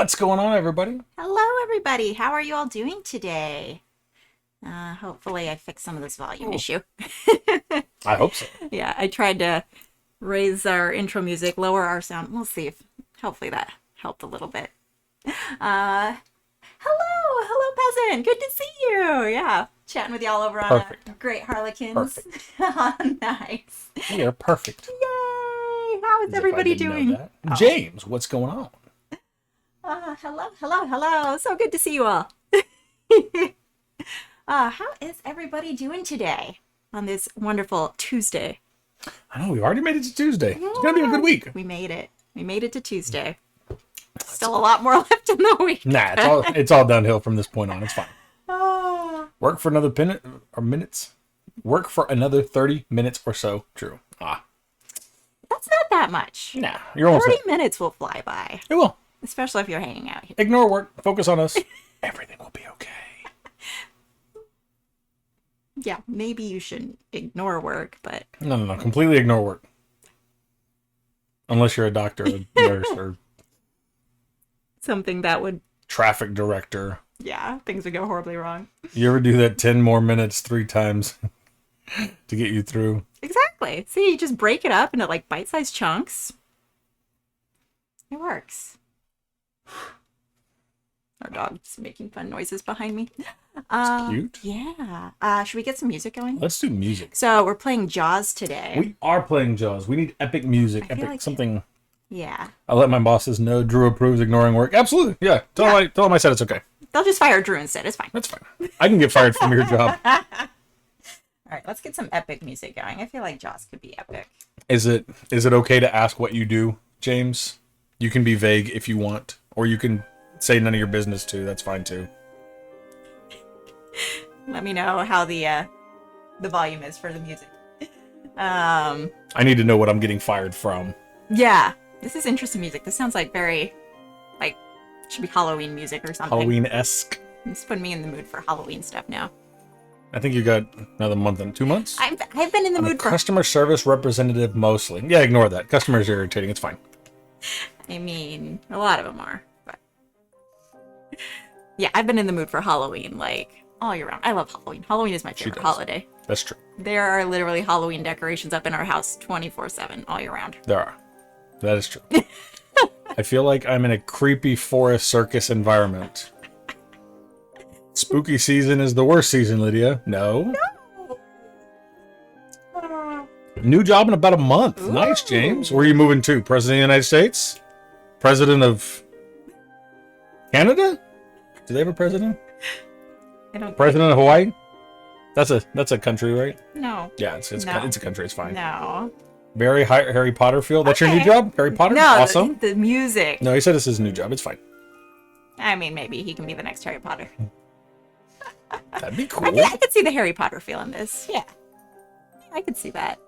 What's going on, everybody? Hello, everybody. How are you all doing today? Hopefully I fixed some of this volume issue. I hope so. Yeah, I tried to raise our intro music, lower our sound. We'll see if hopefully that helped a little bit. Hello, peasant. Good to see you. Yeah, chatting with y'all over on Great Harlequins. Perfect. Nice. You're perfect. Yay! How is everybody doing? Oh. James, what's going on? Hello. So good to see you all. How is everybody doing today on this wonderful Tuesday? I know, we already made it to Tuesday. Yeah. It's going to be a good week. We made it. We made it to Tuesday. Still a lot more left in the week. Nah, it's all downhill from this point on. It's fine. Work for another minutes. Work for another 30 minutes or so. True. That's not that much. Nah, you're almost 30 minutes will fly by. It will. Especially if you're hanging out here. Ignore work. Focus on us. Everything will be okay. Yeah, maybe you shouldn't ignore work, but... No. Completely ignore work. Unless you're a doctor, a nurse, or... something that would... traffic director. Yeah, things would go horribly wrong. You ever do that 10 more minutes 3 times to get you through? Exactly. See, you just break it up into like bite-sized chunks. It works. Our dog's making fun noises behind me. It's cute. Yeah. Should we get some music going? Let's do music. So we're playing Jaws today. We are playing Jaws. We need epic music. Epic like something. Yeah. I'll let my bosses know Drew approves ignoring work. Absolutely. Yeah. Tell them I said it's okay. They'll just fire Drew instead. It's fine. That's fine. I can get fired from your job. All right. Let's get some epic music going. I feel like Jaws could be epic. Is it okay to ask what you do, James? You can be vague if you want, or you can say none of your business too. That's fine too. Let me know how the volume is for the music. I need to know what I'm getting fired from. Yeah, this is interesting music. This sounds like very, like, should be Halloween music or something. Halloween-esque. It's putting me in the mood for Halloween stuff now. I think you got another month and 2 months. I've been in the mood for customer service representative mostly. Yeah, ignore that. Customers are irritating. It's fine. I mean, a lot of them are, but yeah, I've been in the mood for Halloween like all year round. I love Halloween. Halloween is my favorite holiday. That's true. There are literally Halloween decorations up in our house 24/7 all year round. There are. That is true. I feel like I'm in a creepy forest circus environment. Spooky season is the worst season, Lydia. No. New job in about a month. Ooh. Nice, James. Where are you moving to? President of the United States? President of Canada? Do they have a president? I don't. President of Hawaii? That's a country, right? No. Yeah, it's a country. It's fine. No. Very Harry Potter feel. That's your new job? Harry Potter? No, awesome. The music. No, he said this is his new job. It's fine. I mean, maybe he can be the next Harry Potter. That'd be cool. I could see the Harry Potter feel in this. Yeah. I could see that.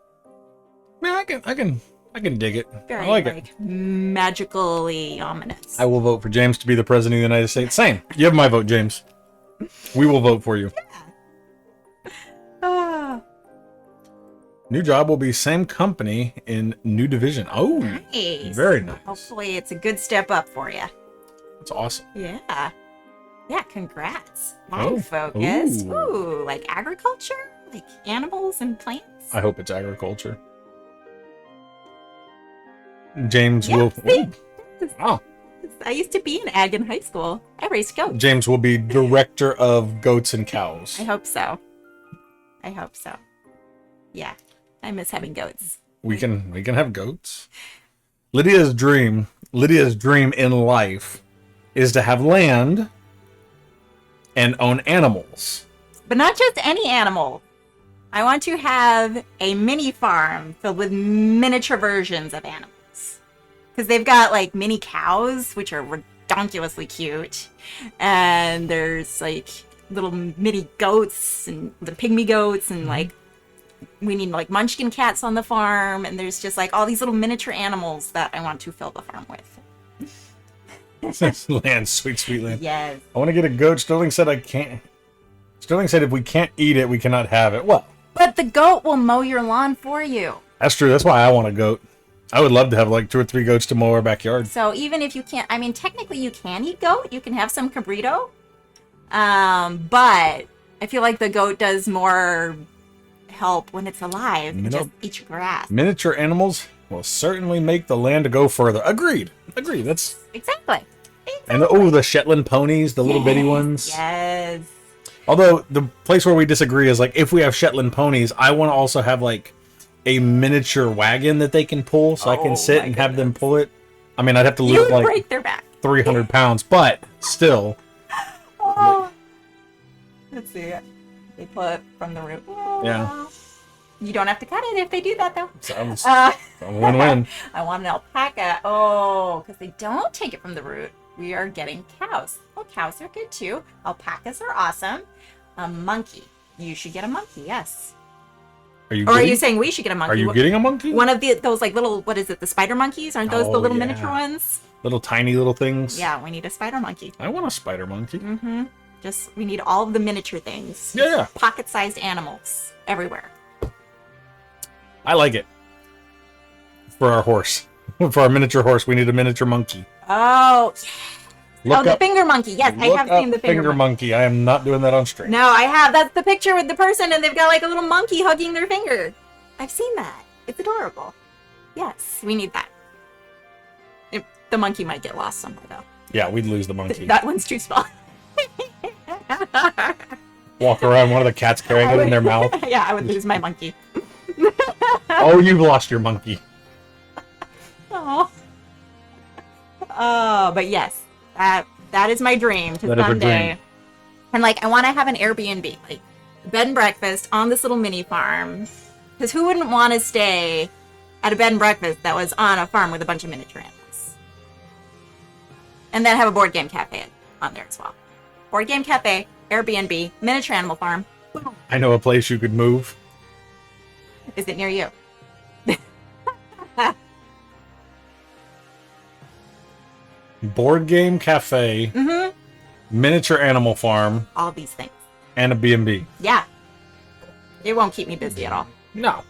Man, I can dig it. Very, I like it. Magically ominous. I will vote for James to be the president of the United States. Same. You have my vote, James. We will vote for you. Yeah. New job will be same company in new division. Oh, nice. Very nice. Hopefully it's a good step up for you. That's awesome. Yeah. Yeah, congrats. Ag focus. Ooh, like agriculture? Like animals and plants? I hope it's agriculture. James will... Wow. I used to be in ag in high school. I raised goats. James will be director of goats and cows. I hope so. Yeah, I miss having goats. We can have goats. Lydia's dream in life is to have land and own animals. But not just any animal. I want to have a mini farm filled with miniature versions of animals. Because they've got like mini cows, which are redonkulously cute. And there's like little mini goats and the pygmy goats. And like we need like munchkin cats on the farm. And there's just like all these little miniature animals that I want to fill the farm with. Land, sweet land. Yes. I want to get a goat. Sterling said I can't. Sterling said if we can't eat it, we cannot have it. Well, but the goat will mow your lawn for you. That's true. That's why I want a goat. I would love to have like 2 or 3 goats to mow our backyard. So even if you can't, I mean, technically you can eat goat. You can have some cabrito. But I feel like the goat does more help when it's alive and just eat your grass. Miniature animals will certainly make the land go further. Agreed. That's exactly. And the Shetland ponies, the little bitty ones. Yes. Although the place where we disagree is like if we have Shetland ponies, I want to also have like a miniature wagon that they can pull, so I can sit and have them pull it. I mean, I'd have to lift like break their back. 300 pounds, but still. Oh. Let's see. They pull it from the root. Oh. Yeah. You don't have to cut it if they do that, though. Sounds a win-win. I want an alpaca. Oh, because they don't take it from the root. We are getting cows. Well, cows are good, too. Alpacas are awesome. A monkey. You should get a monkey, yes. Are you saying we should get a monkey? Are you getting a monkey? One of those, like, little, what is it, the spider monkeys? Aren't those the little miniature ones? Little tiny little things? Yeah, we need a spider monkey. I want a spider monkey. Mm-hmm. We need all of the miniature things. Yeah. Pocket-sized animals everywhere. I like it. For our horse. For our miniature horse, we need a miniature monkey. Oh, yeah. The finger monkey. Yes, I have seen the finger monkey. I am not doing that on stream. No, I have. That's the picture with the person, and they've got like a little monkey hugging their finger. I've seen that. It's adorable. Yes, we need that. The monkey might get lost somewhere, though. Yeah, we'd lose the monkey. That one's too small. Walk around, one of the cats carrying it in their mouth. Yeah, I would lose my monkey. Oh, you've lost your monkey. Oh. But yes, that is my dream to someday. And like, I want to have an Airbnb, like bed and breakfast on this little mini farm. Because who wouldn't want to stay at a bed and breakfast that was on a farm with a bunch of miniature animals? And then have a board game cafe on there as well. Board game cafe, Airbnb, miniature animal farm. I know a place you could move. Is it near you? Board game cafe, miniature animal farm, all these things, and a B&B. Yeah, it won't keep me busy at all. No.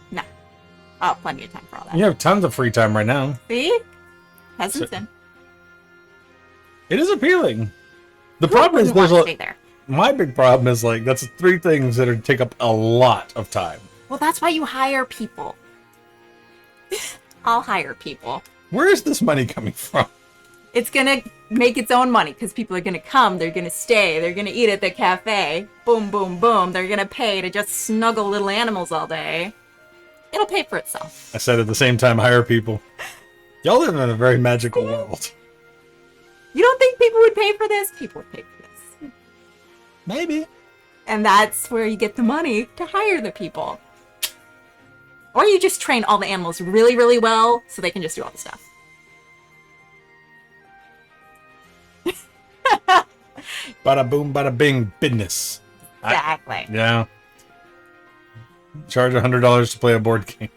Oh, plenty of time for all that. You have tons of free time right now. See, Hessenson. It is appealing. The problem is my big problem is like that's 3 things that take up a lot of time. Well, that's why you hire people. I'll hire people. Where is this money coming from? It's going to make its own money because people are going to come. They're going to stay. They're going to eat at the cafe. Boom, boom, boom. They're going to pay to just snuggle little animals all day. It'll pay for itself. I said at the same time, hire people. Y'all live in a very magical world. You don't think people would pay for this? People would pay for this. Maybe. And that's where you get the money to hire the people. Or you just train all the animals really, really well so they can just do all the stuff. Bada boom, bada bing, business. Exactly. Yeah. Charge $100 to play a board game.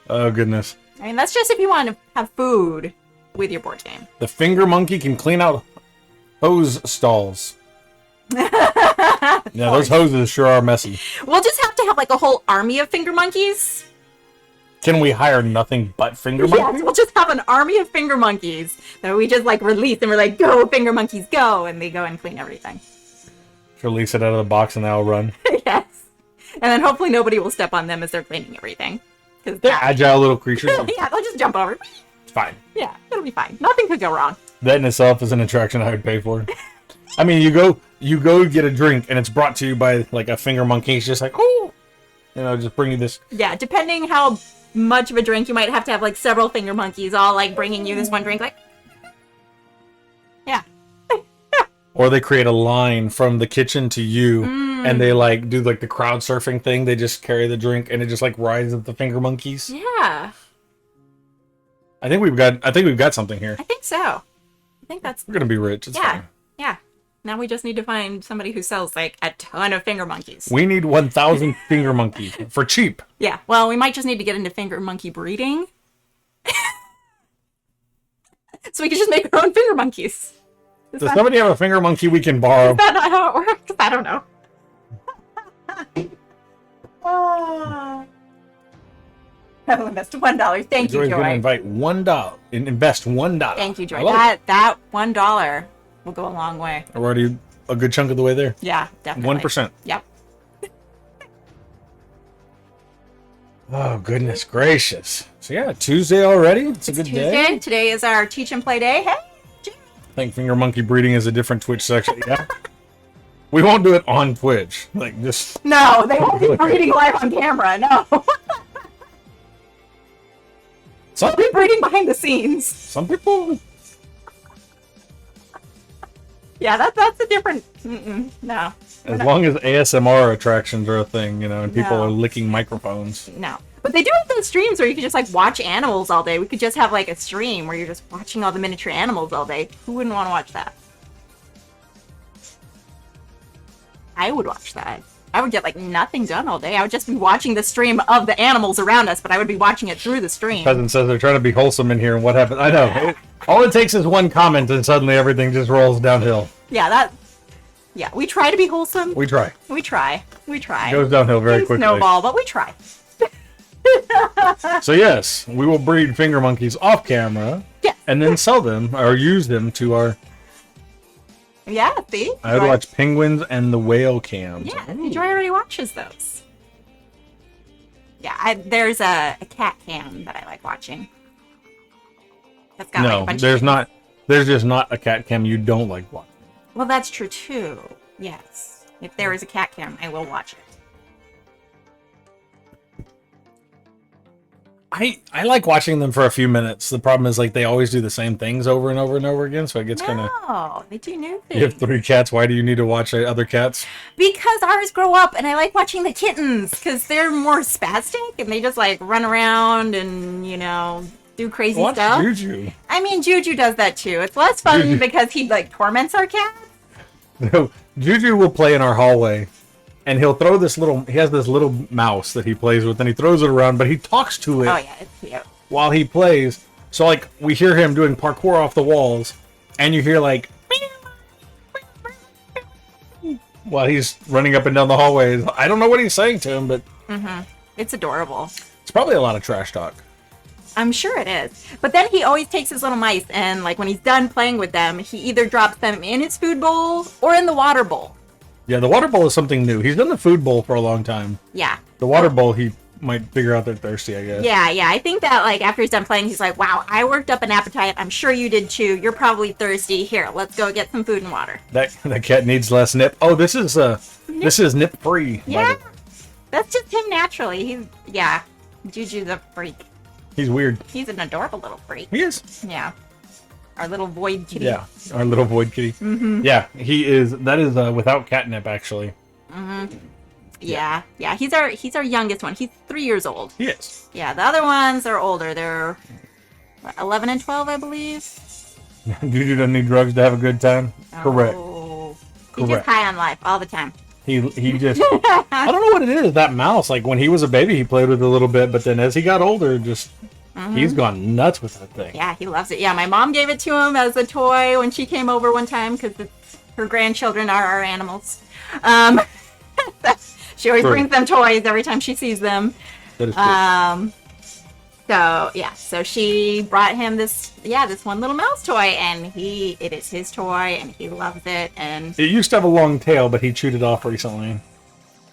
Oh, goodness. I mean, that's just if you want to have food with your board game. The finger monkey can clean out hose stalls. Yeah, those hoses sure are messy. We'll just have to have like a whole army of finger monkeys. Can we hire nothing but finger monkeys? Yes, we'll just have an army of finger monkeys that we just like release and we're like, go, finger monkeys, go. And they go and clean everything. Release it out of the box and they'll run. Yes. And then hopefully nobody will step on them as they're cleaning everything. They're agile little creatures. Yeah, they'll just jump over. It's fine. Yeah, it'll be fine. Nothing could go wrong. That in itself is an attraction I would pay for. I mean, you go get a drink and it's brought to you by like a finger monkey. It's just like, oh, just bring you this. Yeah, depending how much of a drink, you might have to have like several finger monkeys all like bringing you this one drink. Like, yeah. Or they create a line from the kitchen to you, and they like do like the crowd surfing thing. They just carry the drink, and it just like rides at the finger monkeys. Yeah. I think we've got something here. I think so. I think we're gonna be rich. It's fine. Yeah. Now we just need to find somebody who sells like a ton of finger monkeys. We need 1,000 finger monkeys for cheap. Yeah. Well, we might just need to get into finger monkey breeding, so we can just make our own finger monkeys. Does somebody have a finger monkey we can borrow? Is that not how it works? I don't know. I will invest $1. Thank you, Joy's Joy. going to invite $1 and invest $1. Thank you, I Joy. love it. That $1 will go a long way. We're already a good chunk of the way there. Yeah, definitely. 1%. Yep. Oh, goodness gracious. So, yeah, Tuesday already. It's a good Tuesday. day. Today is our teach and play day. Hey, Jim. I think finger monkey breeding is a different Twitch section. Yeah. We won't do it on Twitch. Like, just. No, they won't be breeding live on camera. No. Some They'll be breeding behind the scenes. Some people. Yeah, that's a different. No. As long as ASMR attractions are a thing, you know, and people No. are licking microphones. No. But they do have those streams where you can just like watch animals all day. We could just have like a stream where you're just watching all the miniature animals all day. Who wouldn't want to watch that? I would watch that. I would get like nothing done all day. I would just be watching the stream of the animals around us, but I would be watching it through the stream. Peasant says they're trying to be wholesome in here, and what happened? I know. All it takes is one comment, and suddenly everything just rolls downhill. Yeah, we try to be wholesome. We try. We try. It Goes downhill very quickly. Snowball, but we try. So yes, we will breed finger monkeys off camera, Yes. and then sell them or use them to our. Yeah, see? I would watch penguins and the whale cams. Yeah, Joy already watches those. Yeah, there's a cat cam that I like watching. That's got like a No, bunch there's of... not. There's just not a cat cam you don't like watching. Well, that's true too. Yes. If there is a cat cam, I will watch it. I like watching them for a few minutes. The problem is like they always do the same things over and over and over again, so it gets kind of. No, they do new You have things. 3 cats. Why do you need to watch other cats? Because ours grow up, and I like watching the kittens because they're more spastic and they just like run around and do crazy Watch stuff. Juju. I mean, Juju does that too. It's less fun Juju. because he like torments our cats. No, Juju will play in our hallway, and he'll throw this little. He has this little mouse that he plays with, and he throws it around, but he talks to it Oh yeah, it's cute. while he plays. So like we hear him doing parkour off the walls, and you hear like while he's running up and down the hallways. I don't know what he's saying to him, but It's adorable. it's probably a lot of trash talk. I'm sure it is. But then he always takes his little mice and like when he's done playing with them, he either drops them in his food bowl or in the water bowl. Yeah, the water bowl is something new. He's done the food bowl for a long time. Yeah. The water bowl, he might figure out they're thirsty, I guess. Yeah. I think that like after he's done playing, he's like, wow, I worked up an appetite. I'm sure you did too. You're probably thirsty. Here, let's go get some food and water. That cat needs less nip. Oh, this is nip free. Yeah. That's just him naturally. Juju's a freak. He's weird. He's an adorable little freak. He is. Yeah. Our little void kitty. Yeah, our little void kitty. Mm-hmm. Yeah, he is. That is without catnip, actually. Yeah. He's our youngest one. He's 3 years old. He is. Yeah, the other ones are older. They're 11 and 12, I believe. Juju doesn't need drugs to have a good time. Correct. Oh. He Correct. gets high on life all the time. He just. I don't know what it is. That mouse. Like when he was a baby, he played with it a little bit, but then as he got older, just he's gone nuts with that thing. Yeah, he loves it. Yeah, my mom gave it to him as a toy when she came over one time because her grandchildren are our animals. She always True. brings them toys every time she sees them. That is true. So she brought him this one little mouse toy, and it is his toy, and he loves it, and It used to have a long tail, but he chewed it off recently.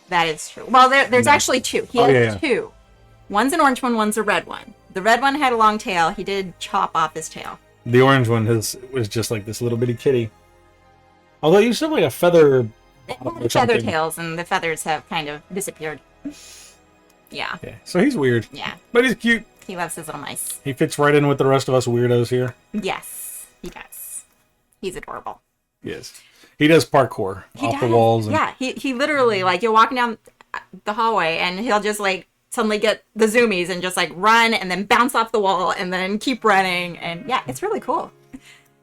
that is true. Well, there's actually two. He has yeah. two. One's an orange one, one's a red one. The red one had a long tail. He did chop off his tail. The orange one was just like this little bitty kitty. Although it used to have like a feather. It or had feather something. tails, and the feathers have kind of disappeared. Yeah, Yeah, so he's weird, yeah. but he's cute. He loves his little mice. He fits right in with the rest of us weirdos here. Yes, he does. He's adorable. Yes, he does parkour He off does. the walls. And Yeah, he literally, like, you're walking down the hallway, and he'll just, like, suddenly get the zoomies and just, like, run and then bounce off the wall and then keep running. And, yeah, it's really cool.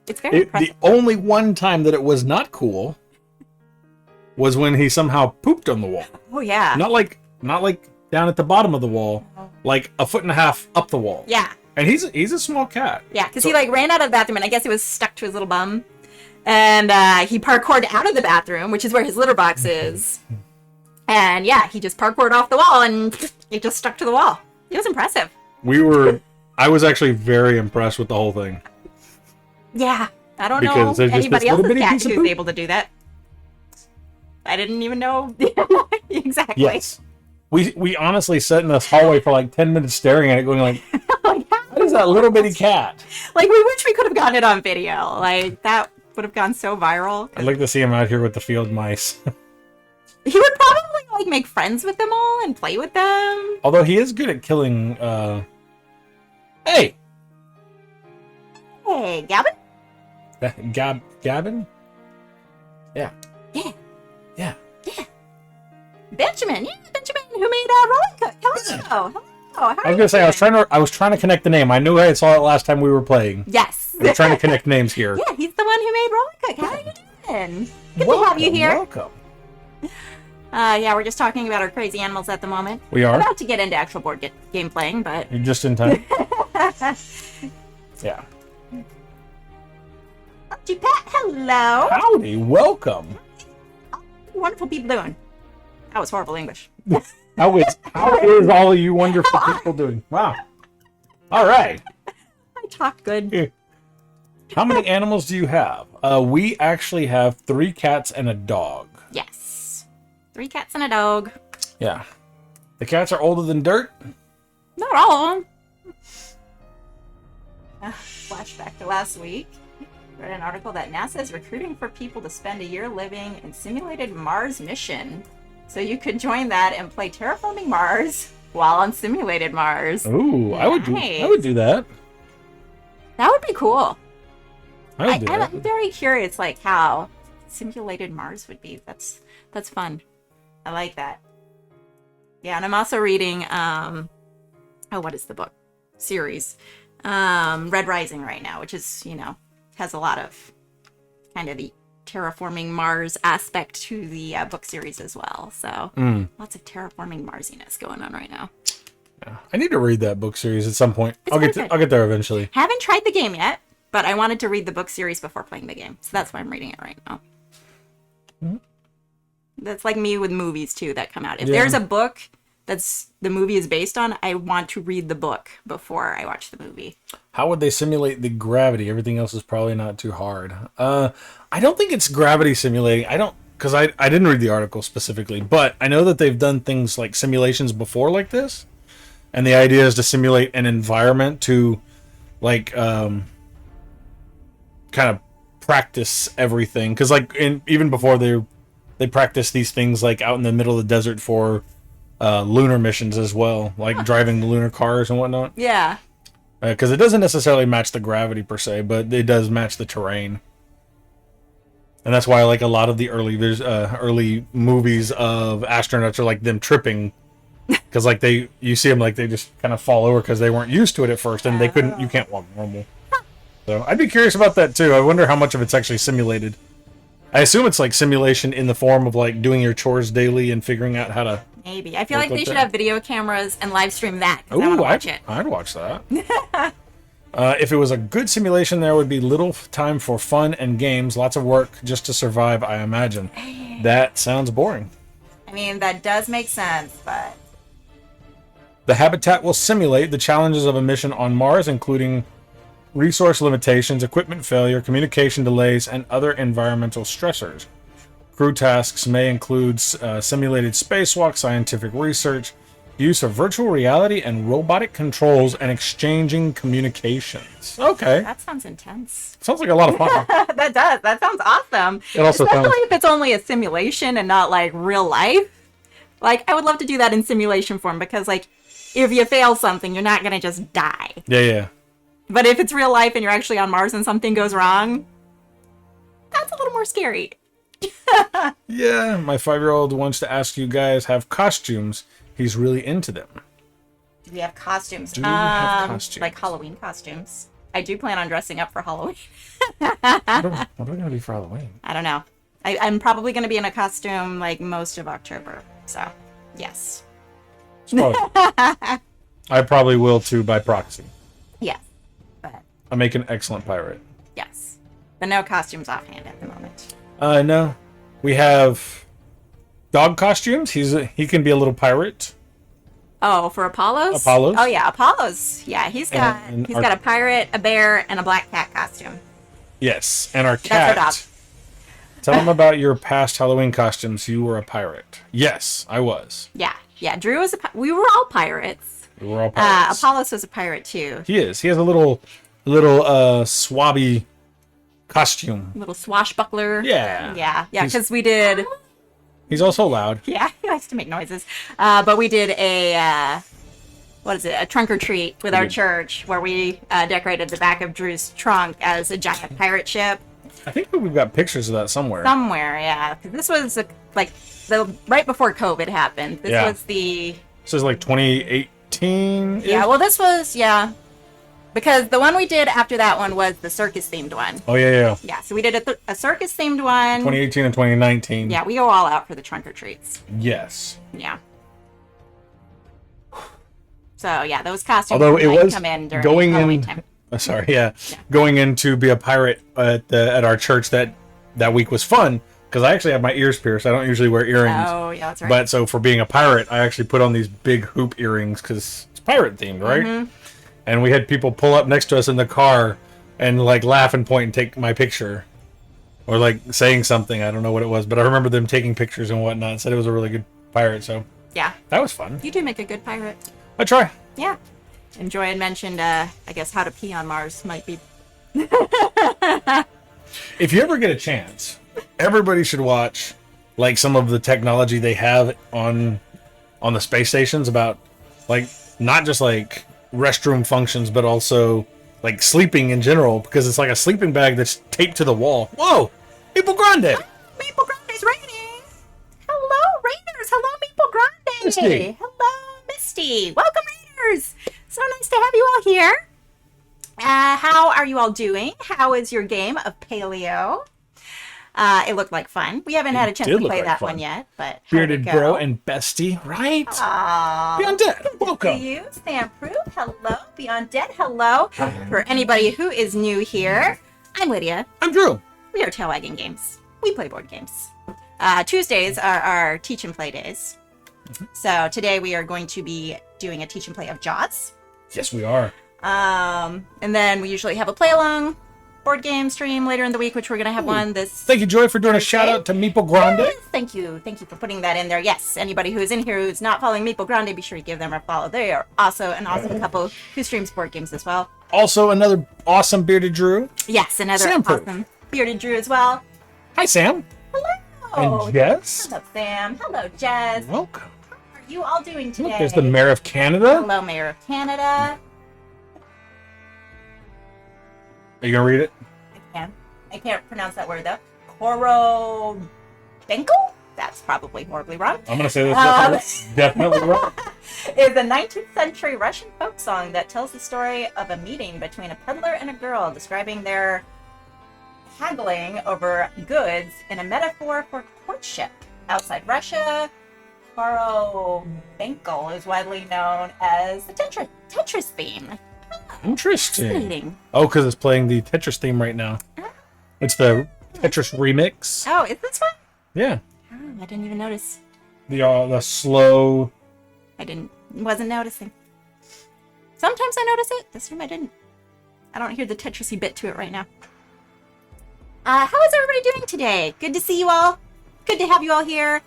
It's very impressive. The only one time that it was not cool was when he somehow pooped on the wall. Oh, yeah. Not like down at the bottom of the wall, like a foot and a half up the wall. Yeah. And he's a small cat. Yeah, because he, like, ran out of the bathroom, and I guess he was stuck to his little bum. And he parkoured out of the bathroom, which is where his litter box is. And, yeah, he just parkoured off the wall, and it just stuck to the wall. It was impressive. I was actually very impressed with the whole thing. Yeah. I don't Because know there's just anybody this little else's bitty cat piece of who's poop. able to do that. I didn't even know. Exactly. Yes. We honestly sat in this hallway for like 10 minutes staring at it, going like, Oh, yeah. what is that little bitty cat? Like, we wish we could have gotten it on video. Like, that would have gone so viral. I'd like to see him out here with the field mice. He would probably, like, make friends with them all and play with them. Although he is good at killing, Hey! Hey, Gavin? Gavin? Yeah. Yeah. Yeah. Yeah. Benjamin. Yeah, Benjamin, who made Rolling Cook. Hello. Hello. How I was gonna say, I was trying to connect the name. I knew I saw it last time we were playing. Yes. I was trying to connect names here. Yeah, he's the one who made Rolling Cook. How are you doing? Good to have you here. Welcome. Yeah, we're just talking about our crazy animals at the moment. We are? About to get into actual board game playing, but... You're just in time. Yeah. Auntie Pat, hello. Howdy, welcome. Wonderful people doing? That was horrible English. How is all of you wonderful people doing? Wow. All right. I talk good. How many animals do you have? We actually have 3 cats and a dog. Yes. 3 cats and a dog. Yeah. The cats are older than dirt. Not all of them. Flashback to last week. Read an article that NASA is recruiting for people to spend a year living in simulated Mars mission. So you could join that and play Terraforming Mars while on simulated Mars. Ooh, I would do that. That would be cool. I would do that. I'm very curious, like, how simulated Mars would be. That's fun. I like that. Yeah, and I'm also reading, what is the book? Series. Red Rising right now, which is, has a lot of kind of the terraforming Mars aspect to the book series as well. So lots of terraforming Marsiness going on right now. Yeah. I need to read that book series at some point. I'll get there eventually. Haven't tried the game yet, but I wanted to read the book series before playing the game. So that's why I'm reading it right now. Mm-hmm. That's like me with movies too that come out. If there's a book that's the movie is based on, I want to read the book before I watch the movie. How would they simulate the gravity? Everything else is probably not too hard. I don't think it's gravity simulating. Because I didn't read the article specifically, but I know that they've done things like simulations before like this. And the idea is to simulate an environment to, like, kind of practice everything. Because, like, even before they practice these things, like, out in the middle of the desert for lunar missions as well, like driving the lunar cars and whatnot. Yeah. Because it doesn't necessarily match the gravity per se, but it does match the terrain. And that's why, like, a lot of the early movies of astronauts are like them tripping. Because, like, you see them, like, they just kind of fall over because they weren't used to it at first, and you can't walk normal. So I'd be curious about that too. I wonder how much of it's actually simulated. I assume it's like simulation in the form of like doing your chores daily and figuring out how to. Maybe. I feel like they should have video cameras and live stream that. I want to watch it. I'd watch that. If it was a good simulation, there would be little time for fun and games, lots of work just to survive, I imagine. That sounds boring. I mean, that does make sense, but... The habitat will simulate the challenges of a mission on Mars, including resource limitations, equipment failure, communication delays, and other environmental stressors. Crew tasks may include simulated spacewalk, scientific research, use of virtual reality and robotic controls, and exchanging communications. Okay. That sounds intense. Sounds like a lot of fun. That does. That sounds awesome. It also Especially if it's only a simulation and not like real life. Like, I would love to do that in simulation form because, like, if you fail something, you're not going to just die. Yeah. But if it's real life and you're actually on Mars and something goes wrong, that's a little more scary. Yeah, my 5-year-old wants to ask you guys have costumes. He's really into them. Do we have costumes? Do we have costumes? Like Halloween costumes. I do plan on dressing up for Halloween. What are we going to do for Halloween? I don't know. I'm probably going to be in a costume like most of October. So, yes. I probably will too by proxy. Yes. But I make an excellent pirate. yes. But no costumes offhand at the moment. No. We have dog costumes. He can be a little pirate. Oh, for Apollo's? Apollo's? Oh yeah, Apollo's. Yeah, And he's our- got a pirate, a bear, and a black cat costume. Yes, and our That's our dog. cat. Tell them about your past Halloween costumes. You were a pirate. Yes, I was. Yeah, yeah. Drew was we were all pirates. We were all pirates. Apollos was a pirate too. He is. He has a little swabby costume. Little swashbuckler. Yeah. Yeah, yeah. He's- Because we did. He's also loud. Yeah, he likes to make noises. But we did a what is it? A trunk or treat with our did. church where we decorated the back of Drew's trunk as a giant pirate ship. I think we've got pictures of that somewhere. Somewhere, yeah. 'Cause this was like the right before COVID happened. This Yeah. was the This is like 2018. yeah. Well, this was because the one we did after that one was the circus themed one. Oh yeah. Yeah, so we did a circus themed one. 2018 and 2019. Yeah, we go all out for the trunk or treats. Yes. Yeah. So yeah, those costumes Although it might was come in during going Halloween in. time. Sorry, yeah. Going in to be a pirate at our church that week was fun because I actually have my ears pierced. I don't usually wear earrings. Oh yeah, that's right. But so for being a pirate, I actually put on these big hoop earrings because it's pirate themed, right? Mm-hmm. And we had people pull up next to us in the car and like laugh and point and take my picture, or like saying something. I don't know what it was, but I remember them taking pictures and whatnot. And said it was a really good pirate, so yeah, that was fun. you do make a good pirate. I try. Yeah. And Joy had mentioned, I guess, how to pee on Mars might be. If you ever get a chance, everybody should watch like some of the technology they have on the space stations about like not just like restroom functions, but also like sleeping in general, because it's like a sleeping bag that's taped to the wall. Whoa, Maple Grande. Maple Grande's raining. Hello, Raiders. Hello, Maple Grande. Misty. Hello, Misty. Welcome, Raiders. So nice to have you all here. How are you all doing? How is your game of Paleo? It looked like fun. We haven't had a chance did to look play like that fun. one yet, but Bearded how'd it Bro go? and Bestie, right? Aww. Beyond Dead, To welcome. you, Sam Proof. Hello, Beyond Dead. Hello. For anybody who is new here, I'm Lydia. I'm Drew. We are Tail Wagging Games. We play board games. Tuesdays are our teach and play days. So today we are going to be doing a teach and play of Jaws. Yes, we are. And then we usually have a play along board game stream later in the week, which we're going to have one this. Thank you, Joy, for doing a shout out to Maple Grande. Yes, thank you for putting that in there. Yes, anybody who is in here who's not following Maple Grande, be sure to give them a follow. They are also an awesome couple who streams board games as well. Also, another awesome Bearded Drew. Yes, another Sam Proof. awesome bearded Drew as well. Hi, Sam. Hello. And Jess. Hello, Sam. Hello, Jess. Welcome. How are you all doing today? Look, there's the Mayor of Canada. Hello, Mayor of Canada. Are you gonna read it? I can't pronounce that word though. Korobenko? That's probably horribly wrong. I'm gonna say this definitely wrong. Is a 19th century Russian folk song that tells the story of a meeting between a peddler and a girl, describing their haggling over goods in a metaphor for courtship. Outside Russia, Korobenko is widely known as the Tetris theme. Interesting. Fascinating. Oh, because it's playing the Tetris theme right now. It's the Tetris remix. Oh, is this one? Yeah. Oh, I didn't even notice. The slow. Wasn't noticing. Sometimes I notice it. This time I didn't. I don't hear the Tetrisy bit to it right now. How is everybody doing today? Good to see you all. Good to have you all here.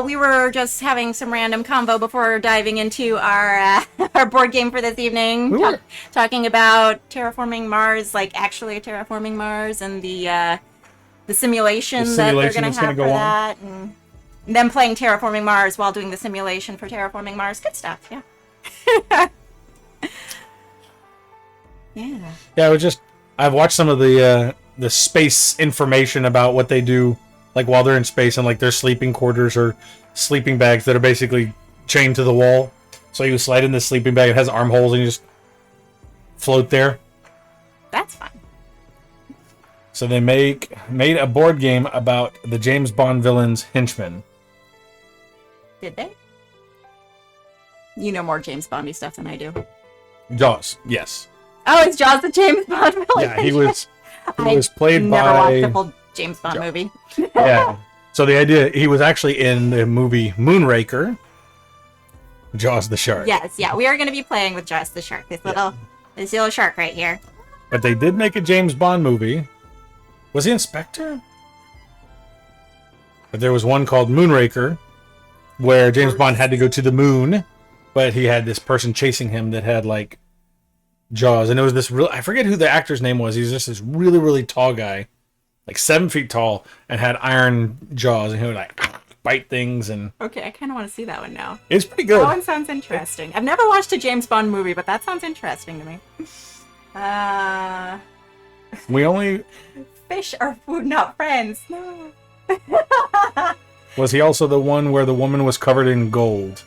We were just having some random convo before diving into our our board game for this evening. We were. Talking about terraforming Mars, like actually terraforming Mars, and the simulation that they're simulation going that's to have gonna for go on. that, and them playing terraforming Mars while doing the simulation for terraforming Mars. Good stuff. Yeah. Yeah. Yeah, it was just. I've watched some of the space information about what they do, like while they're in space, and like their sleeping quarters or sleeping bags that are basically chained to the wall. So you slide in this sleeping bag, it has armholes, and you just float there. That's fun. So they made a board game about the James Bond villain's henchmen. Did they? You know more James Bondy stuff than I do. Jaws, yes. Oh, it's Jaws the James Bond villain. Yeah, he was played never watched by a full James Bond movie. yeah. So the idea, he was actually in the movie Moonraker, Jaws the shark. Yes, yeah, we are going to be playing with Jaws the shark. This little shark right here. But they did make a James Bond movie. Was he Inspector? But there was one called Moonraker, where James Bond had to go to the moon, but he had this person chasing him that had like jaws, and it was this real. I forget who the actor's name was. He was just this really, really tall guy, like 7 feet tall, and had iron jaws, and he would like bite things. And Okay, I kind of want to see that one now. it's pretty good. That one sounds interesting. I've never watched a James Bond movie, but that sounds interesting to me. We only Fish are food, not friends. No. was he also the one where the woman was covered in gold?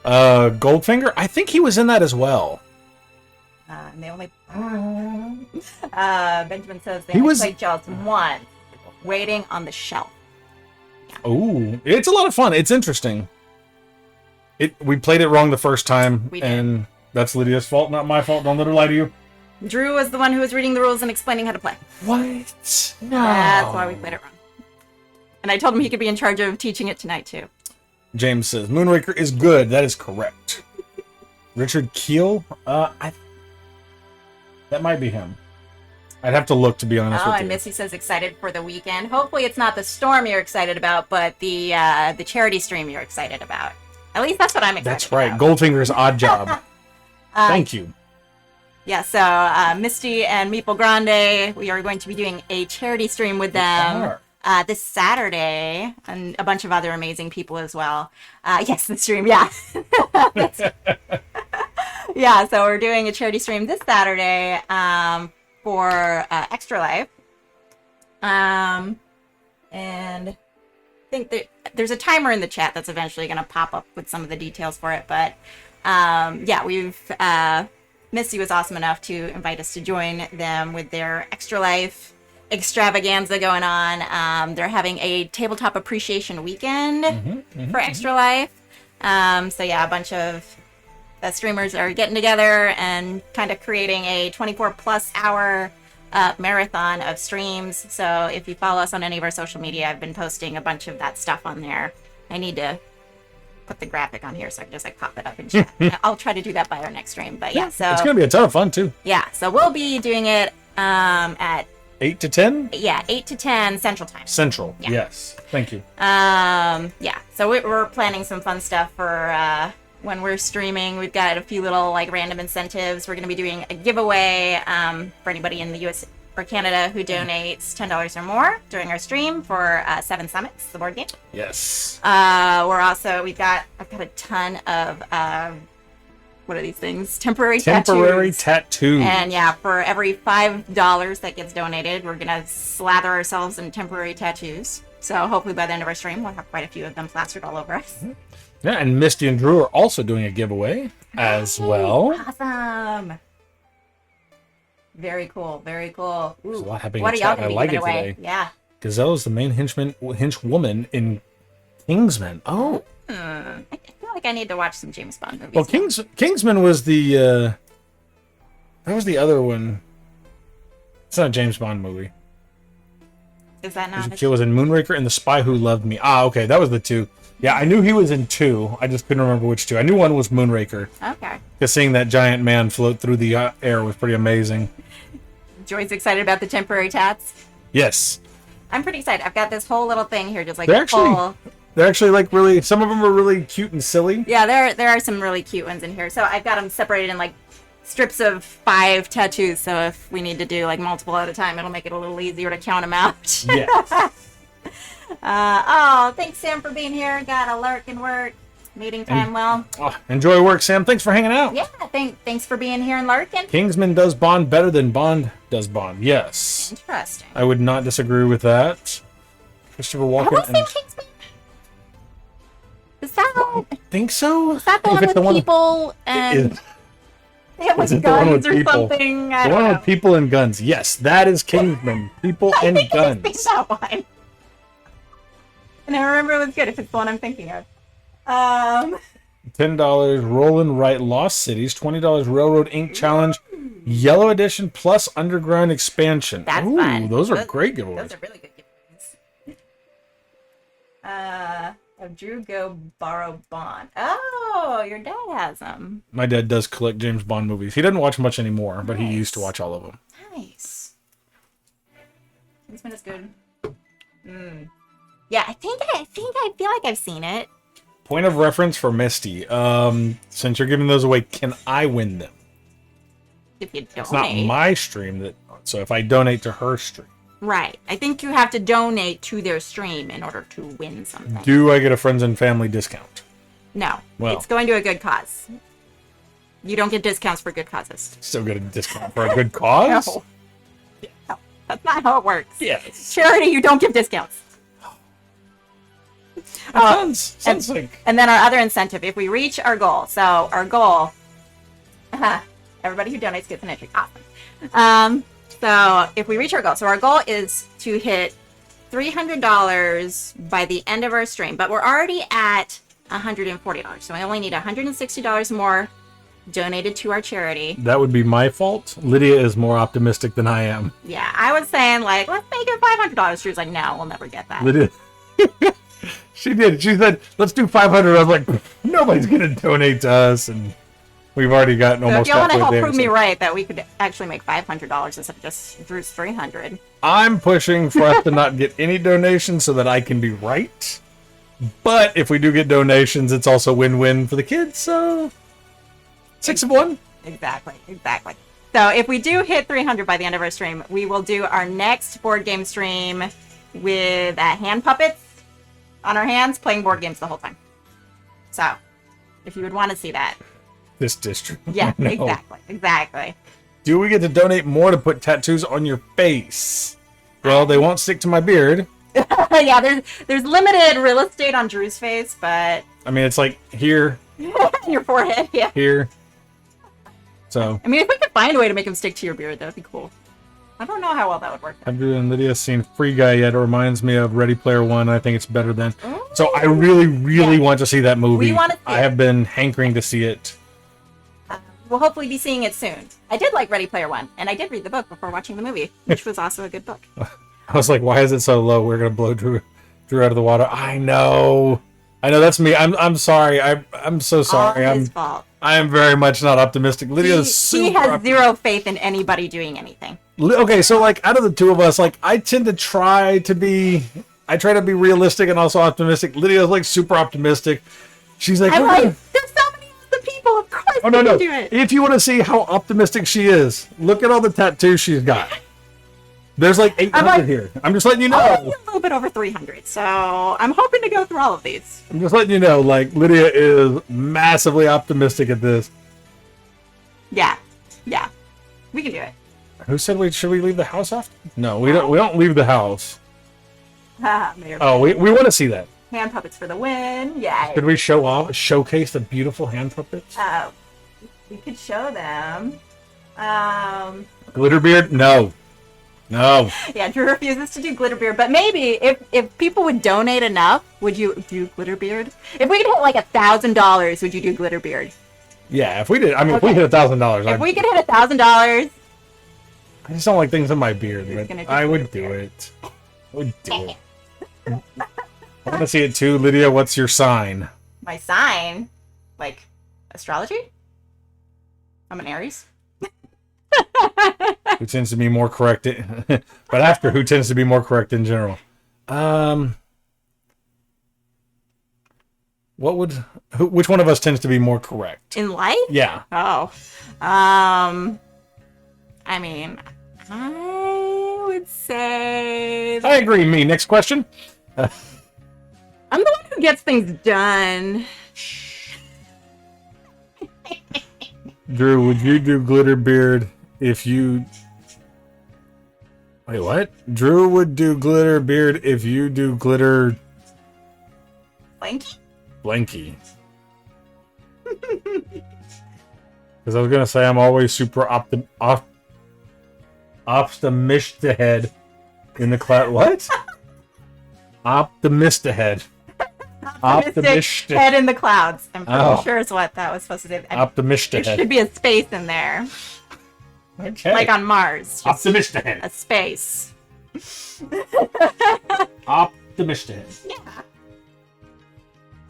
Goldfinger. I think he was in that as well. And they only. Benjamin says they He only was- played Jaws once, waiting on the shelf. Oh, it's a lot of fun. It's interesting. We played it wrong the first time, We did. and that's Lydia's fault, not my fault. Don't let her lie to you. Drew was the one who was reading the rules and explaining how to play. What? No. That's why we played it wrong. And I told him he could be in charge of teaching it tonight too. James says Moonraker is good. That is correct. Richard Keel. That might be him. I'd have to look, to be honest Oh, with and you. Missy says excited for the weekend. Hopefully it's not the storm you're excited about, but the charity stream you're excited about. At least that's what I'm excited That's right. about. Goldfinger's Odd Job. Thank you. Yeah, so Misty and Meeple Grande, we are going to be doing a charity stream with them this Saturday, and a bunch of other amazing people as well. Yes, the stream, yeah. Yeah, so we're doing a charity stream this Saturday for Extra Life. And I think there's a timer in the chat that's eventually going to pop up with some of the details for it. But yeah, Misty was awesome enough to invite us to join them with their Extra Life extravaganza going on. They're having a tabletop appreciation weekend for Extra Life. So yeah, a bunch of the streamers are getting together and kind of creating a 24 plus hour marathon of streams. So if you follow us on any of our social media, I've been posting a bunch of that stuff on there. I need to put the graphic on here so I can just like pop it up in chat. I'll try to do that by our next stream. But yeah, so It's going to be a ton of fun, too. yeah, so we'll be doing it at 8 to 10? 8 to 10 Central Time. Central. Yeah. Yes. Thank you. Yeah, so we're planning some fun stuff for when we're streaming. We've got a few little like random incentives. We're going to be doing a giveaway for anybody in the US or Canada who donates $10 or more during our stream for Seven Summits, the board game. Yes. I've got a ton of what are these things? Temporary tattoo. And yeah, for every $5 that gets donated, we're gonna slather ourselves in temporary tattoos. So hopefully by the end of our stream, we'll have quite a few of them plastered all over us. Yeah, and Misty and Drew are also doing a giveaway as well. Awesome. Very cool. Very cool. Ooh, There's a lot happening what in are y'all chat. gonna I be like giving it away? today. Yeah. Gazelle's the main henchwoman in Kingsman. Oh. I feel like I need to watch some James Bond movies. Well, Kingsman was the that was the other one. It's not a James Bond movie. Is that not? He was in Moonraker and The Spy Who Loved Me. Ah, okay, that was the two. Yeah, I knew he was in two. I just couldn't remember which two. I knew one was Moonraker. Okay. Because seeing that giant man float through the air was pretty amazing. Joy's excited about the temporary tats. Yes. I'm pretty excited. I've got this whole little thing here, just like They're a actually- full. They're actually like really. Some of them are really cute and silly. Yeah, there are some really cute ones in here. So I've got them separated in like strips of 5 tattoos. So if we need to do like multiple at a time, it'll make it a little easier to count them out. Yes. Oh, thanks Sam for being here. Got a lurk and work. Meeting time well. Oh, enjoy work, Sam. Thanks for hanging out. Yeah, thanks for being here and lurking. Kingsman does Bond better than Bond does Bond. Yes. Interesting. I would not disagree with that. Christopher I Walken. want to say Kingsman. Is that Think so? is that the If one it's with the people and Is- yeah, with is it the one guns with or people? something? I the don't one know. with people and guns. Yes, that is Kingsman. People I and think guns. it's that one. And I remember it was good if it's the one I'm thinking of. $10 Roll and Write Lost Cities. $20 Railroad Ink Challenge. Yellow Edition plus Underground Expansion. That's Ooh, fun. those are great giveaways. Those are really good giveaways. Have Drew go borrow Bond. Oh, your dad has them. My dad does collect James Bond movies. He doesn't watch much anymore, but he used to watch all of them. Nice. This one is good. Yeah, I feel like I've seen it. Point of reference for Misty. Since you're giving those away, can I win them? If you donate. It's not my stream, so if I donate to her stream. Right. I think you have to donate to their stream in order to win something. Do I get a friends and family discount? No. Well. It's going to a good cause. You don't get discounts for good causes. Still get a discount for a good cause? No. No. That's not how it works. Yes. Charity, you don't give discounts. Sounds like... And then our other incentive, if we reach our goal. So our goal, everybody who donates gets an entry. Awesome. So if we reach our goal, so our goal is to hit $300 by the end of our stream, but we're already at $140. So we only need $160 more donated to our charity. That would be my fault. Lydia is more optimistic than I am. Yeah, I was saying, like, let's make it $500. She was like, no, we'll never get that. Lydia... She did. She said, let's do 500. I was like, nobody's going to donate to us. And we've already gotten almost so if y'all want to help there, prove me right that we could actually make $500 instead of just Drew's $300. I'm pushing for us to not get any donations so that I can be right. But if we do get donations, it's also win-win for the kids. So 6 of 1. Exactly. So if we do hit 300 by the end of our stream, we will do our next board game stream with hand puppets on our hands, playing board games the whole time. So, if you would want to see that. This district. Yeah, No. exactly. Do we get to donate more to put tattoos on your face? Well, they won't stick to my beard. Yeah, there's limited real estate on Drew's face, but... I mean, it's like here. Your forehead, yeah. Here. So. I mean, if we could find a way to make them stick to your beard, that would be cool. I don't know how well that would work. Have you and Lydia seen Free Guy yet? It reminds me of Ready Player One. I think it's better than. Ooh. So I really want to see that movie. We want to see I have been hankering to see it. We'll hopefully be seeing it soon. I did like Ready Player One, and I did read the book before watching the movie, which was also a good book. I was like, why is it so low? We're gonna blow Drew out of the water. I know. That's me. I'm sorry. I'm so sorry. All his fault. I am very much not optimistic. Lydia's super. He has zero faith in anybody doing anything. Okay, so like out of the two of us, like I tend to try to be realistic and also optimistic. Lydia's like super optimistic. She's like, I'm like, there's so many other people. Of course, oh they no. can do it. If you want to see how optimistic she is, look at all the tattoos she's got. There's like 800 here. I'm just letting you know. I'm a little bit over 300, so I'm hoping to go through all of these. I'm just letting you know, like Lydia is massively optimistic at this. Yeah, we can do it. Who said should we leave the house after? No, we don't. We don't leave the house. Oh, we want to see that. Hand puppets for the win! Yay! Could we showcase the beautiful hand puppets? We could show them. Glitterbeard? No. Yeah, Drew refuses to do Glitterbeard, but maybe if people would donate enough, would you do Glitterbeard? If we could hit like $1,000, would you do Glitterbeard? Yeah, if we did, if we hit $1,000, if we could hit $1,000, I just don't like things in my beard, but I would do Glitterbeard. it. I would do it. I want to see it too, Lydia. What's your sign? My sign, like astrology. I'm an Aries. Who tends to be more correct? But after, who tends to be more correct in general? Which one of us tends to be more correct In life? Yeah. Oh, I mean, I would say I agree. Me. Next question. I'm the one who gets things done. Drew, would you do Glitterbeard if you... Wait, what? Drew would do Glitterbeard if you do Glitter... Blanky? Blanky. Because I was going to say I'm always super optimist ahead in the class. What? Optimist ahead. Optimistic head in the clouds. I'm pretty sure is what that was supposed to do. Optimist There ahead. should be a space in there. Okay. Like on Mars. Just Optimist ahead. a space. Optimist ahead. Yeah.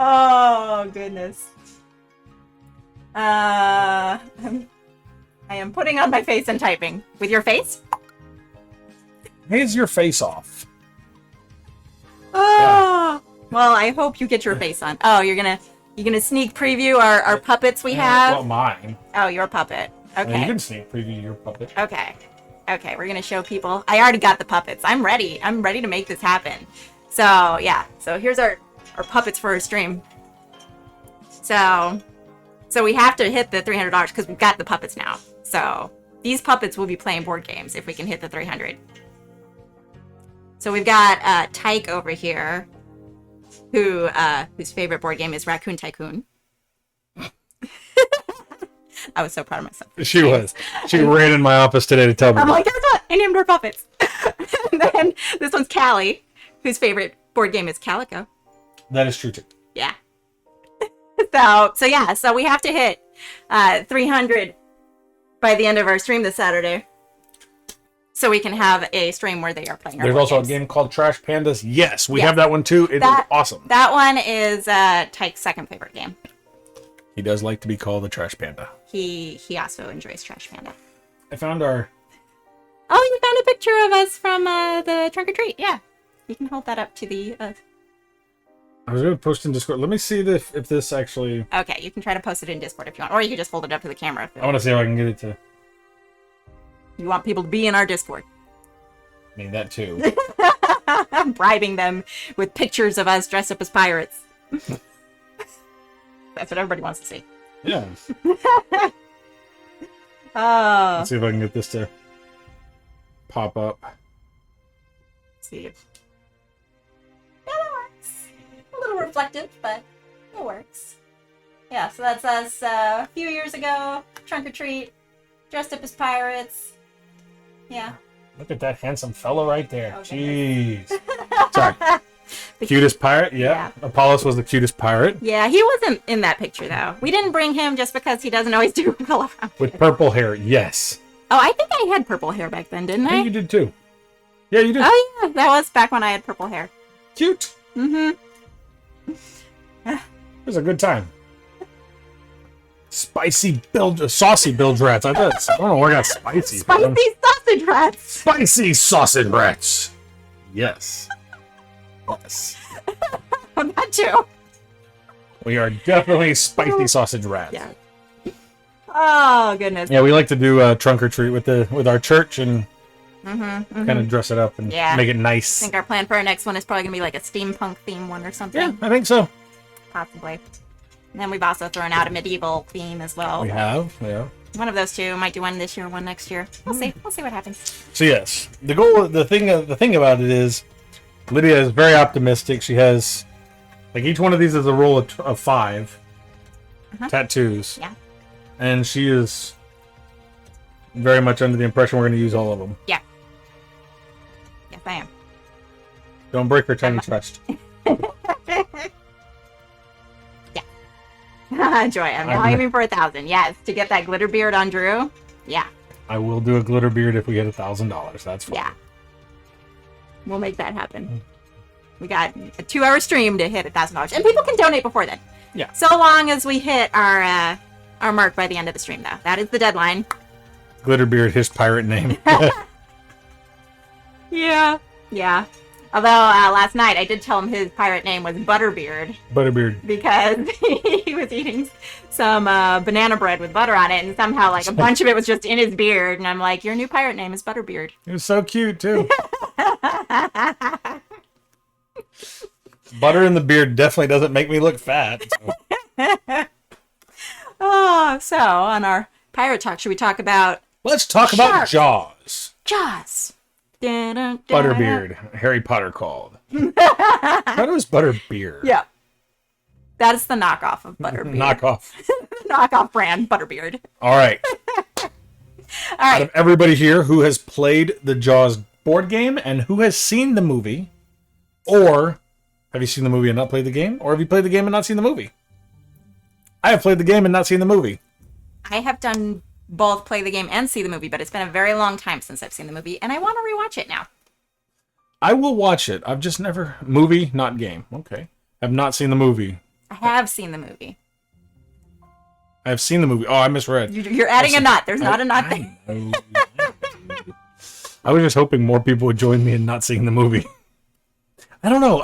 Oh, goodness. I am putting on my face and typing. With your face? Here's your face off. Oh. Well, I hope you get your face on. Oh, you're gonna sneak preview our puppets we have? Well, mine. Oh, your puppet. Okay. Okay. You can sneak preview your puppet. Okay. Okay, we're gonna show people. I already got the puppets. I'm ready. I'm ready to make this happen. So yeah. So here's our puppets for our stream. So we have to hit the $300 because we've got the puppets now. So these puppets will be playing board games if we can hit the 300. So we've got Tyke over here, whose favorite board game is Raccoon Tycoon. I was so proud of myself. She was. She ran in my office today to tell me. I'm like, guess what? I named her puppets. And then this one's Callie, whose favorite board game is Calico. That is true too. Yeah. So we have to hit 300 by the end of our stream this Saturday, so we can have a stream where they are playing. There's also a game called Trash Pandas. Yes, we have that one too. It is awesome. That one is Tyke's second favorite game. He does like to be called the Trash Panda. He also enjoys Trash Panda. I found our. Oh, you found a picture of us from the trunk or treat. Yeah, you can hold that up to the. I was going to post in Discord. Let me see if this actually. Okay, you can try to post it in Discord if you want, or you can just hold it up to the camera. I want to see if I can get it to. You want people to be in our Discord. I mean that too. I'm bribing them with pictures of us dressed up as pirates. That's what everybody wants to see. Yeah. Oh. Let's see if I can get this to pop up. Let's see. Yeah, that works. A little reflective, but it works. Yeah, so that's us a few years ago. Trunk or treat. Dressed up as pirates. Yeah. Look at that handsome fellow right there. Oh, jeez. Sorry. Cutest pirate? Yeah. Apollos was the cutest pirate. Yeah, he wasn't in that picture, though. We didn't bring him just because he doesn't always do color. With purple hair, yes. Oh, I think I had purple hair back then, didn't I think you did too. Yeah, you did. Oh, yeah. That was back when I had purple hair. Cute. Mm-hmm. It was a good time. Saucy bilge rats. I don't know where I got spicy. Spicy sausage rats. Spicy sausage rats. Yes. Yes. That too. We are definitely spicy sausage rats. Yeah. Oh goodness. Yeah, we like to do trunk or treat with our church and kind of dress it up and make it nice. I think our plan for our next one is probably gonna be like a steampunk theme one or something. Yeah, I think so. Possibly. And then we've also thrown out a medieval theme as well. We have, yeah. One of those two. Might do one this year, one next year. We'll see. We'll see what happens. So yes, the thing about it is, Lydia is very optimistic. She has, like, each one of these is a roll of 5 tattoos. Yeah. And she is very much under the impression we're going to use all of them. Yeah. Yes, I am. Don't break her tiny trust. Joy, I'm now aiming for 1,000. Yes, to get that glitter beard on Drew. Yeah. I will do a glitter beard if we get $1,000. That's fine. Yeah. We'll make that happen. We got a 2-hour stream to hit $1,000, and people can donate before then. Yeah. So long as we hit our mark by the end of the stream, though. That is the deadline. Glitter beard, his pirate name. Yeah. Yeah. Although last night I did tell him his pirate name was Butterbeard. Butterbeard. Because he was eating some banana bread with butter on it, and somehow like a bunch of it was just in his beard. And I'm like, your new pirate name is Butterbeard. It was so cute too. Butter in the beard definitely doesn't make me look fat. So. Oh, so on our pirate talk, should we talk about? Let's talk about Jaws. Jaws. Butterbeard, Harry Potter called. How was Butterbeard? Yeah. That is the knockoff of Butterbeard. Knockoff. Knockoff brand Butterbeard. All right. All right. Out of everybody here who has played the Jaws board game and who has seen the movie, or have you seen the movie and not played the game, or have you played the game and not seen the movie? I have played the game and not seen the movie. I have done both play the game and see the movie, but it's been a very long time since I've seen the movie, and I want to rewatch it now. I will watch it. I've just never... Movie, not game. Okay. I've not seen the movie. I have seen the movie. I've seen the movie. Oh, I misread. You're adding a knot. There's not a knot there. I was just hoping more people would join me in not seeing the movie. I don't know.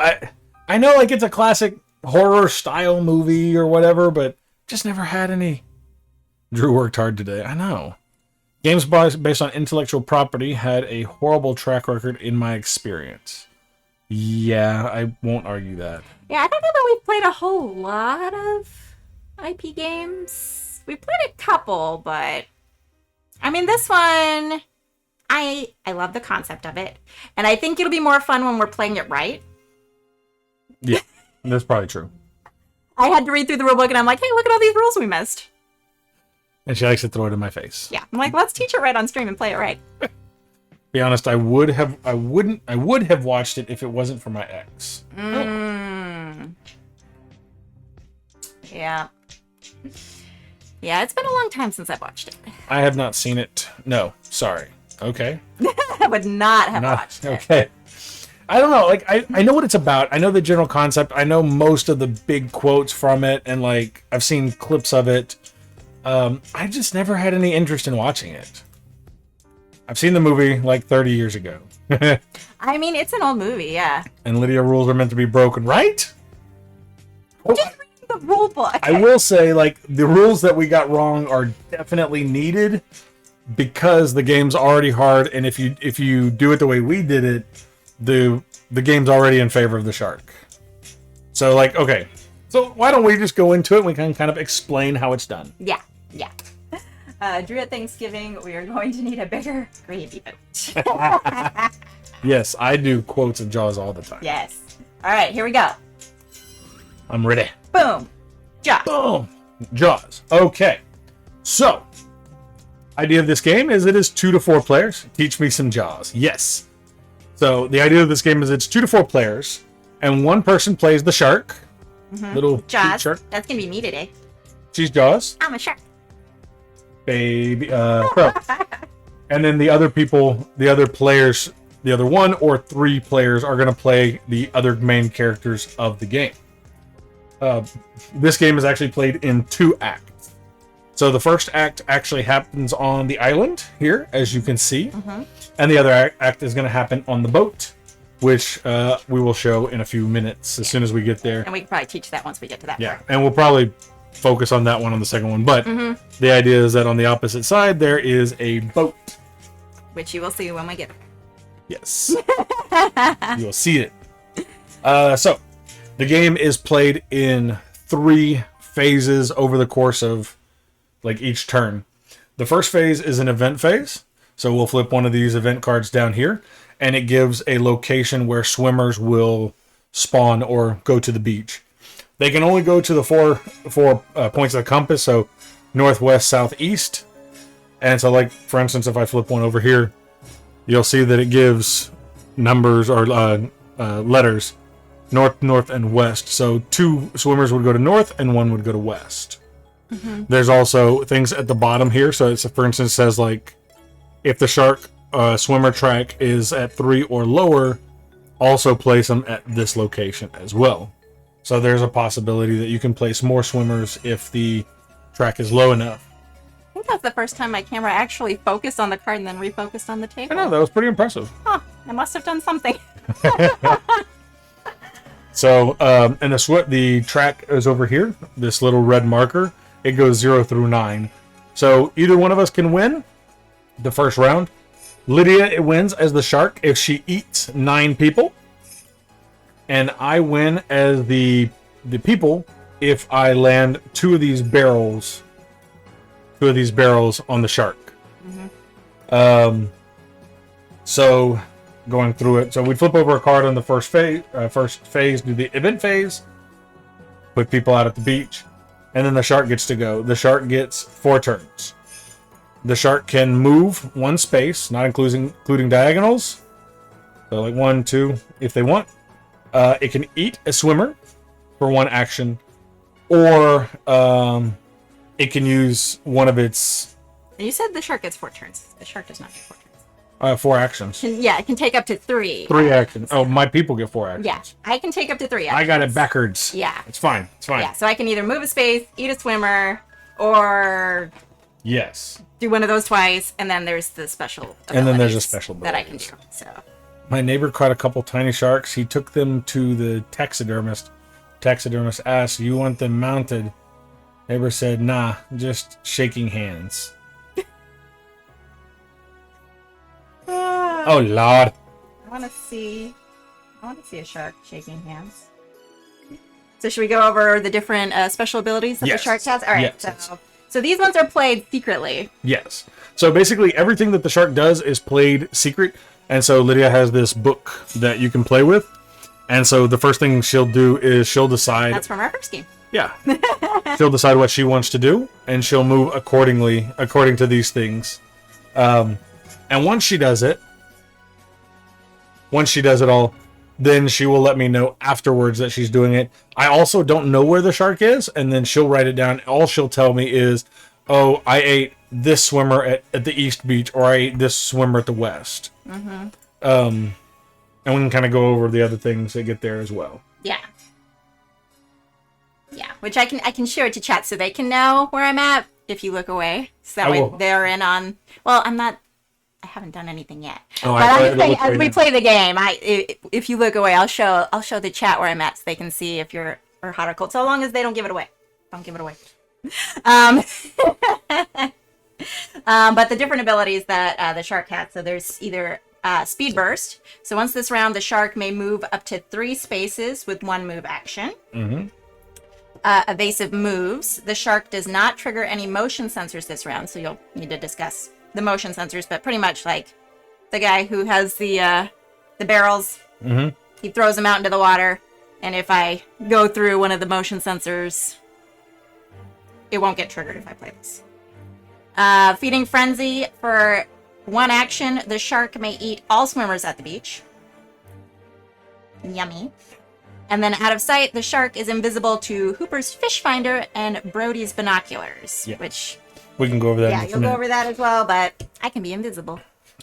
I know like it's a classic horror style movie or whatever, but just never had any. Drew worked hard today. I know. Games based on intellectual property had a horrible track record in my experience. Yeah, I won't argue that. Yeah, I don't know that we've played a whole lot of IP games. We played a couple, but I mean, this one, I love the concept of it, and I think it'll be more fun when we're playing it right. Yeah, that's probably true. I had to read through the rulebook, and I'm like, hey, look at all these rules we missed. And she likes to throw it in my face. Yeah, I'm like, let's teach it right on stream and play it right. Be honest, I would have watched it if it wasn't for my ex. Yeah. Yeah, it's been a long time since I've watched it. I have not seen it. No, sorry. Okay. I would not have watched it. Okay. I don't know. Like, I know what it's about. I know the general concept. I know most of the big quotes from it, and like I've seen clips of it. I just never had any interest in watching it. I've seen the movie like 30 years ago. I mean, it's an old movie, yeah. And Lydia rules are meant to be broken, right? Just reading the rule book. I will say, like, the rules that we got wrong are definitely needed because the game's already hard, and if you do it the way we did it, the game's already in favor of the shark. So, like, okay. So why don't we just go into it and we can kind of explain how it's done? Yeah. Drew, at Thanksgiving, we are going to need a bigger gravy boat. Yes, I do quotes of Jaws all the time. Yes. All right, here we go. I'm ready. Boom. Jaws. Boom. Jaws. Okay. So, idea of this game is it is 2 to 4 players. Teach me some Jaws. Yes. So, the idea of this game is it's 2 to 4 players, and one person plays the shark. Mm-hmm. Little Jaws. Shark. That's going to be me today. She's Jaws. I'm a shark. Baby Crow. And then the other people, the other players, the other 1 or 3 players are going to play the other main characters of the game. This game is actually played in 2 acts. So the first act actually happens on the island here, as you can see. Mm-hmm. And the other act is going to happen on the boat, which we will show in a few minutes as soon as we get there. And we can probably teach that once we get to that Yeah, part. and we'll probably focus on that one on the second one. But the idea is that on the opposite side, there is a boat. Which you will see when we get there. Yes. You'll see it. So, the game is played in 3 phases over the course of like each turn. The first phase is an event phase. So we'll flip one of these event cards down here, and it gives a location where swimmers will spawn or go to the beach. They can only go to the four points of the compass, so northwest, southeast. And so, like, for instance, if I flip one over here, you'll see that it gives numbers or letters, north, north, and west. So 2 swimmers would go to north, and 1 would go to west. Mm-hmm. There's also things at the bottom here. So, it's, for instance, it says, like, if the shark swimmer track is at 3 or lower, also place them at this location as well. So there's a possibility that you can place more swimmers if the track is low enough. I think that's the first time my camera actually focused on the card and then refocused on the table. I know, that was pretty impressive. Huh, I must have done something. So, and the track is over here, this little red marker. It goes 0 through 9. So either one of us can win the first round. Lydia wins as the shark if she eats 9 people. And I win as the people if I land 2 of these barrels on the shark. Mm-hmm. So going through it, so we flip over a card on the first phase, do the event phase, put people out at the beach, and then the shark gets to go. The shark gets 4 turns. The shark can move 1 space, not including diagonals. So like 1, 2, if they want. It can eat a swimmer for 1 action, or it can use one of its... You said the shark gets 4 turns. The shark does not get 4 turns. 4 actions. It can take up to 3. 3 actions. Oh, my people get 4 actions. Yeah, I can take up to 3 actions. I got it backwards. Yeah. It's fine. It's fine. Yeah, so I can either move a space, eat a swimmer, or Yes. do one of those twice, and then there's the special And then there's a special that I can do. So my neighbor caught a couple tiny sharks. He took them to the taxidermist. Taxidermist asked, "You want them mounted?" Neighbor said, "Nah, just shaking hands." Oh Lord! I want to see a shark shaking hands. So should we go over the different special abilities that the shark has? All right. Yes. So these ones are played secretly. Yes. So basically, everything that the shark does is played secret, and so Lydia has this book that you can play with, and so the first thing she'll do is she'll decide. That's from our first game. Yeah. She'll decide what she wants to do, and she'll move according to these things. And once she does it all, then she will let me know afterwards that she's doing it. I also don't know where the shark is, and then she'll write it down. All she'll tell me is, "Oh, I ate this swimmer at the East Beach, or I ate this swimmer at the West." Mm-hmm. And we can kind of go over the other things that get there as well. Yeah. Yeah, which I can show it to chat so they can know where I'm at if you look away. So that way they're in on. Well, I haven't done anything yet. Oh, but I'm just saying, as we play the game, if you look away, I'll show the chat where I'm at so they can see if you're hot or cold. So long as they don't give it away. Don't give it away. But the different abilities that the shark has. So there's either speed burst. So once this round, the shark may move up to 3 spaces with 1 move action. Mm-hmm. Evasive moves. The shark does not trigger any motion sensors this round, so you'll need to discuss the motion sensors. But pretty much like the guy who has the barrels, he throws them out into the water, and if I go through one of the motion sensors, it won't get triggered if I play this. Feeding frenzy. For 1 action, the shark may eat all swimmers at the beach. Yummy. And then out of sight, the shark is invisible to Hooper's fish finder and Brody's binoculars. Yeah. Which we can go over that. Yeah, you'll go over that as well, but I can be invisible.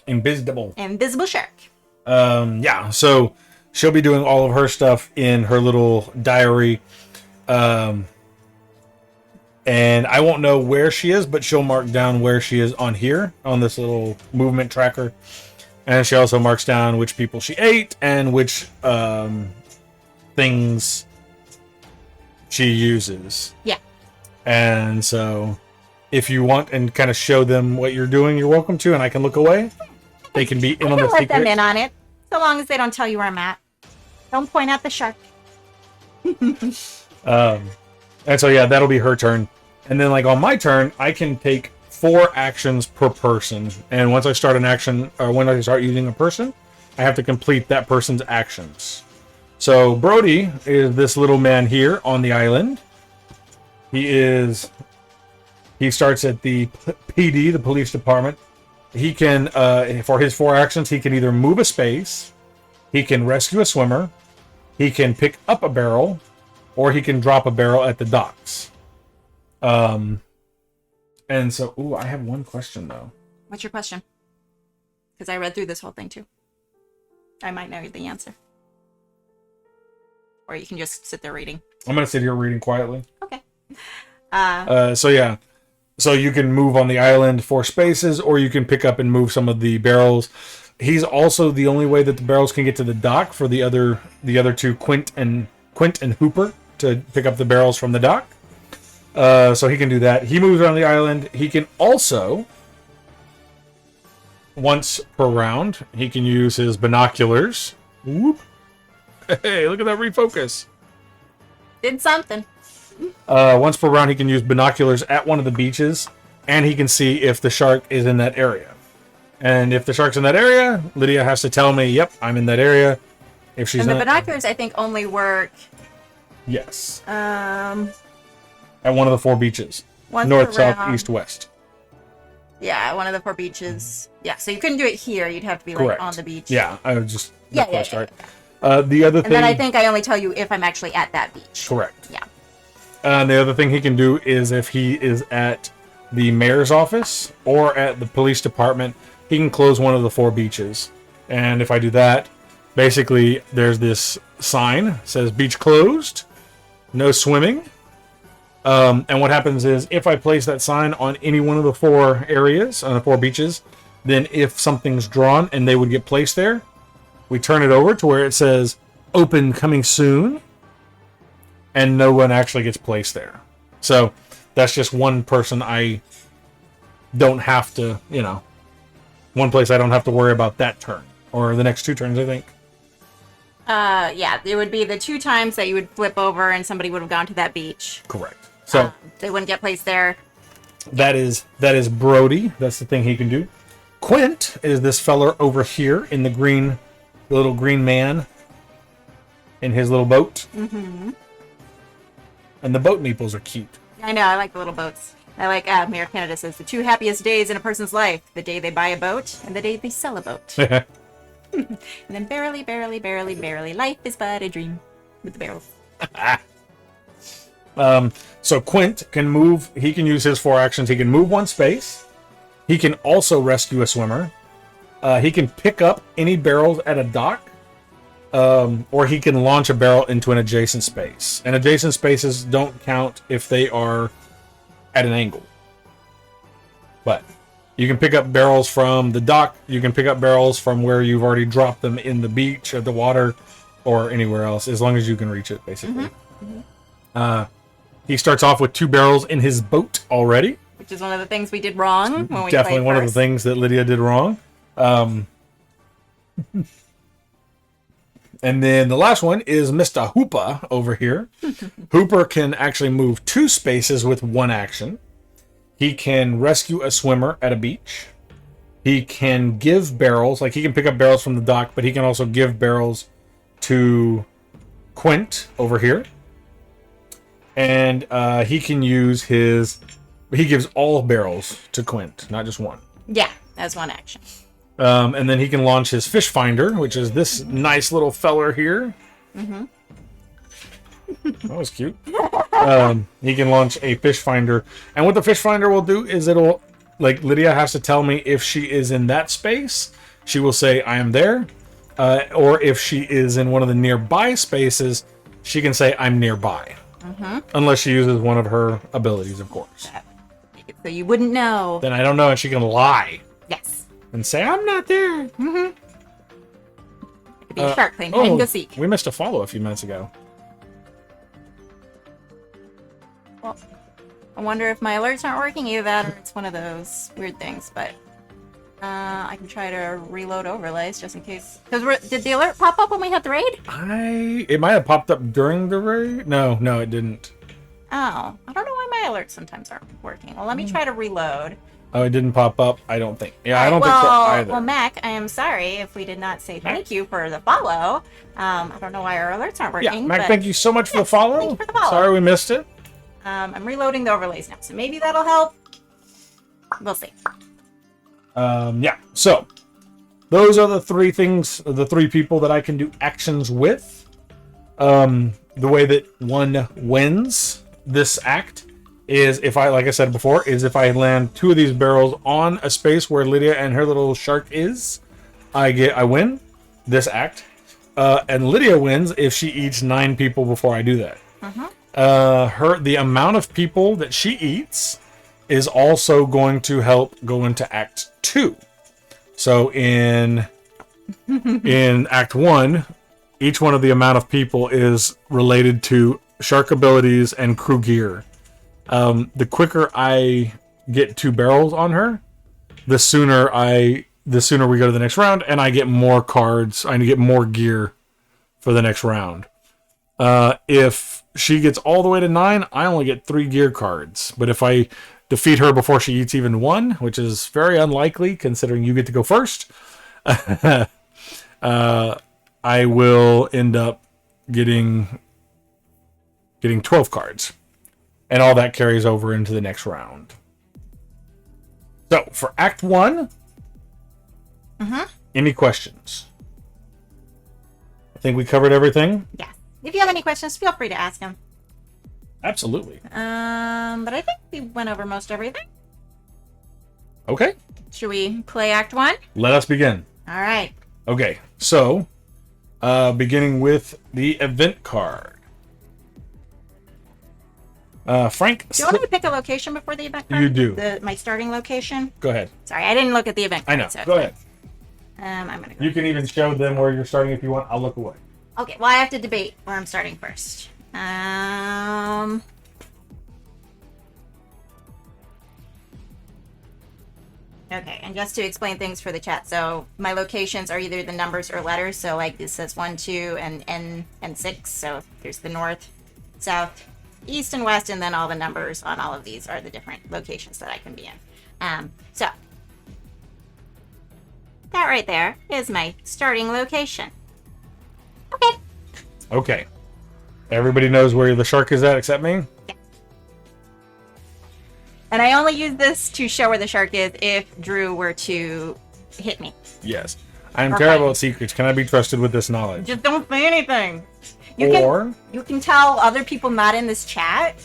Invisible shark. Yeah, so she'll be doing all of her stuff in her little diary. And I won't know where she is, but she'll mark down where she is on here, on this little movement tracker. And she also marks down which people she ate and which things she uses. Yeah. And so if you want and kind of show them what you're doing, you're welcome to, and I can look away. They can be in on the secret. Let them in on it, so long as they don't tell you where I'm at. Don't point out the shark. And so yeah, that'll be her turn. And then like on my turn, I can take 4 actions per person. And once I start an action, or when I start using a person, I have to complete that person's actions. So Brody is this little man here on the island. He starts at the PD, the police department. He can, for his 4 actions, he can either move a space, he can rescue a swimmer, he can pick up a barrel, or he can drop a barrel at the docks. And so, I have one question though. What's your question? Because I read through this whole thing too. I might know the answer. Or you can just sit there reading. I'm going to sit here reading quietly. Okay. So yeah. So you can move on the island 4 spaces, or you can pick up and move some of the barrels. He's also the only way that the barrels can get to the dock for the other 2, Quint and Hooper, to pick up the barrels from the dock. So he can do that. He moves around the island. He can also, once per round, he can use his binoculars. Whoop. Hey, look at that refocus. Did something. Once per round, he can use binoculars at one of the beaches, and he can see if the shark is in that area. And if the shark's in that area, Lydia has to tell me, yep, I'm in that area. If she's and the binoculars, I think, only work... Yes. At one of the 4 beaches. North, south, east, west. Yeah, one of the 4 beaches. Yeah, so you couldn't do it here. You'd have to be like on the beach. Yeah, I would just... Yeah. The other thing... And then I think I only tell you if I'm actually at that beach. Correct. Yeah. And the other thing he can do is if he is at the mayor's office or at the police department, he can close one of the 4 beaches. And if I do that, basically there's this sign says beach closed, no swimming. And what happens is if I place that sign on any one of the 4 areas, on the 4 beaches, then if something's drawn and they would get placed there, we turn it over to where it says open coming soon, and no one actually gets placed there. So that's just one person I don't have to, one place I don't have to worry about that turn. Or the next 2 turns, I think. Yeah, it would be the 2 times that you would flip over and somebody would have gone to that beach. Correct. So they wouldn't get placed there. that is Brody. That's the thing he can do. Quint is this feller over here in the little green man in his little boat. Mm-hmm. And the boat meeples are cute. I know, I like the little boats. I like, Mayor Canada says, the 2 happiest days in a person's life, the day they buy a boat and the day they sell a boat. And then barely, life is but a dream with the barrels. So Quint can move. He can use his 4 actions. He can move 1 space. He can also rescue a swimmer. He can pick up any barrels at a dock. Or he can launch a barrel into an adjacent space. And adjacent spaces don't count if they are at an angle. But you can pick up barrels from the dock. You can pick up barrels from where you've already dropped them in the beach, at the water, or anywhere else, as long as you can reach it, basically. Mm-hmm. He starts off with 2 barrels in his boat already. Which is one of the things we did wrong when we Definitely played one first. of the things that Lydia did wrong. And then the last one is Mr. Hooper over here. Hooper can actually move 2 spaces with 1 action. He can rescue a swimmer at a beach. He can give barrels, like he can pick up barrels from the dock, but he can also give barrels to Quint over here. And he can use he gives all barrels to Quint, not just 1. Yeah, that's 1 action. And then he can launch his fish finder, which is this nice little feller here. Mm-hmm. That was cute. He can launch a fish finder. And what the fish finder will do is it'll, like, Lydia has to tell me if she is in that space. She will say, I am there. Or if she is in one of the nearby spaces, she can say, I'm nearby. Mm-hmm. Unless she uses one of her abilities, of course. So you wouldn't know. Then I don't know, and she can lie. Yes. And say, I'm not there. Mm-hmm. It could be a shark playing hide and go seek. We missed a follow a few minutes ago. Well, I wonder if my alerts aren't working. Either that or it's one of those weird things, but I can try to reload overlays just in case. Did the alert pop up when we had the raid? It might have popped up during the raid. No, it didn't. Oh, I don't know why my alerts sometimes aren't working. Well, let me try to reload. Oh, it didn't pop up? I don't think. Yeah, I don't think so either. Well, Mac, I am sorry if we did not say thank you for the follow. I don't know why our alerts aren't working. Yeah, Mac, thank you so much for the follow. Thank you for the follow. Sorry we missed it. I'm reloading the overlays now, so maybe that'll help. We'll see. Yeah, so those are the 3 things, the 3 people that I can do actions with. The way that one wins this act is if I, like I said before, is if I land 2 of these barrels on a space where Lydia and her little shark is, I win this act. And Lydia wins if she eats 9 people before I do that. The amount of people that she eats is also going to help go into Act 2. So in Act 1, each one of the amount of people is related to shark abilities and crew gear. The quicker I get 2 barrels on her, the sooner we go to the next round, and I get more cards. I get more gear for the next round. If she gets all the way to 9, I only get 3 gear cards. But if I defeat her before she eats even 1, which is very unlikely considering you get to go first, I will end up getting 12 cards. And all that carries over into the next round. So, for Act 1, any questions? I think we covered everything. Yeah. If you have any questions, feel free to ask them. Absolutely. But I think we went over most everything. Okay. Should we play Act 1? Let us begin. All right. Okay, so beginning with the event card. Frank. Do you want me to pick a location before the event card? You do. My starting location? Go ahead. Sorry, I didn't look at the event I card. know. So Go ahead. I'm gonna go. You can even show them where you're starting if you want. I'll look away. Okay, well, I have to debate where I'm starting first. Okay, and just to explain things for the chat, so my locations are either the numbers or letters. So like this says 1, 2, and N and 6. So there's the north, south, east, and west, and then all the numbers on all of these are the different locations that I can be in. So that right there is my starting location. Okay. Okay. Everybody knows where the shark is at except me? Yeah. And I only use this to show where the shark is if Drew were to hit me. Yes. I am Or terrible fight. at secrets. Can I be trusted with this knowledge? Just don't say anything. Or You can tell other people not in this chat.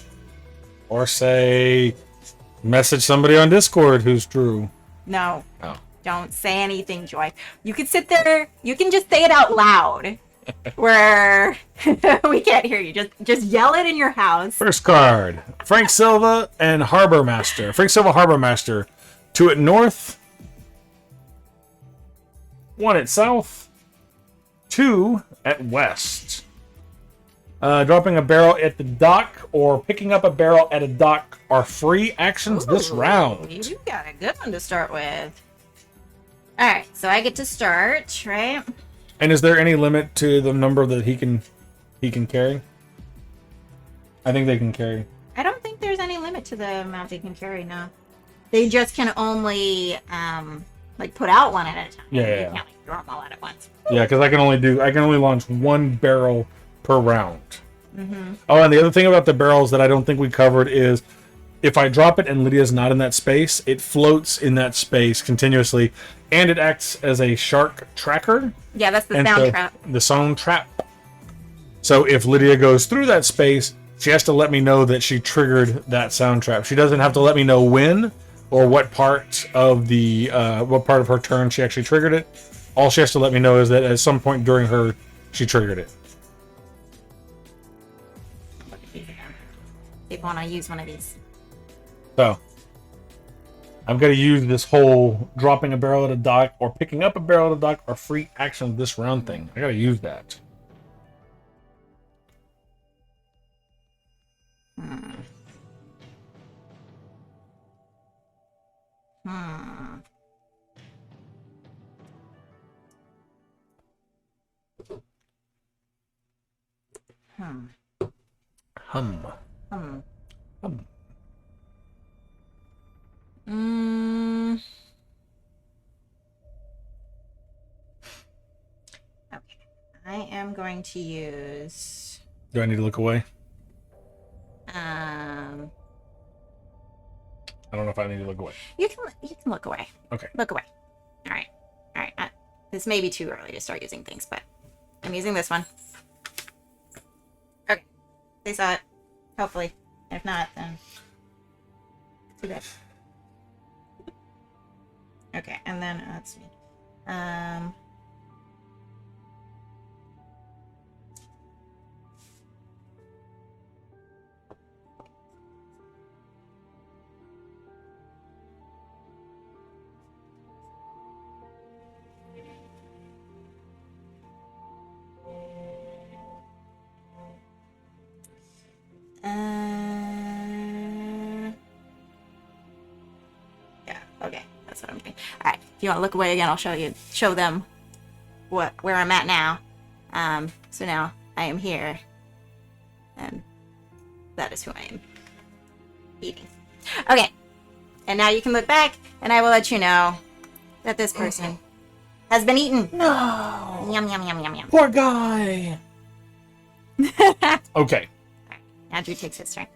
say, message somebody on Discord who's Drew. No. Oh. Don't say anything, Joy. You can sit there. You can just say it out loud, where we can't hear you. Just yell it in your house. First card. Frank Silva and Harbor Master. Frank Silva, Harbor Master. 2 at north. 1 at south. 2 at west. Dropping a barrel at the dock or picking up a barrel at a dock are free actions this Ooh, round. You got a good one to start with. All right, so I get to start, right? And is there any limit to the number that he can carry? I think they can carry. I don't think there's any limit to the amount they can carry now. They just can only like put out one at a time. Yeah, You yeah, can't yeah. like throw them all out at once. Yeah, because I can only launch 1 barrel per round. Mm-hmm. Oh, and the other thing about the barrels that I don't think we covered is if I drop it and Lydia's not in that space, it floats in that space continuously, and it acts as a shark tracker. Yeah, that's the And sound so- trap. The sound trap. So if Lydia goes through that space, she has to let me know that she triggered that sound trap. She doesn't have to let me know when or what part of her turn she actually triggered it. All she has to let me know is that at some point during she triggered it. Look at these again. People want to use one of these. So I'm going to use this whole dropping a barrel at a dock or picking up a barrel at a dock or free action this round thing. I got to use that. Hmm. Hum. Okay. I am going to use Do I need to look away? I don't know if I need to look away. you can look away. Okay. Look away. All right. This may be too early to start using things, but I'm using this one. Okay. They saw it. Hopefully. If not, then too bad. Okay, and then let's see. Yeah, okay. That's what I'm doing. Alright, if you want to look away again, I'll show them where I'm at now. So now I am here. And that is who I am eating. Okay. And now you can look back and I will let you know that this person has been eaten. No. Yum yum yum yum yum. Poor guy. Okay. Now Drew takes his turn.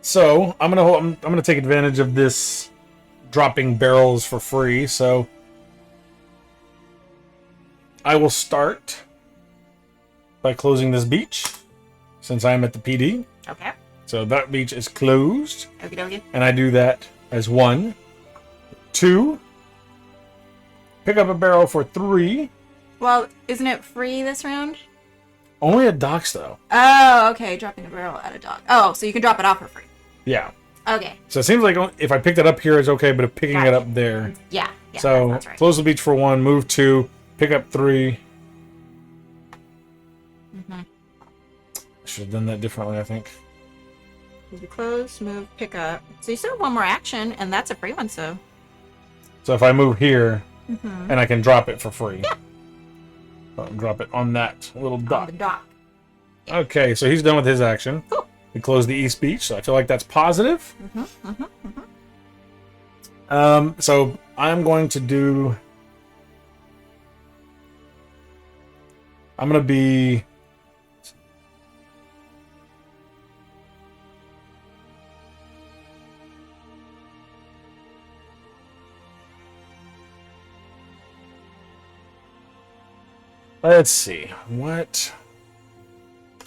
So I'm gonna take advantage of this dropping barrels for free. So I will start by closing this beach since I am at the PD. Okay. So that beach is closed. Okie dokie. And I do that as 1. 2. Pick up a barrel for 3. Well, isn't it free this round? Only at docks, though. Oh, okay. Dropping a barrel at a dock. Oh, so you can drop it off for free. Yeah. Okay. So it seems like if I picked it up here, it's okay, but if picking it Gotcha. up there... Yeah, so, that's right. close the beach for 1, move 2, pick up 3. Mm-hmm. Should have done that differently, I think. You close, move, pick up. So you still have 1 more action, and that's a free one, so... So if I move here, Mm-hmm. and I can drop it for free. Yeah. So drop it on that little On dock. the dock. Okay, so he's done with his action. Cool. We closed the East Beach, so I feel like that's positive. Mm-hmm, mm-hmm, mm-hmm. So I'm going to do... I'm going to be... Let's see. What?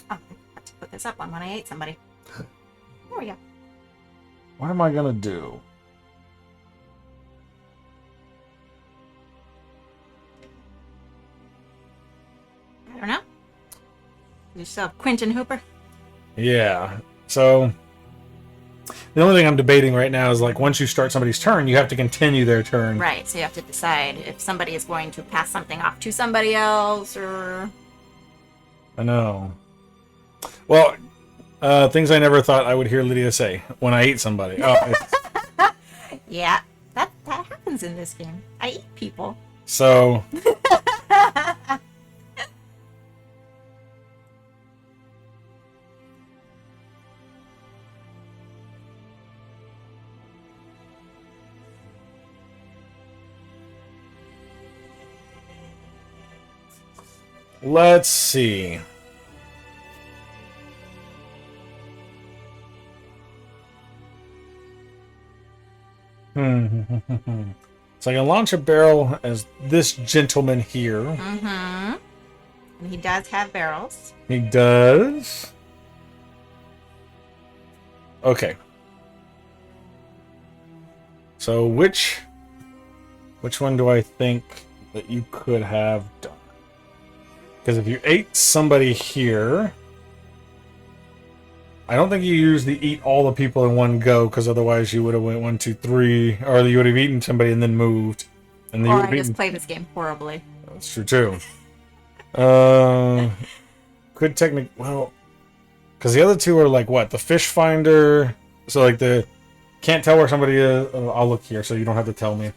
Oh, I have to put this up on when I ate somebody. There we go. What am I going to do? I don't know. You still have Quentin Hooper? Yeah. So the only thing I'm debating right now is like once you start somebody's turn, you have to continue their turn. Right, so you have to decide if somebody is going to pass something off to somebody else or... I know. Well, things I never thought I would hear Lydia say when I eat somebody. Oh, Yeah, that happens in this game. I eat people. so let's see. So I can launch a barrel as this gentleman here. Mm-hmm. And he does have barrels. He does. Okay. So which one do I think that you could have done? Because if you ate somebody here, I don't think you usually eat all the people in one go, because otherwise you would have went 1, 2, 3, or you would have eaten somebody and then moved, and then you Or would I have just eaten. play this game horribly. That's true too. Good technique. Well, because the other two are like what? The fish finder. So like the can't tell where somebody is. I'll look here so you don't have to tell me.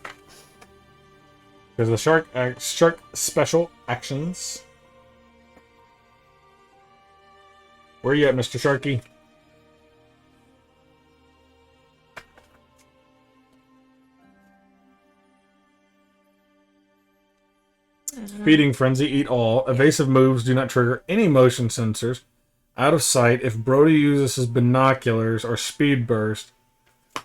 There's the shark special actions. Where are you at, Mr. Sharky? Feeding frenzy, eat all. Evasive moves do not trigger any motion sensors. Out of sight if Brody uses his binoculars or speed burst.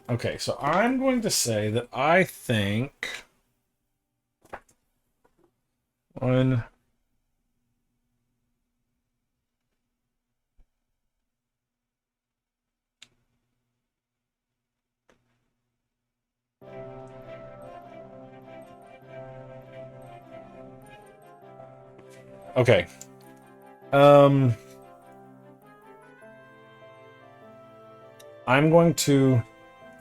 Okay, so I'm going to say that I think one. Okay. I'm going to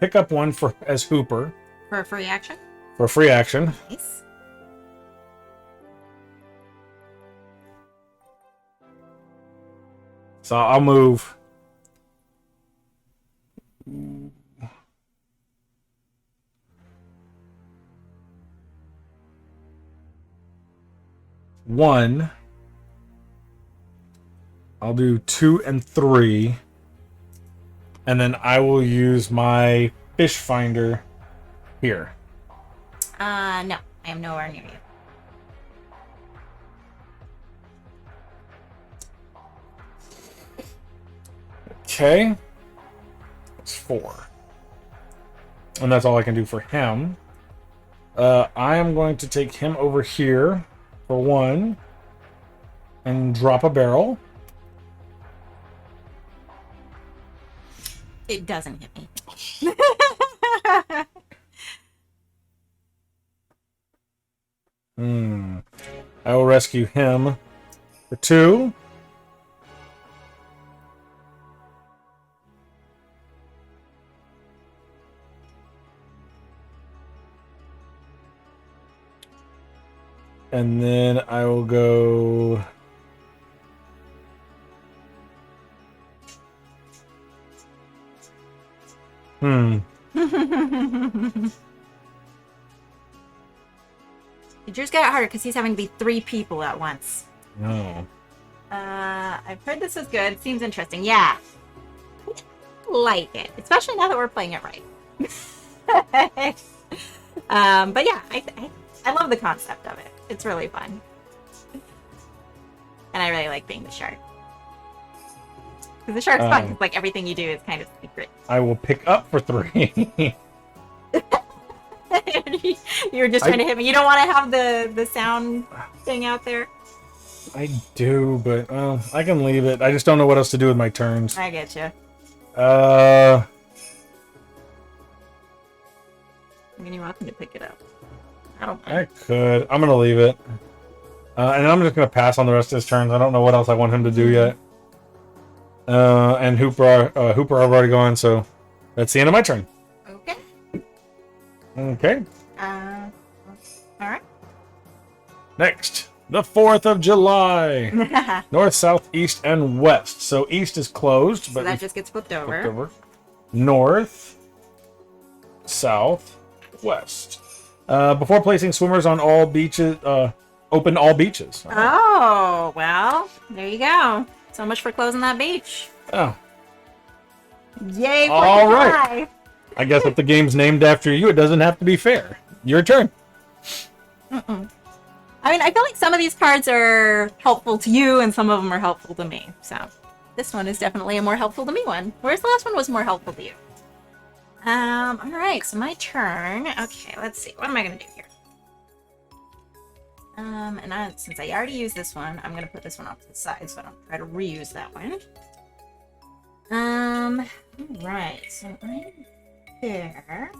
pick up one for as Hooper For a free action? for free action. Nice. So I'll move one. I'll do 2 and 3. And then I will use my fish finder here. No, I am nowhere near you. Okay. That's 4. And that's all I can do for him. I am going to take him over here for 1 and drop a barrel. It doesn't hit me. I will rescue him for 2. And then I will go... Drew's got it harder because he's having to be 3 people at once. No. I've heard this is good. Seems interesting. Yeah. I like it. Especially now that we're playing it right. But yeah, I love the concept of it. It's really fun. And I really like being the shark. Because the shark's fun. 'Cause, like, everything you do is kind of secret. I will pick up for 3. You were just trying to hit me. You don't want to have the sound thing out there? I do, but I can leave it. I just don't know what else to do with my turns. I get you. I mean, you're welcome to pick it up. I don't I mind. could. I'm gonna leave it. And I'm just gonna pass on the rest of his turns. I don't know what else I want him to do yet. And Hooper I've already gone, so that's the end of my turn. Okay. Okay. All right. Next, the 4th of July. North, south, east, and west. So east is closed, So but that we just gets flipped flipped over. over. North, south, west. Before placing swimmers on all beaches, open all beaches. Oh, well, there you go. So much for closing that beach. Oh. Yay, for All the right. guy. I guess if the game's named after you, it doesn't have to be fair. Your turn. I mean, I feel like some of these cards are helpful to you and some of them are helpful to me. So this one is definitely a more helpful to me one. Whereas the last one was more helpful to you. All right, so my turn. Okay, let's see. What am I going to do here? Since I already used this one, I'm going to put this one off to the side so I don't try to reuse that one. All right, so I'm there.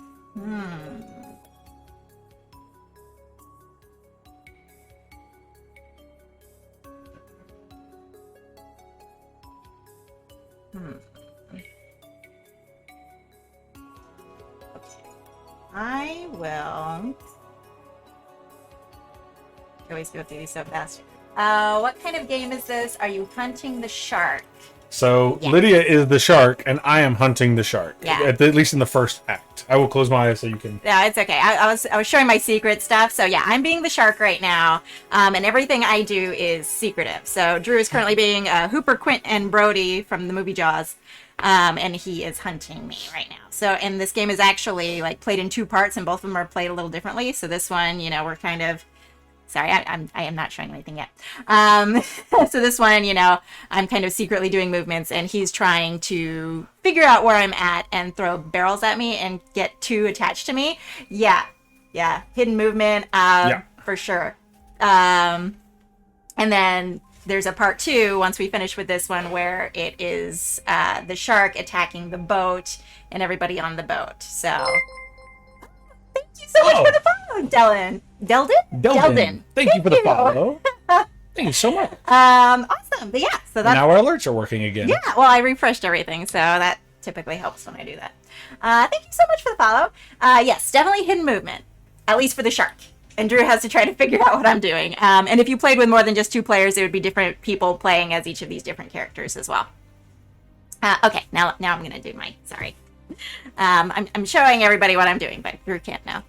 I will. I always go through these so fast. What kind of game is this? Are you hunting the shark? So Yeah. Lydia is the shark, and I am hunting the shark. Yeah. At least in the first act. I will close my eyes so you can. Yeah, it's okay. I was showing my secret stuff. So yeah, I'm being the shark right now, and everything I do is secretive. So Drew is currently being Hooper, Quint, and Brody from the movie Jaws, and he is hunting me right now. So and this game is actually like played in 2 parts, and both of them are played a little differently. So this one, we're kind of. Sorry, I am not showing anything yet. So this one, I'm kind of secretly doing movements, and he's trying to figure out where I'm at and throw barrels at me and get 2 attached to me. Yeah, hidden movement, for sure. And then there's a part 2 once we finish with this one where it is the shark attacking the boat and everybody on the boat. So thank you so much for the follow, Dylan. Delden. Thank you for the follow. Thank you so much. Awesome. But yeah, so that's Now our alerts are working again. yeah. Well, I refreshed everything, so that typically helps when I do that. Thank you so much for the follow. Yes, definitely hidden movement, at least for the shark. And Drew has to try to figure out what I'm doing. And if you played with more than just 2 players, it would be different people playing as each of these different characters as well. Okay, now I'm gonna do my sorry. I'm showing everybody what I'm doing, but Drew can't now.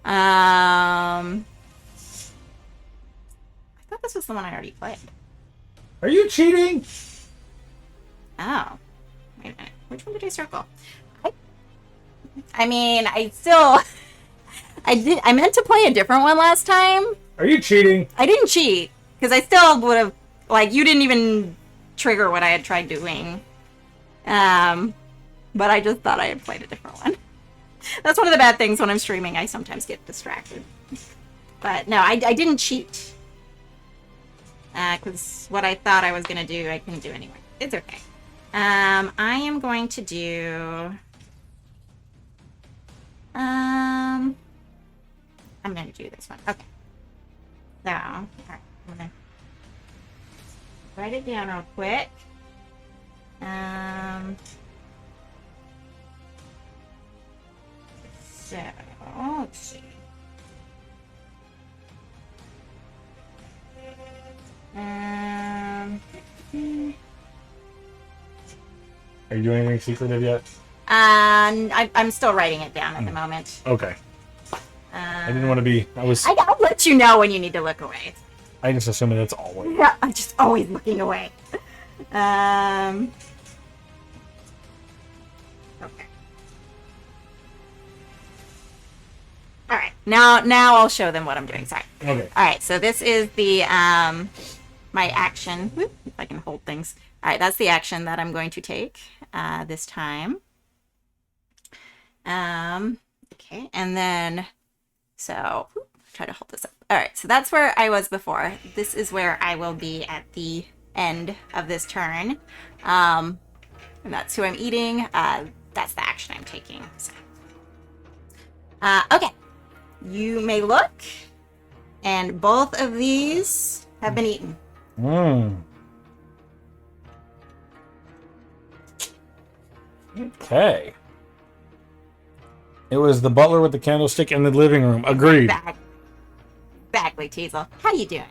I thought this was the one I already played. Are you cheating? Oh. Wait a minute. Which one did I circle? I mean, I still... I meant to play a different one last time. Are you cheating? I didn't cheat. Because I still would have... Like, you didn't even trigger what I had tried doing. But I just thought I had played a different one. That's one of the bad things when I'm streaming. I sometimes get distracted. But no, I didn't cheat. Because what I thought I was going to do, I couldn't do anyway. It's okay. I am going to do. I'm going to do this one. Okay. So, all right, I'm going to write it down real quick. So, let's see. Are you doing anything secretive yet? I'm still writing it down at the moment. Okay. I didn't want to be. I'll let you know when you need to look away. I just assuming that's always. Yeah, I'm just always looking away. Okay. All right. Now I'll show them what I'm doing. Sorry. Okay. All right. So this is the my action. Whoop, if I can hold things. All right. That's the action that I'm going to take this time. Okay. And then so try to hold this up. All right. So that's where I was before. This is where I will be at the end of this turn. And that's who I'm eating. That's the action I'm taking. So. Okay. You may look, and both of these have been eaten. Okay. It was the butler with the candlestick in the living room. Agreed. Exactly, Teasel. How you doing?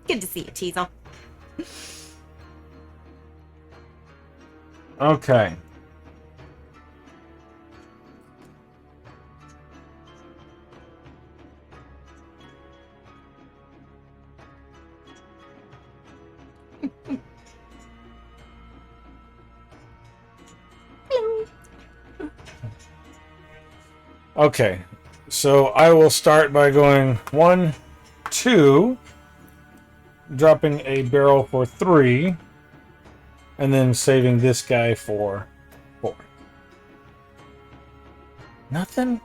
Good to see you, Teasel. Okay. Okay, so I will start by going 1, 2, dropping a barrel for 3, and then saving this guy for 4. Nothing?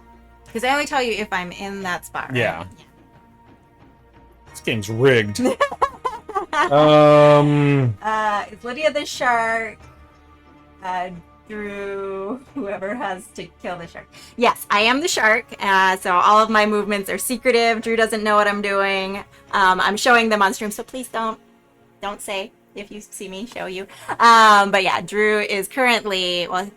Because I only tell you if I'm in that spot, right? Yeah. This game's rigged. Is Lydia the shark? Drew, whoever has to kill the shark. Yes, I am the shark. So all of my movements are secretive. Drew doesn't know what I'm doing. I'm showing them on stream, so please don't say if you see me show you. But yeah, Drew is currently, well,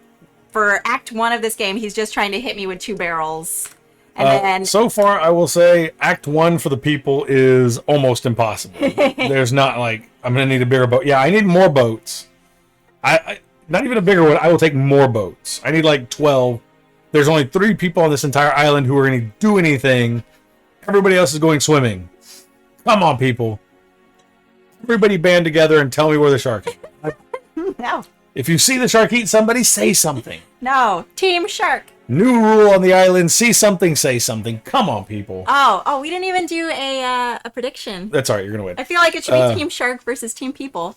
for Act 1 of this game, he's just trying to hit me with 2 barrels. And then so far, I will say Act 1 for the people is almost impossible. There's not like, I'm going to need a bigger boat. Yeah, I need more boats. I not even a bigger one. I will take more boats. I need like 12. There's only 3 people on this entire island who are going to do anything. Everybody else is going swimming. Come on, people. Everybody band together and tell me where the shark is. no, If you see the shark eat somebody, say something. no, Team Shark. New rule on the island, see something, say something. Come on, people. Oh, we didn't even do a prediction. That's all right, you're going to win. I feel like it should be Team Shark versus Team People.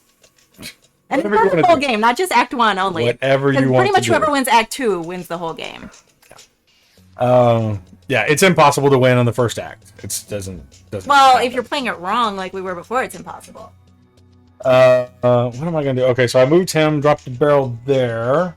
And Whatever you for the wanna whole do. game, not just Act 1 only. Whatever you 'Cause want pretty much to do. whoever wins Act 2 wins the whole game. Yeah, it's impossible to win on the first act. It doesn't Well, happen. if you're playing it wrong like we were before, it's impossible. What am I going to do? Okay, so I moved him, dropped the barrel there.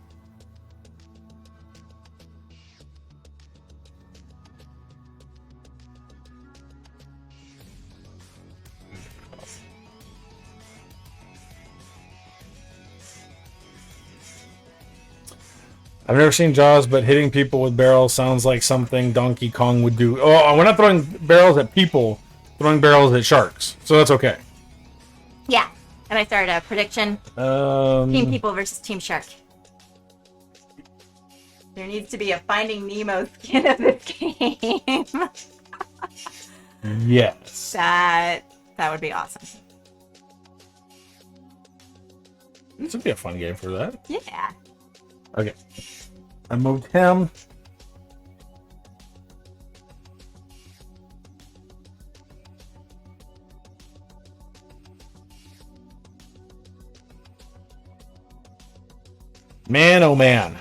I've never seen Jaws, but hitting people with barrels sounds like something Donkey Kong would do. Oh, we're not throwing barrels at people, throwing barrels at sharks. So that's okay. Yeah. And I started a prediction. Team People versus Team Shark. There needs to be a Finding Nemo skin of this game. Yes. That would be awesome. This would be a fun game for that. Yeah. Okay. I moved him. Man, oh man.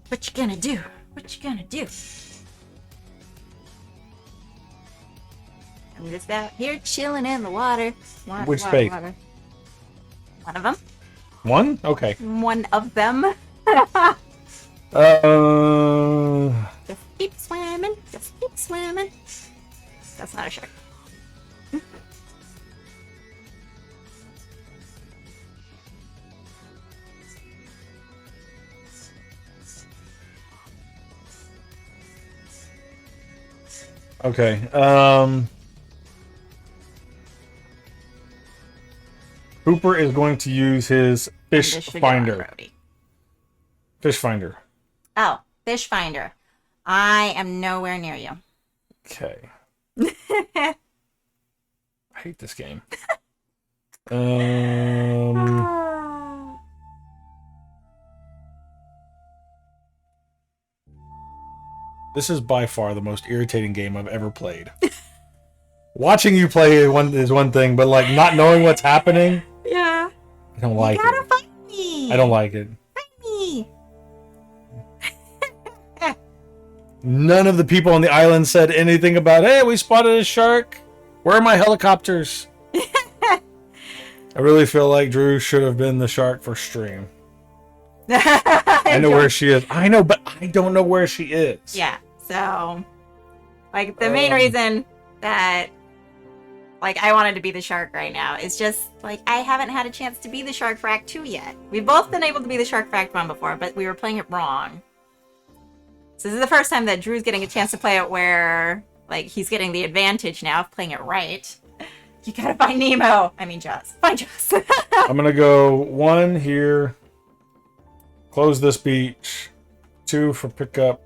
What you gonna do? What you gonna do? I'm just out here chilling in the water. Which space? Water. One of them. One? Okay. One of them. Uh, Just keep swimming. Just keep swimming. That's not a shark. okay. Hooper is going to use his fish This should go on finder. Brody. Fish finder. Oh, fish finder. I am nowhere near you. Okay. I hate this game. Um, this is by far the most irritating game I've ever played. Watching you play is one thing, but like not knowing what's happening, Yeah. I don't like You gotta it. find me. I don't like it. Find me. None of the people on the island said anything about, hey, we spotted a shark. Where are my helicopters? I really feel like Drew should have been the shark for stream. I know where she is. I know, but I don't know where she is. Yeah. So, like, the main reason that, like, I wanted to be the shark right now is just, like, I haven't had a chance to be the shark for Act 2 yet. We've both been able to be the shark for Act 1 before, but we were playing it wrong. So this is the first time that Drew's getting a chance to play it where, like, he's getting the advantage now of playing it right. You gotta find Nemo. I mean, Jaws. Find Jaws. I'm going to go 1 here. Close this beach. 2 for pickup.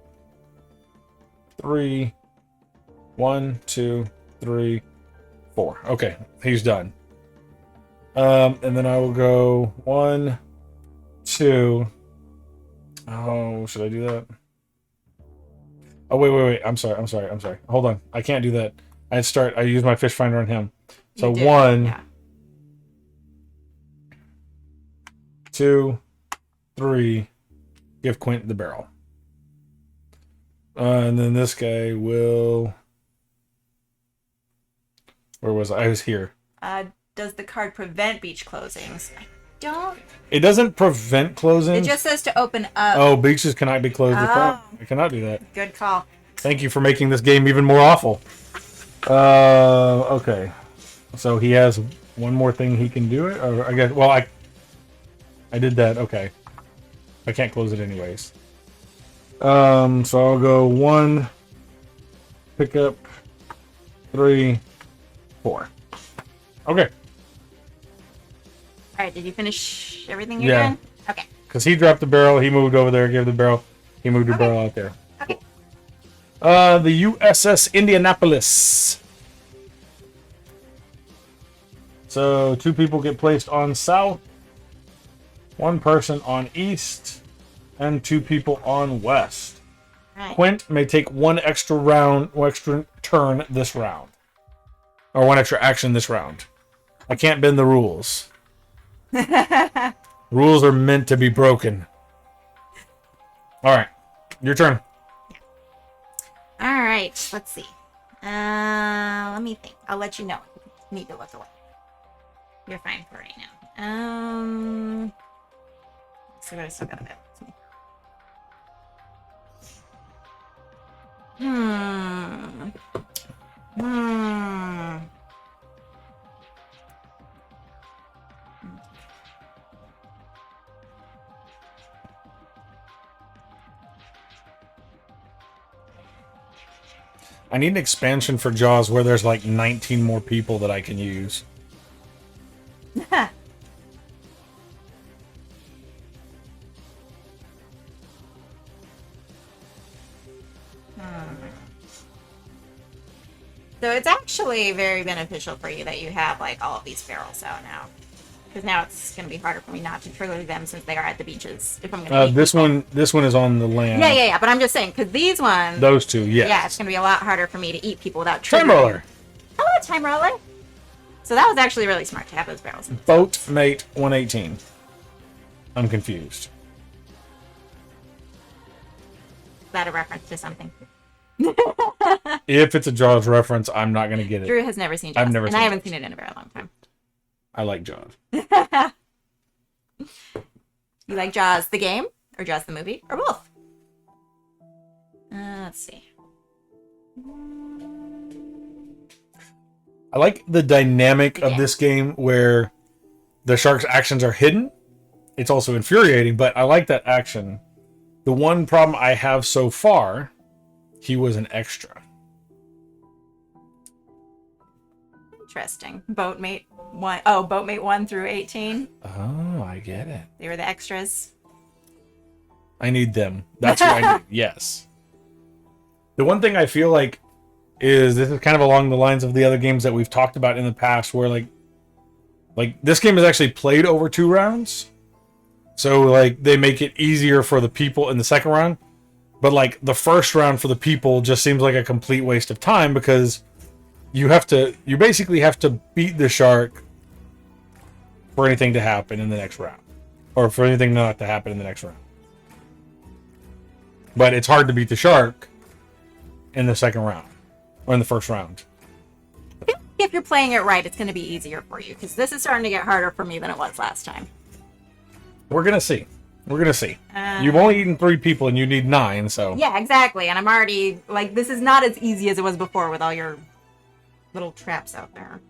3. 1, 2, 3, 4. Okay, he's done. And then I will go 1, 2. Oh, should I do that? Oh, wait. I'm sorry. Hold on. I can't do that. I use my fish finder on him. So You did, 1, yeah. 2, 3. Give Quint the barrel. And then this guy will... Where was I? I was here. Does the card prevent beach closings? I don't. It doesn't prevent closings. It just says to open up. Oh, beaches cannot be closed. Oh. I cannot do that. Good call. Thank you for making this game even more awful. Okay. So he has one more thing he can do it? Or I guess, well, I did that. Okay. I can't close it anyways. So I'll go 1, pick up, 3, 4. Okay. All right, did you finish everything you're Yeah. doing? Okay. Because he dropped the barrel, he moved over there, gave the barrel, he moved the barrel out there. Okay. The USS Indianapolis. So 2 people get placed on south, 1 person on east, and 2 people on west. All right. Quint may take 1 extra turn this round. Or 1 extra action this round. I can't bend the rules. Rules are meant to be broken. Alright. Your turn. All right. Let's see. Let me think. I'll let you know. If you need to look away. You're fine for right now. So I still got a bit. I need an expansion for Jaws where there's like 19 more people that I can use. So it's actually very beneficial for you that you have like all of these barrels out now, because now it's going to be harder for me not to trigger them since they are at the beaches. If I'm going to This one is on the land. yeah. But I'm just saying because these ones, Those 2, yes. yeah, it's going to be a lot harder for me to eat people without triggering. Time roller. Hello, time roller. So that was actually really smart to have those barrels. Boat mate 118. I'm confused. Is that a reference to something? If it's a Jaws reference, I'm not going to get it. Drew has never seen Jaws, I've never and seen I haven't Jaws. seen it in a very long time. I like Jaws. You like Jaws the game, or Jaws the movie, or both? Let's see. I like the dynamic of Yeah. this game where the shark's actions are hidden. It's also infuriating, but I like that action. The one problem I have so far, he was an extra. Interesting. Boatmate 1. Oh, Boatmate 1 through 18. Oh, I get it. They were the extras. I need them. That's what I need. Yes. The one thing I feel like is this is kind of along the lines of the other games that we've talked about in the past, where like this game is actually played over 2 rounds, so like they make it easier for the people in the second round, but like the first round for the people just seems like a complete waste of time because you basically have to beat the shark for anything to happen in the next round, or for anything not to happen in the next round. But it's hard to beat the shark in the second round or in the first round. If you're playing it right, it's going to be easier for you, because this is starting to get harder for me than it was last time. We're gonna see. You've only eaten 3 people and you need 9, so Yeah, exactly. And I'm already, like, this is not as easy as it was before with all your little traps out there.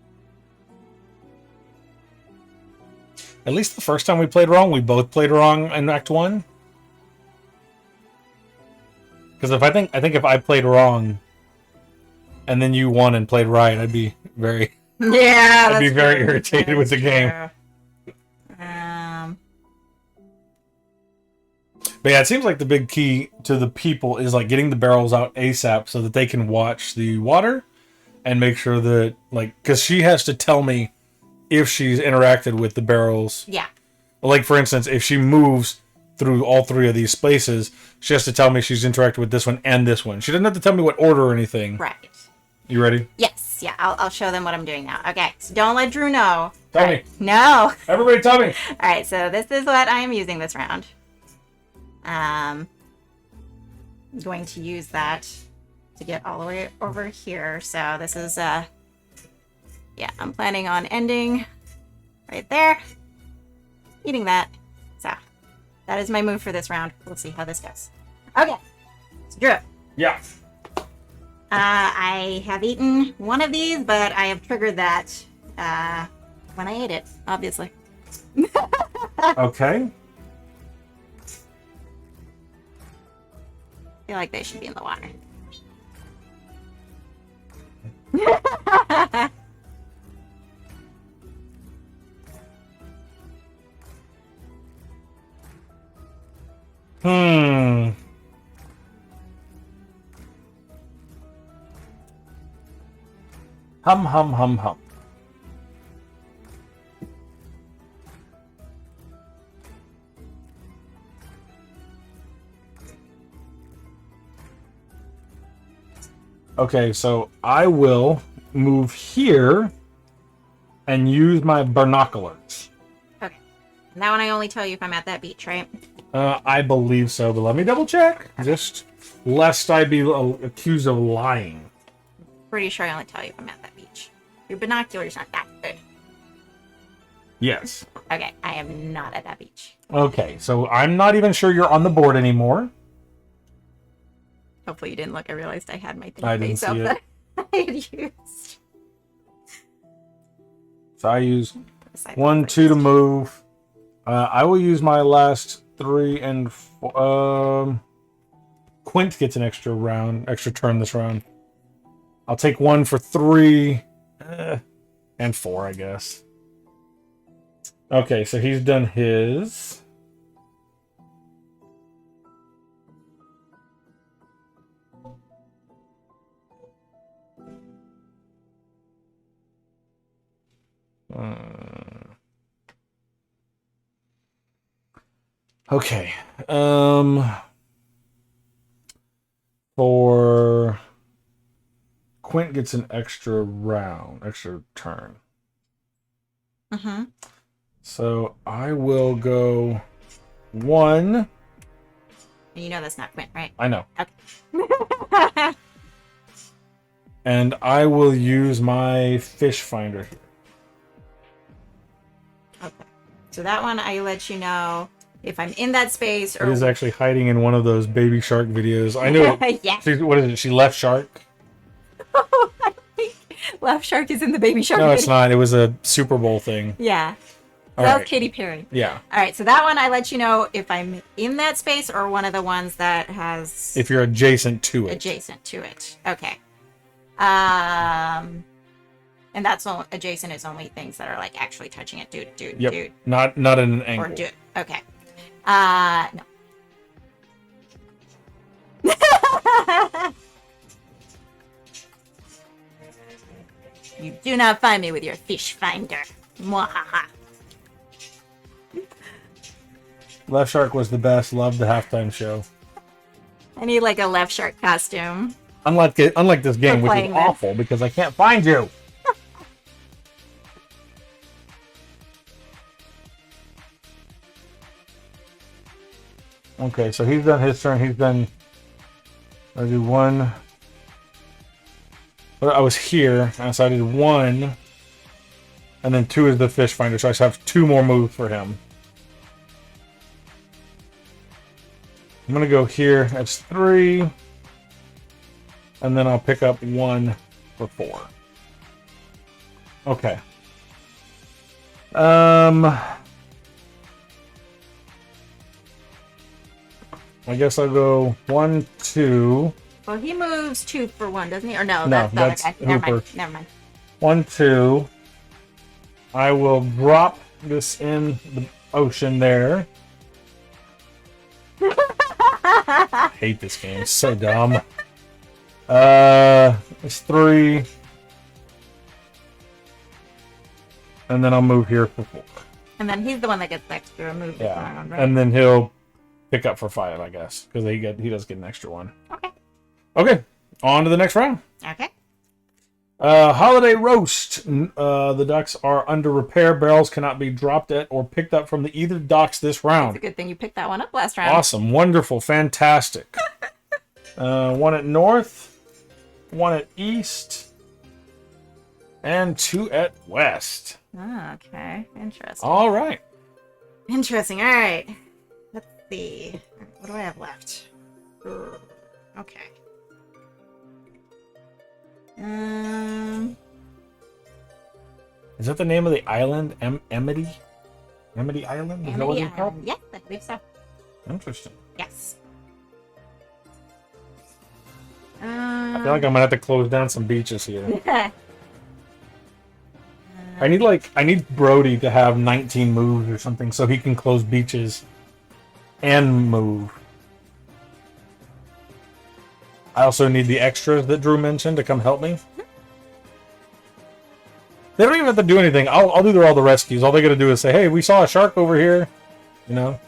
at least the first time we played wrong, we both played wrong in Act 1. Because I think if I played wrong and then you won and played right, I'd be very Yeah, I'd be very irritated with the game. But yeah, it seems like the big key to the people is like getting the barrels out ASAP so that they can watch the water and make sure that, like, because she has to tell me if she's interacted with the barrels. Yeah. Like, for instance, if she moves through all 3 of these spaces, she has to tell me she's interacted with this one and this one. She doesn't have to tell me what order or anything. Right. You ready? Yes. Yeah, I'll show them what I'm doing now. Okay, so don't let Drew know. Tell me. No. Everybody tell me. All right, so this is what I am using this round. I'm going to use that to get all the way over here. So this is, yeah, I'm planning on ending right there. Eating that. So that is my move for this round. We'll see how this goes. Okay, so Drew. Yeah. I have eaten one of these, but I have triggered that when I ate it, obviously. Okay. I feel like they should be in the water. Hmm. Hum, hum, hum, hum. Okay, so I will move here and use my binoculars. Okay. And that one I only tell you if I'm at that beach, right? I believe so, but let me double check. Just lest I be accused of lying. Pretty sure I only tell you if I'm at that beach. Your binoculars aren't that good. Yes. Okay, I am not at that beach. Okay, so I'm not even sure you're on the board anymore. Hopefully you didn't look. I realized I had my thing I didn't face up see it. that I had used. So I use Aside 1, from 2 to first. move. I will use my last 3 and 4. Quint gets an extra turn this round. I'll take 1 for 3 and 4, I guess. Okay, so he's done his. Okay. For Quint gets an extra turn. Mm-hmm. So I will go 1. And you know that's not Quint, right? I know. Okay. And I will use my fish finder here. Okay. So that one I let you know if I'm in that space It or is actually hiding in one of those baby shark videos. I knew it. yeah. What is it? She left shark? I think Left Shark is in the Baby Shark No, video. it's not. It was a Super Bowl thing. Yeah. All That right. was Katy Perry. Yeah. All right, so that one I let you know if I'm in that space or one of the ones that has If you're adjacent to it. adjacent to it. Okay. And that's all adjacent is only things that are like actually touching it. Dude. Yep. Not at an Or angle. dude. Okay. No. You do not find me with your fish finder. Mwahaha. Left Shark was the best. Loved the halftime show. I need like a Left Shark costume. Unlike this game, which is playing this. awful because I can't find you. Okay, so he's done his turn. He's done. I do one. Well, I was here, so I did one, and then two is the fish finder. So I just have two more moves for him. I'm gonna go here. That's 3, and then I'll pick up 1 for 4. Okay. I guess I'll go 1, 2. Well, he moves 2 for 1, doesn't he? Or no, No, that's the other that's guy. Never mind. Hooper. Never mind. 1, 2. I will drop this in the ocean there. I hate this game. It's so dumb. It's 3. And then I'll move here for 4. And then he's the one that gets extra move. Yeah. Round, right? And then he'll pick up for 5, I guess. Because he does get an extra 1. Okay. Okay. On to the next round. Okay. Holiday roast. The ducks are under repair. Barrels cannot be dropped at or picked up from either docks this It's a round. good thing you picked that one up last round. Awesome, wonderful, fantastic. 1 at north, 1 at east, and 2 at west. Oh, okay. Interesting. All right. Interesting. All right. Let's see. What do I have left? Okay. Is that the name of the island? Amity? Amity Island? Is that what Amity it's called? Island. Yes, I believe so. Interesting. Yes. I feel like I'm gonna have to close down some beaches here. I I need Brody to have 19 moves or something so he can close beaches and move. I also need the extras that Drew mentioned to come help me. They don't even have to do anything. I'll do all the rescues. All they gotta do is say, "Hey, we saw a shark over here," you know.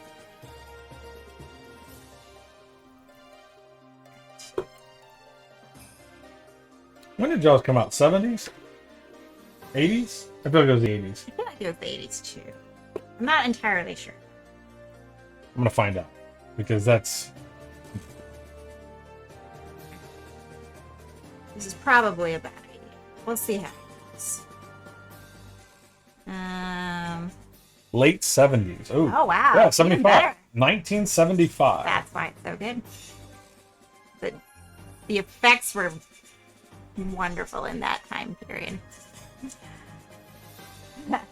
When did Jaws come out? 70s? 80s? I feel like it was the 80s. feel like it was the 80s too. I'm not entirely sure. I'm gonna find out because that's This is probably a bad idea. We'll see how it goes. late 70s. Ooh. Oh wow. Yeah, Even 75. better. 1975. That's why it's so good. The effects were wonderful in that time period.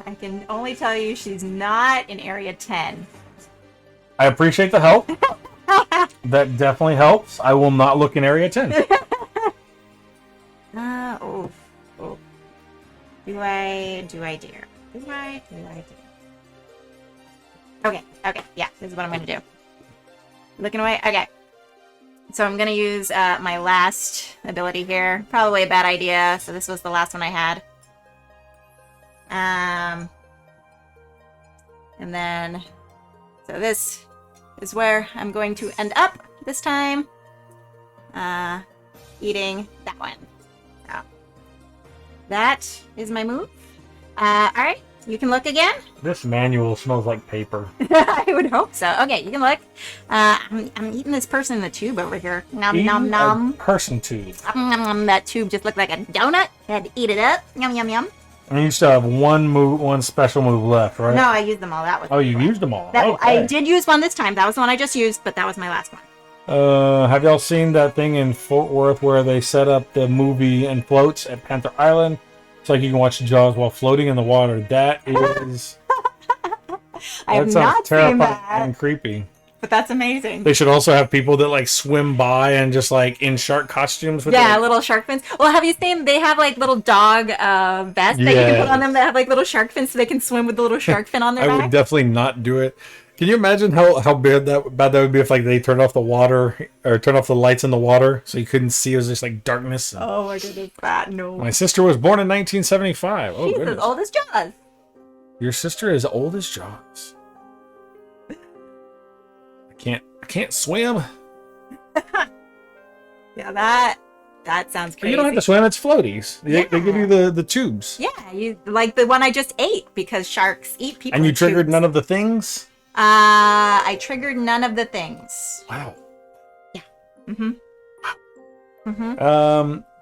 I can only tell you she's not in Area 10. I appreciate the help. That definitely helps. I will not look in Area 10. Oh. Do I dare? Do I dare? Okay, yeah, this is what I'm gonna do. Looking away? Okay. So I'm gonna use my last ability here. Probably a bad idea, so this was the last one I had. And then, so this is where I'm going to end up this time. Eating that one. So, that is my move. Alright, you can look again. This manual smells like paper. I would hope so. Okay, you can look. I'm eating this person in the tube over here. Nom Eating nom a nom. person tube. Nom, nom, nom. That tube just looked like a donut. I had to eat it up. Yum yum yum. And you still have one special move left, right? No, I used them all. That was. Oh, you used them all. That, Okay. I did use one this time. That was the one I just used, but that was my last one. Have y'all seen that thing in Fort Worth where they set up the movie and floats at Panther Island? It's like you can watch Jaws while floating in the water. That is. I have That sounds not seen terrifying that, and creepy. but that's amazing. They should also have people that like swim by and just like in shark costumes with Yeah, their- little shark fins. Well, have you seen they have like little dog vests that you can put on them that have like little shark fins so they can swim with the little shark fin on their I back? would definitely not do it. Can you imagine how bad that would be if like they turned off the water or turned off the lights in the water so you couldn't see? It was just like darkness. Oh my goodness, that no. My sister was born in 1975. Oh, She's as goodness. old as Jaws. Your sister is old as Jaws. I can't swim. Yeah, that sounds But crazy. you don't have to swim. It's floaties. They give you the tubes. Yeah, you like the one I just ate because sharks eat people. And you in triggered tubes. none of the things. I triggered none of the things. Wow. Mm-hmm.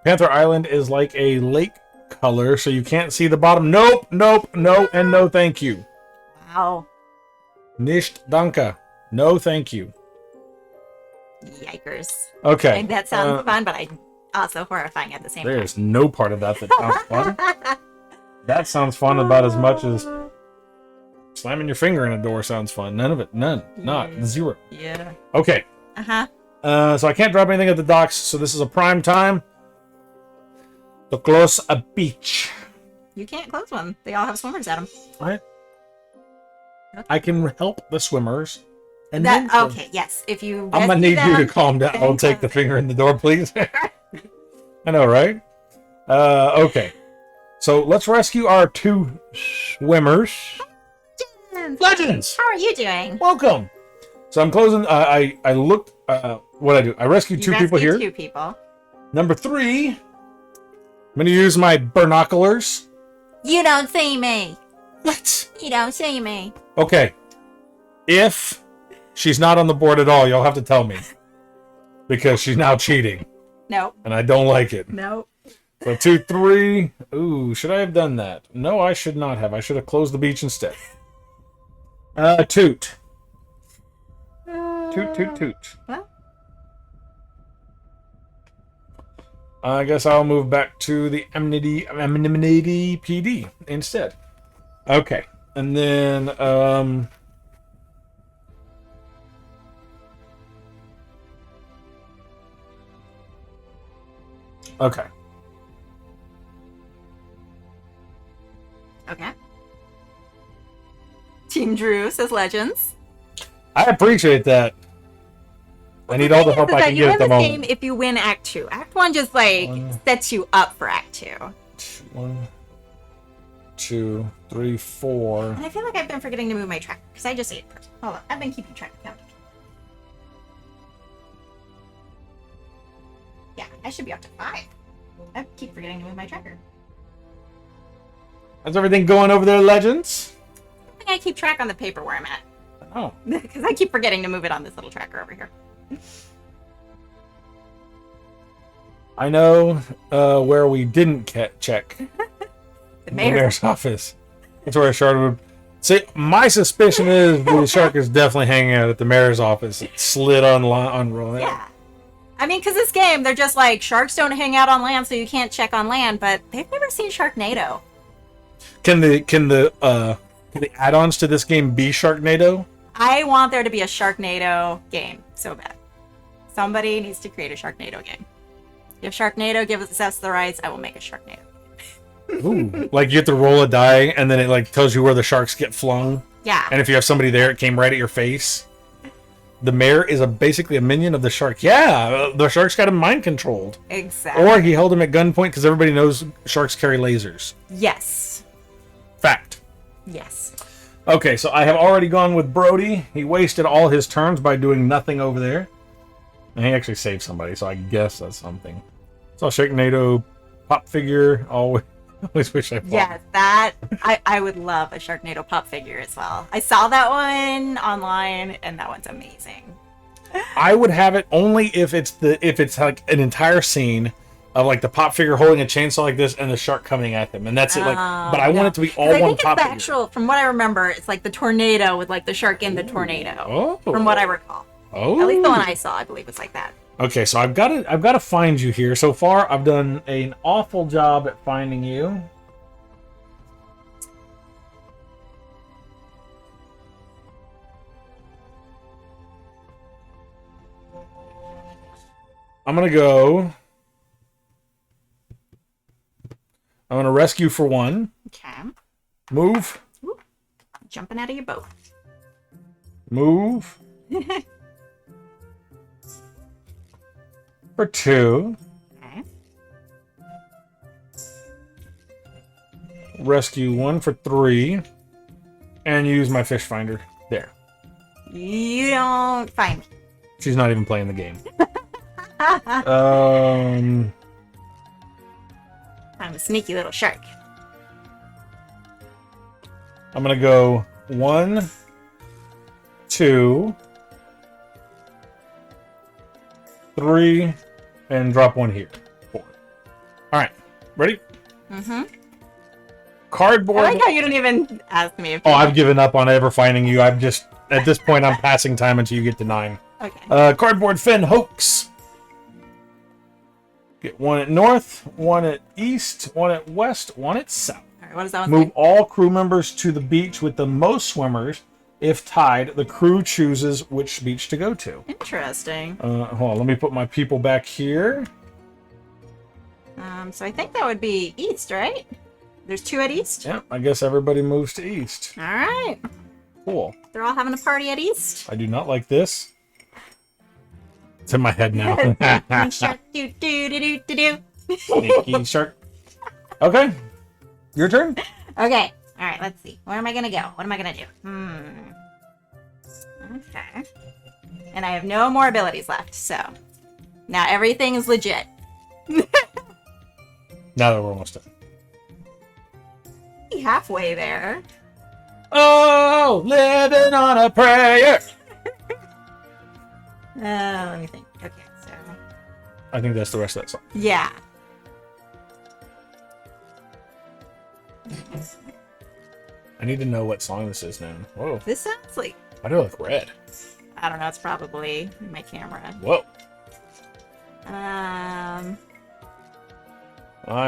Panther Island is like a lake color, so you can't see the bottom. Nope, no, and no, thank you. Wow. Nicht danke. No, thank you. Yikers. Okay. And that sounds fun, but also horrifying at the same time. There's no part of that sounds fun. That sounds fun about as much as slamming your finger in a door sounds fun. None of it. None. Not. Zero. Yeah. Okay. Uh-huh. So I can't drop anything at the docks, so this is a prime time to close a beach. You can't close one. They all have swimmers at them. Right? I can help the swimmers. And That then okay? Yes. If you. I'm gonna rescue need you to them, calm down. then I'll take the finger in the door, please. I know, right? Okay. So let's rescue our two swimmers. Legends! How are you doing? Welcome. So I'm closing. I looked. What I do? I rescued You two people rescued here. 2 people. Number 3. I'm gonna use my binoculars. You don't see me. What? You don't see me. Okay. If she's not on the board at all, you'll have to tell me. Because she's now cheating. Nope. And I don't like it. Nope. So 2, 3. Ooh, should I have done that? No, I should not have. I should have closed the beach instead. Toot. Toot, toot, toot. Well, I guess I'll move back to the Amenity PD instead. Okay. And then, okay. okay. Team Drew says Legends. I appreciate that. I need all the help I can get at the You win this moment. game if you win Act 2. Act 1 just like sets you up for Act 2. 1, 2, 3, 4. And I feel like I've been forgetting to move my tracker because I just ate first. Hold on, I've been keeping track of count. Yeah, I should be up to 5. I keep forgetting to move my tracker. How's everything going over there, Legends? I think I keep track on the paper where I'm at Oh. because I keep forgetting to move it on this little tracker over here. I know where we didn't check. The The mayor's mayor's office. That's where I started. See, my suspicion is the shark is definitely hanging out at the mayor's office. It slid on Yeah. I mean, because this game, they're just like, sharks don't hang out on land, so you can't check on land, but they've never seen Sharknado. Can the add-ons to this game be Sharknado? I want there to be a Sharknado game so bad. Somebody needs to create a Sharknado game. If Sharknado gives us the rights, I will make a Sharknado. Ooh. Like you have to roll a die and then it like tells you where the sharks get flung. Yeah. And if you have somebody there, it came right at your face. The mayor is basically a minion of the shark. Yeah, the shark's got him mind controlled. Exactly. Or he held him at gunpoint because everybody knows sharks carry lasers. Yes. Fact. Yes. Okay, so I have already gone with Brody. He wasted all his turns by doing nothing over there. And he actually saved somebody, so I guess that's something. So Sharknado pop figure. Always wish I bought. Yes, that I would love a Sharknado pop figure as well. I saw that one online, and that one's amazing. I would have it only if it's like an entire scene, of like the pop figure holding a chainsaw like this and the shark coming at them, and that's it. Like, but I want it to be all I one think pop it's the figure. actual, from what I remember, it's like the tornado with like the shark in the tornado. Oh. From what I recall. Oh. At least the one I saw, I believe it's like that. Okay, so I've got to find you here. So far, I've done an awful job at finding you. I'm gonna go. I'm gonna rescue for one. Okay. Move. Ooh, jumping out of your boat. Move. For two. Okay. Rescue one for three. And use my fish finder. There. You don't find me. She's not even playing the game. I'm a sneaky little shark. I'm gonna go 1, 2, 3, and drop one here. 4. All right, ready? Mm-hmm. Cardboard. I like how you don't even ask me if Oh, I've given up on ever finding you. I'm just at this point. I'm passing time until you get to 9. Okay. Cardboard fin hoax. Get one at north, one at east, one at west, one at south. All right, what does that one Move say? all crew members to the beach with the most swimmers. If tied, the crew chooses which beach to go to. Interesting. Hold on, let me put my people back here. So I think that would be east, right? There's 2 at east? Yeah, I guess everybody moves to east. All right. Cool. They're all having a party at east? I do not like this. It's in my head now. Shark, do, do, do, do, do, do. Sneaky shark. Okay, your turn. Okay. All right, let's see. Where am I going to go? What am I going to do? Okay. And I have no more abilities left, so now everything is legit. Now that we're almost done. Halfway there. Oh, living on a prayer. Let me think. Okay, so I think that's the rest of that song. yeah. I need to know what song this is now. Whoa, This sounds like, why do I look red? I don't know, it's probably my camera. Whoa, I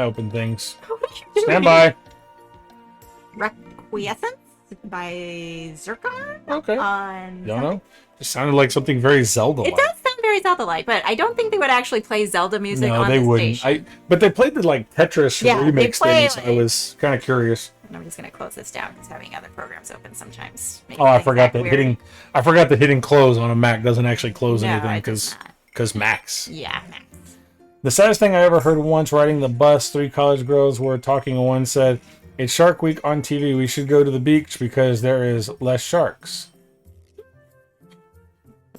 open things. What are you doing? Stand by. Requiescence by Zircon? Okay. On Don't know. It sounded like something very Zelda-like. It does sound very Zelda-like, but I don't think they would actually play Zelda music No, on they the wouldn't. station. But they played the like Tetris Yeah, they remix play, thing, so I was kind of curious. And I'm just gonna close this down because having other programs open sometimes. makes Oh, I things forgot act that weird. hitting close on a Mac doesn't actually close No, anything it does because not. Macs. Yeah, Max. The saddest thing I ever heard once riding the bus, 3 college girls were talking, and one said, "It's Shark Week on TV. We should go to the beach because there is less sharks."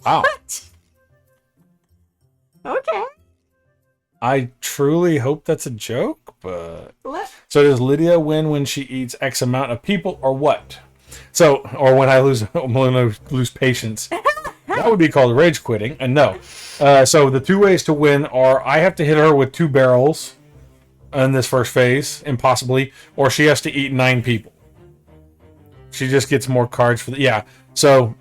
Wow. What? Okay. I truly hope that's a joke, but... What? So does Lydia win when she eats X amount of people, or what? So, or when I lose patience. That would be called rage quitting, and no. So the 2 ways to win are I have to hit her with 2 barrels in this first phase, impossibly, or she has to eat 9 people. She just gets more cards for the... Yeah, so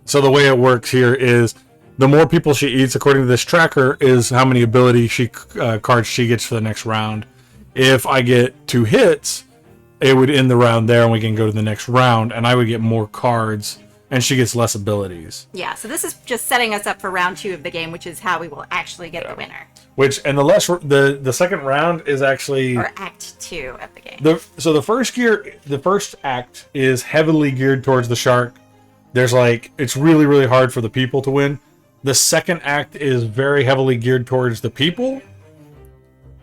the way it works here is the more people she eats, according to this tracker, is how many ability cards she gets for the next round. If I get 2 hits, it would end the round there, and we can go to the next round, and I would get more cards, and she gets less abilities. Yeah, so this is just setting us up for round 2 of the game, which is how we will actually get the winner. And the second round is actually Or Act 2 of the game. so the first act is heavily geared towards the shark. There's it's really, really hard for the people to win. The second act is very heavily geared towards the people.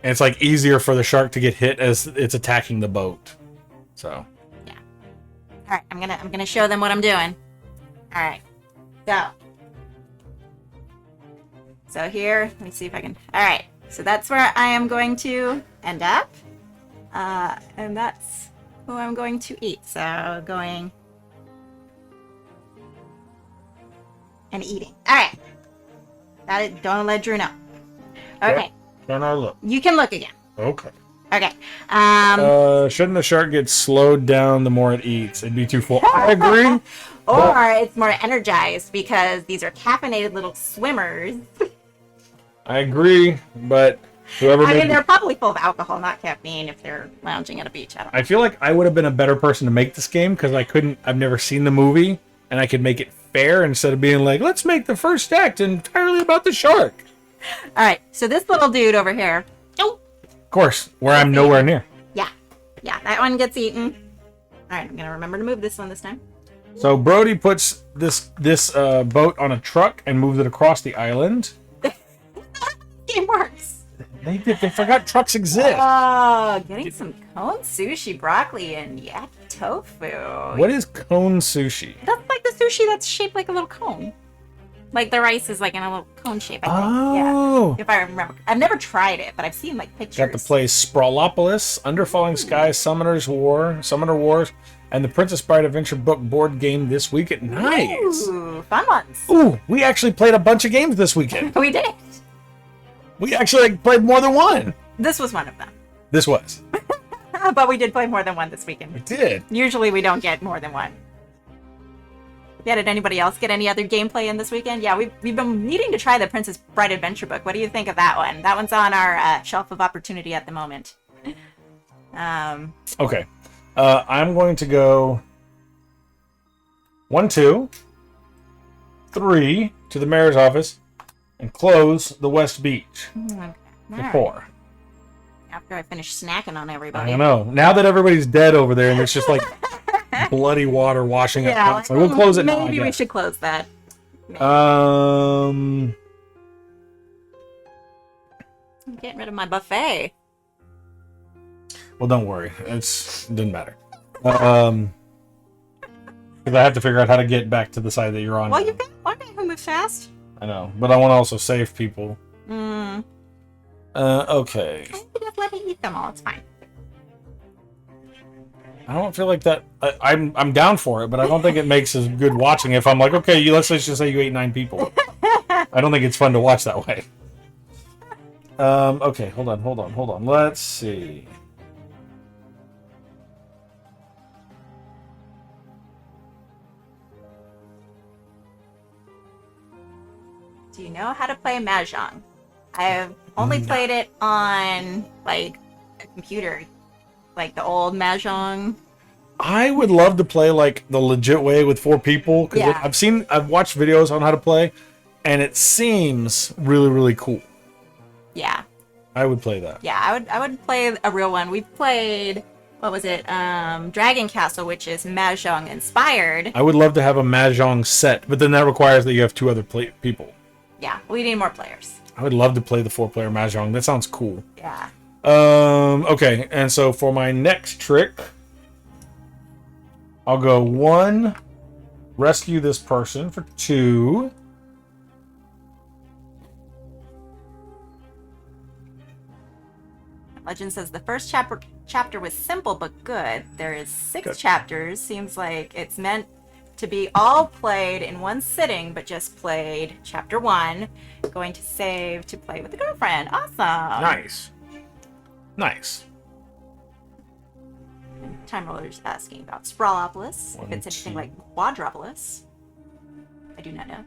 And it's easier for the shark to get hit as it's attacking the boat. So Yeah. All right, I'm gonna show them what I'm doing. All right. So here, let me see if I can. All right. So that's where I am going to end up, and that's who I'm going to eat. So going and eating. All right. Got it. Don't let Drew know. Okay. Can I look? You can look again. Okay. Okay. Shouldn't the shark get slowed down the more it eats? It'd be too full. I agree. Or it's more energized because these are caffeinated little swimmers. I agree, but whoever I made mean, they're probably full of alcohol, not caffeine, if they're lounging at a beach. I don't know. I feel like I would have been a better person to make this game because I've never seen the movie, and I could make it fair instead of being like, let's make the first act entirely about the shark. All right, so this little dude over here. Oh, Of course, where I'm nowhere near. yeah, that one gets eaten. All right, I'm gonna remember to move this one this time. So Brody puts this boat on a truck and moves it across the island. Game works. They forgot trucks exist. Oh, getting some cone sushi, broccoli, and yak tofu. What is cone sushi? That's like the sushi that's shaped like a little cone. Like the rice is like in a little cone shape, I think. Oh. Yeah. If I remember. I've never tried it, but I've seen like pictures. Got to play Sprawlopolis, Under Falling Skies, Summoner Wars, and the Princess Bride Adventure Book board game this weekend. Nice. Ooh, fun ones. Ooh, we actually played a bunch of games this weekend. We did. We actually played more than one. This was one of them. This was. But we did play more than one this weekend. We did. Usually we don't get more than one. Yeah, did anybody else get any other gameplay in this weekend? Yeah, we've been needing to try the Princess Bride Adventure book. What do you think of that one? That one's on our shelf of opportunity at the moment. Okay. I'm going to go 1, 2, 3 to the mayor's office and close the West Beach. Okay. For All right. 4. After I finish snacking on everybody. I know. Now that everybody's dead over there and it's just like bloody water washing up. Yeah, So we'll close it now. I maybe we guess. should close that. Um, I'm getting rid of my buffet. well, don't worry. It doesn't matter. Because I have to figure out how to get back to the side that you're on. Well, you've got one guy who moves fast. I know, but I want to also save people. Mm. Okay. You just let me eat them all. It's fine. I don't feel like that. I'm down for it, but I don't think it makes as good watching if I'm like, okay, let's just say you ate 9 people. I don't think it's fun to watch that way. Okay, hold on. Let's see. Do you know how to play Mahjong? I have only played it on like a computer, like the old Mahjong. I would love to play like the legit way with 4 people. Yeah. I've watched videos on how to play, and it seems really, really cool. Yeah, I would play that. yeah, I would play a real one. We played, what was it? Dragon Castle, which is Mahjong inspired. I would love to have a Mahjong set, but then that requires that you have 2 other people. Yeah, we need more players. I would love to play the 4-player Mahjong. That sounds cool. Yeah. Okay, and so for my next trick, I'll go 1, rescue this person for 2. Legend says the first chapter was simple but good. There is 6 chapters. Seems like it's meant to be all played in one sitting, but just played chapter 1. Going to save to play with the girlfriend. Awesome. Nice. Time Roller's asking about Sprawlopolis. If it's anything like Quadropolis. I do not know.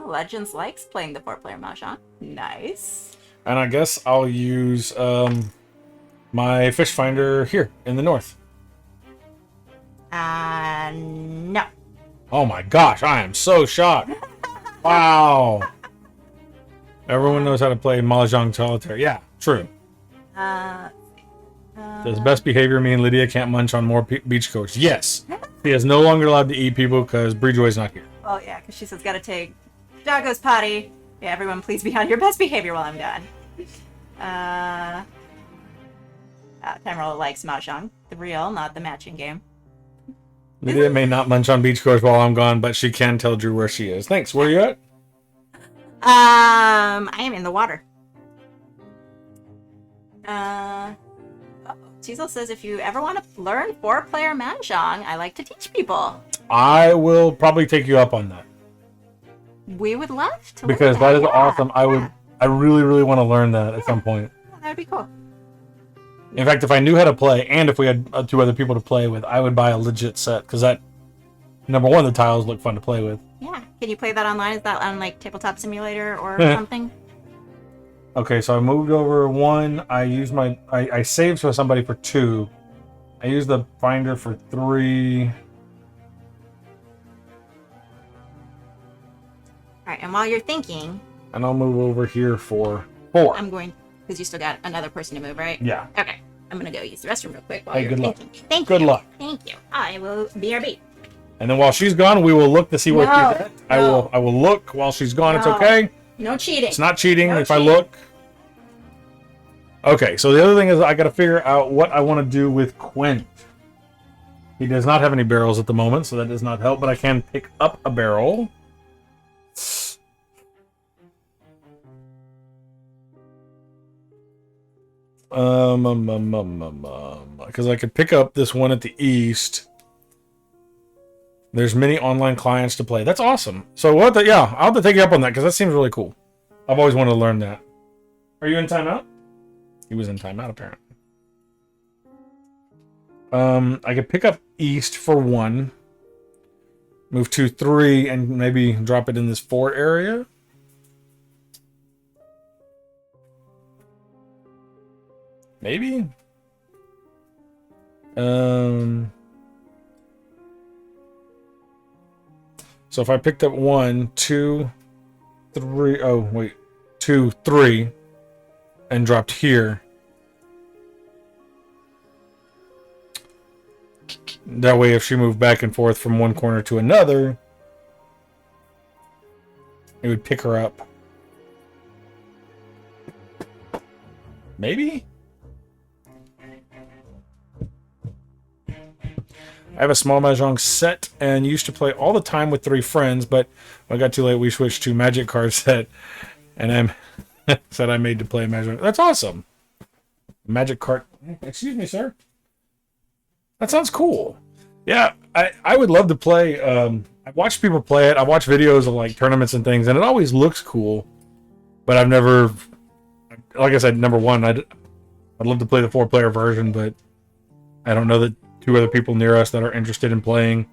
Legends likes playing the 4-player Mahjong. Nice. And I guess I'll use my fish finder here in the north. No. Oh my gosh, I am so shocked. Wow. Everyone knows how to play Mahjong solitaire. Yeah, true. Does best behavior mean Lydia can't munch on more beach coats? Yes. She is no longer allowed to eat people because Bridgeway's not here. Well, yeah, because she says gotta take Doggo's potty. Yeah, everyone please be on your best behavior while I'm done. Time Roller likes Mahjong. The real, not the matching game. Lydia may not munch on beach coats while I'm gone, but she can tell Drew where she is. Thanks. Where are you at? I am in the water. Cecil says if you ever want to learn 4-player Mahjong, I like to teach people. I will probably take you up on that. We would love to. Because that is awesome. I really, really want to learn that at some point. That would be cool. In fact, if I knew how to play, and if we had 2 other people to play with, I would buy a legit set. Because that, number one, the tiles look fun to play with. Yeah. Can you play that online? Is that on like Tabletop Simulator or something? Okay, so I moved over 1. I used I saved for somebody for 2. I used the finder for 3. All right, and while you're thinking, And I'll move over here for 4. I'm going, because you still got another person to move, right? Yeah. Okay. I'm going to go use the restroom real quick while Hey, you're good luck. thinking. Thank you. Good luck. Thank you. I will BRB. And then while she's gone, we will look to see where she's at. No. I will look while she's gone. It's No. okay. No cheating. It's not cheating No if I cheating. look. Okay, so the other thing is I got to figure out what I want to do with Quint. He does not have any barrels at the moment, so that does not help, but I can pick up a barrel. Because I could pick up this one at the east. There's many online clients to play. That's awesome. So what? Yeah, I'll have to take you up on that because that seems really cool. I've always wanted to learn that. Are you in timeout? He was in timeout apparently. I could pick up east for 1. Move to 3 and maybe drop it in this 4 area. Maybe. So if I picked up 1, 2, 3. Oh wait, 2, 3, and dropped here. That way, if she moved back and forth from one corner to another, it would pick her up. Maybe? I have a small Mahjong set and used to play all the time with 3 friends, but when I got too late, we switched to Magic card set, and I'm said I made to play Mahjong. That's awesome. Magic card. Excuse me, sir. That sounds cool. Yeah, I would love to play. I've watched people play it. I've watched videos of like tournaments and things, and it always looks cool. But I've never, like I said, number one, I'd love to play the 4-player version, but I don't know that 2 other people near us that are interested in playing.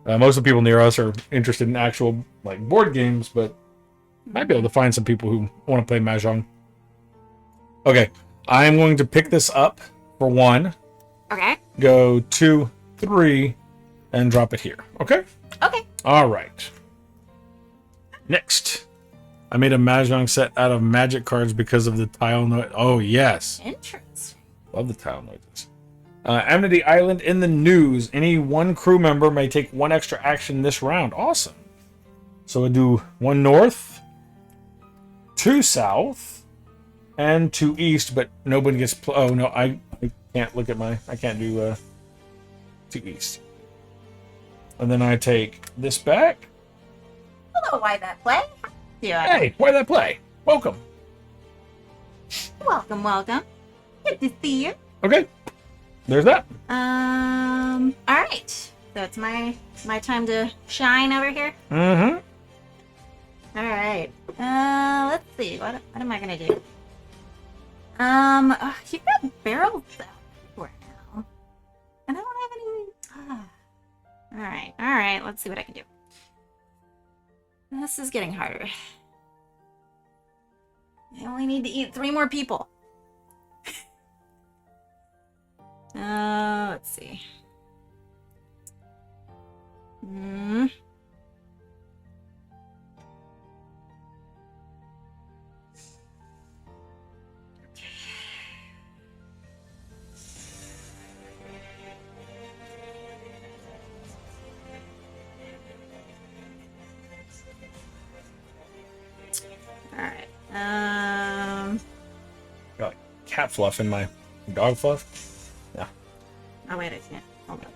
Most of the people near us are interested in actual like board games, but might be able to find some people who want to play Mahjong. Okay, I am going to pick this up for 1. Okay. Go 2, 3, and drop it here. Okay? Okay. All right. Next. I made a Mahjong set out of Magic cards because of the tile noise. Oh, yes. Interesting. Love the tile noises. Amity Island in the news. Any one crew member may take 1 extra action this round. Awesome. So we'll do 1 north, 2 south, and 2 east, but nobody gets... oh, no, I can't look at my... I can't do 2 east. And then I take this back. Hello, why that play? Yeah. Hey, why that play? Welcome. Welcome, welcome. Good to see you. Okay. There's that. All right. So it's my time to shine over here. Mm-hmm. All right. Let's see. What am I gonna do? You've got barrels for now, and I don't have any. All right. Let's see what I can do. This is getting harder. I only need to eat 3 more people. Let's see. Alright. Got like cat fluff in my dog fluff. Yeah. Oh wait, I can't. Hold on.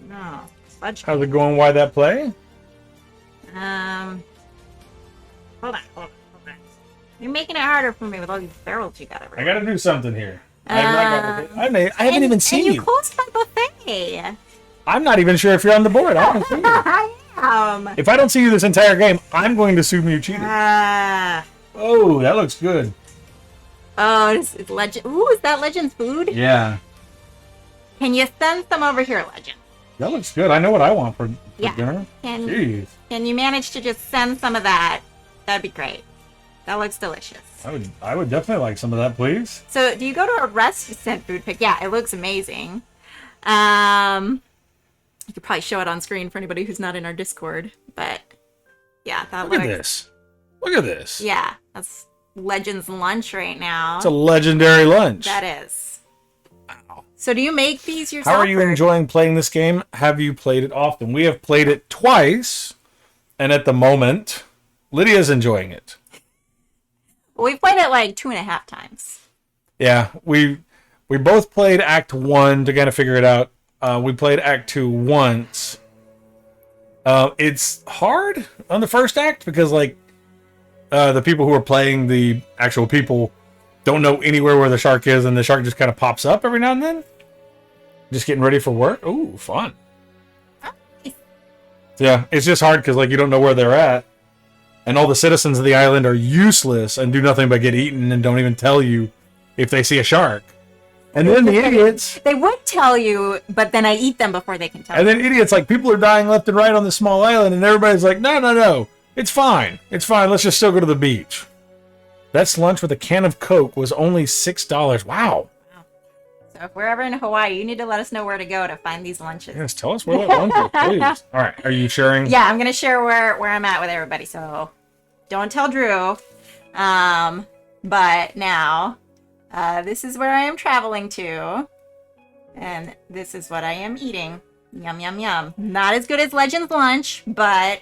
No. Fudge. How's it going? Why that play? Hold on. You're making it harder for me with all these barrels you got over I here. gotta do something here. I haven't even seen and you. you closed my buffet. I'm not even sure if you're on the board. I don't see you. I am. If I don't see you this entire game, I'm going to assume you cheated. Ah. Oh, that looks good. Oh, it's Legend. Ooh, is that Legend's food? Yeah. Can you send some over here, Legend? That looks good. I know what I want for Yeah. dinner. Can you manage to just send some of that? That'd be great. That looks delicious. I would definitely like some of that, please. So, do you go to a rest food pick? Yeah, it looks amazing. You could probably show it on screen for anybody who's not in our Discord, but yeah, that Look at this. Look at this. Yeah, that's Legend's lunch right now. It's a legendary lunch. That is. Wow. So, do you make these yourself? How are you enjoying playing this game? Have you played it often? We have played it twice, and at the moment, Lydia's enjoying it. We've played it like 2.5 times. Yeah, we both played Act 1 to kind of figure it out. We played Act 2 once. It's hard on the first act because, like, the people who are playing the actual people don't know anywhere where the shark is, and the shark just kind of pops up every now and then. Just getting ready for work. Ooh, fun. Yeah, it's just hard because, like, you don't know where they're at. And all the citizens of the island are useless and do nothing but get eaten and don't even tell you if they see a shark. And then the idiots... They would tell you, but then I eat them before they can tell you. And then idiots, like, people are dying left and right on this small island, and everybody's like, no. It's fine. It's fine. Let's just still go to the beach. That's lunch with a can of Coke was only $6. Wow. So if we're ever in Hawaii, you need to let us know where to go to find these lunches. Yes, tell us where that lunch is, please. All right. Are you sharing? Yeah, I'm going to share where I'm at with everybody, so don't tell Drew. But now, this is where I am traveling to, and this is what I am eating. Yum, yum, yum. Not as good as Legend's lunch, but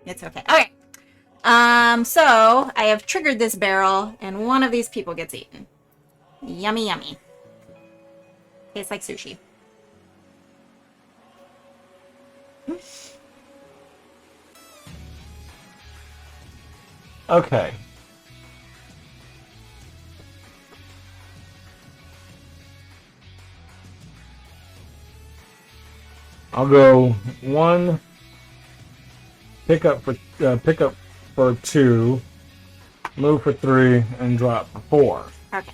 it's okay. Okay. So I have triggered this barrel, and one of these people gets eaten. Yummy, yummy. Tastes like sushi. Okay. I'll go 1, pick up for 2, move for 3, and drop for 4. Okay.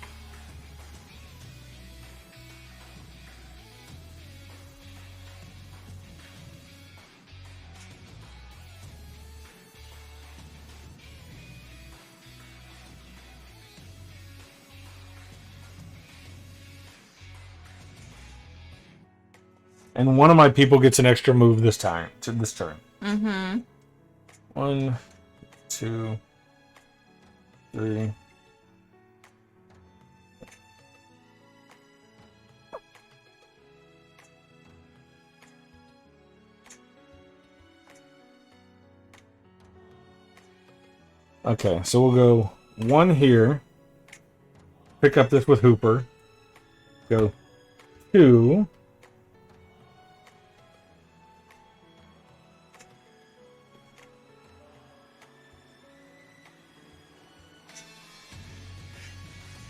And one of my people gets an extra move this turn. Mm-hmm. 1, 2, 3. Okay, so we'll go 1 here. Pick up this with Hooper. Go 2.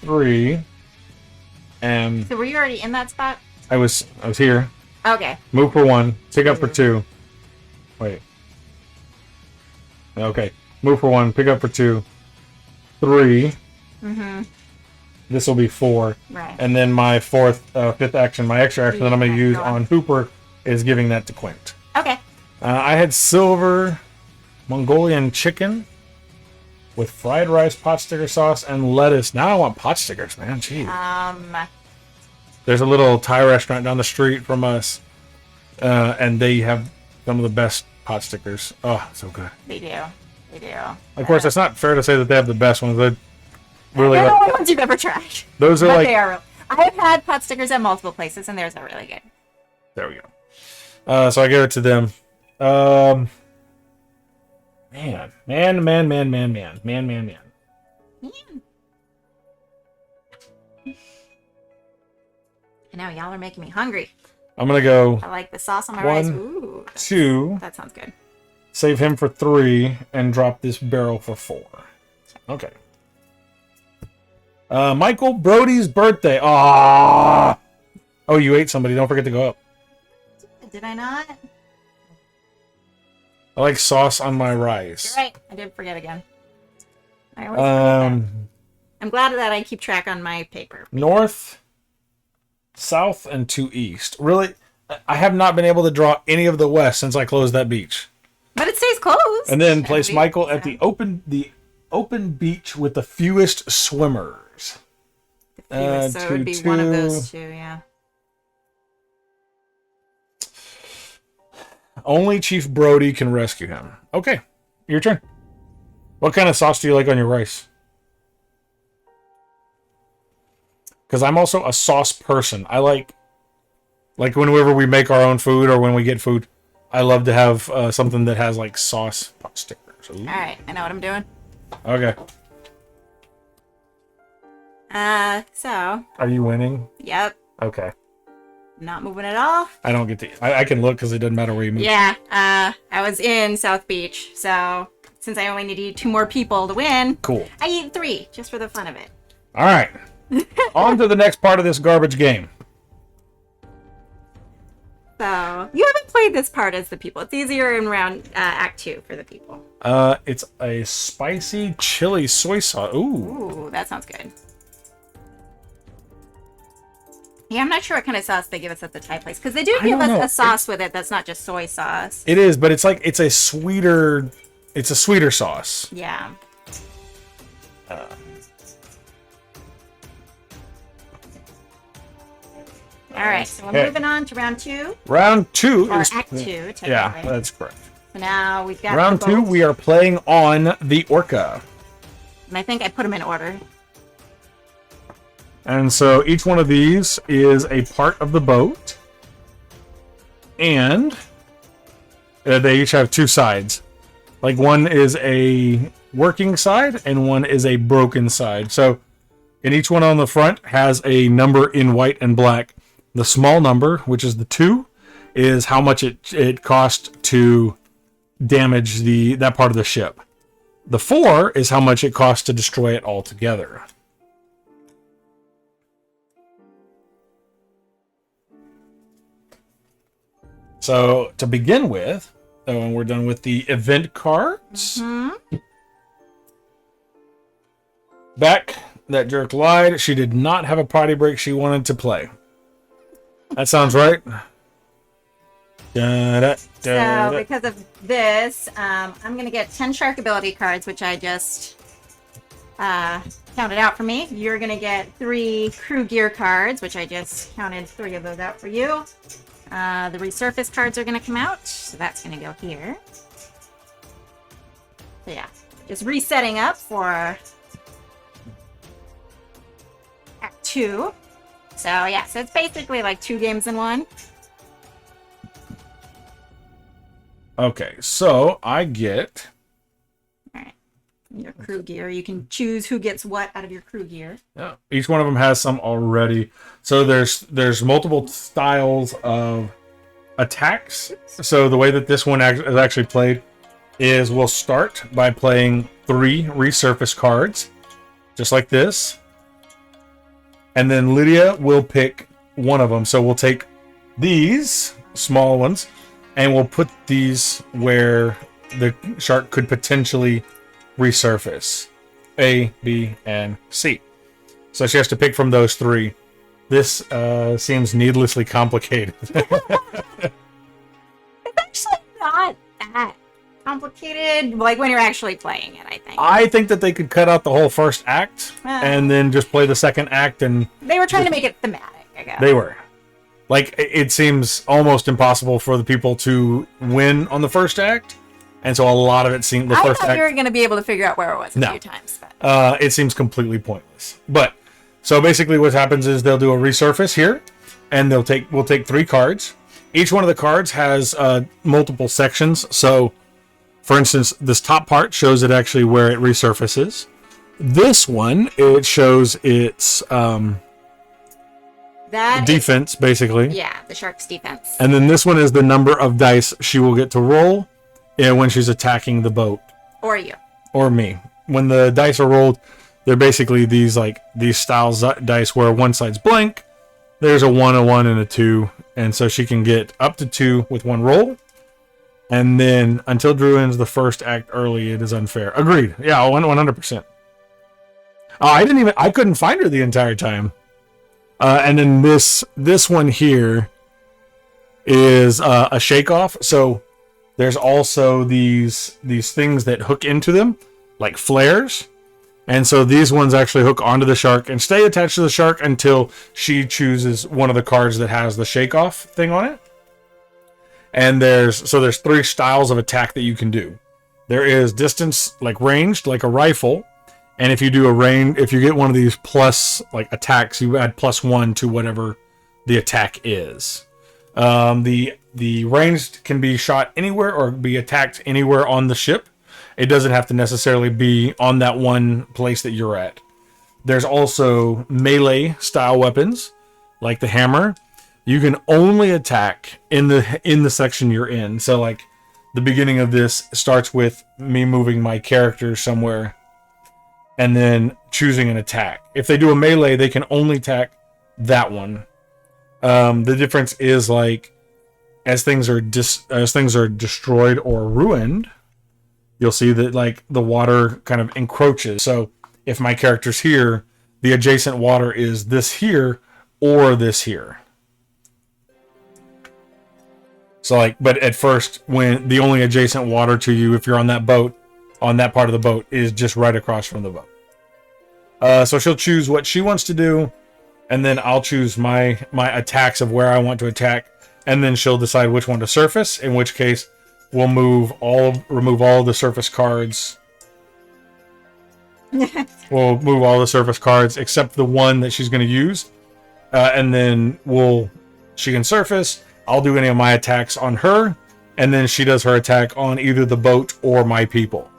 Three, and So were you already in that spot? I was here. Okay. Move for 1, pick up for 2. Wait. Okay. Move for 1, pick up for 2. 3. Mm-hmm. This will be 4. Right. And then my fifth action, my extra action that I'm going to use on Hooper is giving that to Quint. Okay. I had silver Mongolian chicken with fried rice, pot sticker sauce, and lettuce. Now I want pot stickers, man. Jeez. There's a little Thai restaurant down the street from us, and they have some of the best pot stickers. Oh, so good. They do. They do. Of course, it's not fair to say that they have the best ones. They really They're the like, only ones you've ever tried. those are But like. they are. I've had pot stickers at multiple places, and theirs are really good. There we go. So I give it to them. Man. I know, y'all are making me hungry. I'm gonna go I like the sauce on my 1, rice. Ooh, 2, that sounds good. save him for 3, and drop this barrel for 4. Okay. Michael Brody's birthday. Ah. Oh, you ate somebody. Don't forget to go up. did I not? I like sauce on my rice. You're right. I did forget again. I always forget that. I'm glad that I keep track on my paper. North, south, and to east. Really, I have not been able to draw any of the west since I closed that beach. But it stays closed. And then place Michael at the open beach with the fewest swimmers. So it would be one of those two, yeah. Only Chief Brody can rescue him. Okay, your turn. What kind of sauce do you like on your rice? Because I'm also a sauce person. I like whenever we make our own food or when we get food, I love to have something that has like sauce pot stickers. Ooh. All right, I know what I'm doing. Okay. So. Are you winning? Yep. Okay. Not moving at all. I don't get to. I can look because it doesn't matter where you move. Yeah. I was in South Beach, so since I only need 2 more people to win, Cool. I eat 3 just for the fun of it. All right. On to the next part of this garbage game. So you haven't played this part as the people. It's easier in round Act 2 for the people. It's a spicy chili soy sauce. Ooh, that sounds good. Yeah, I'm not sure what kind of sauce they give us at the Thai place because they do give us a sauce with it that's not just soy sauce. It is, but it's a sweeter sauce. Yeah. All right, so we're moving on to round 2. Round 2 or is Act 2, technically. Yeah, that's correct. So now we've got round 2. We are playing on the Orca, and I think I put them in order. and so each one of these is a part of the boat, and they each have 2 sides. Like one is a working side, and one is a broken side. So, and each one on the front has a number in white and black. The small number, which is the 2, is how much it cost to damage that part of the ship. The 4 is how much it costs to destroy it altogether. So to begin with, and we're done with the event cards. Mm-hmm. Beck, that jerk lied. She did not have a potty break. She wanted to play. That sounds right. So because of this, I'm going to get 10 shark ability cards, which I just counted out for me. You're going to get 3 crew gear cards, which I just counted 3 of those out for you. The resurface cards are going to come out, so that's going to go here. So yeah, just resetting up for Act 2. So yeah, so it's basically like 2 games in 1. Okay, so I get... Alright, your crew gear. You can choose who gets what out of your crew gear. Yeah, each one of them has some already. So there's multiple styles of attacks. So the way that this one is actually played is we'll start by playing 3 resurface cards, just like this. And then Lydia will pick one of them. So we'll take these small ones and we'll put these where the shark could potentially resurface. A, B, and C. So she has to pick from those 3. This seems needlessly complicated. It's actually not that complicated, like when you're actually playing it, I think. I think that they could cut out the whole first act and then just play the second act. And they were trying to make it thematic, I guess. They were. Like, it seems almost impossible for the people to win on the first act. And so a lot of it seemed... I thought you were going to be able to figure out where it was a few times. But. It seems completely pointless. But, so basically what happens is they'll do a resurface here. And we'll take 3 cards. Each one of the cards has multiple sections. So, for instance, this top part shows it actually where it resurfaces. This one, it shows its defense, basically. Yeah, the shark's defense. And then this one is the number of dice she will get to roll when she's attacking the boat. Or you. Or me. When the dice are rolled, they're basically these styles dice where one side's blank, there's a 1, a 1, and a 2, and so she can get up to 2 with 1 roll. And then until Drew ends the first act early, it is unfair. Agreed. Yeah, 100%. Oh, I couldn't find her the entire time. And then this one here is a shake off. So there's also these things that hook into them, like flares. And so these ones actually hook onto the shark and stay attached to the shark until she chooses one of the cards that has the shake off thing on it. And there's 3 styles of attack that you can do. There is distance, like ranged, like a rifle. And if you do if you get one of these plus like attacks, you add +1 to whatever the attack is. The ranged can be shot anywhere or be attacked anywhere on the ship. It doesn't have to necessarily be on that one place that you're at. There's also melee style weapons, like the hammer. You can only attack in the section you're in. So like the beginning of this starts with me moving my character somewhere and then choosing an attack. If they do a melee, they can only attack that one. The difference is like as things are destroyed or ruined, you'll see that like the water kind of encroaches. So if my character's here, the adjacent water is this here or this here. So like, but at first, when the only adjacent water to you, if you're on that boat, on that part of the boat, is just right across from the boat. So she'll choose what she wants to do, and then I'll choose my attacks of where I want to attack, and then she'll decide which one to surface. In which case, we'll remove all of the surface cards. We'll move all the surface cards except the one that she's going to use, and then she can surface. I'll do any of my attacks on her, and then she does her attack on either the boat or my people.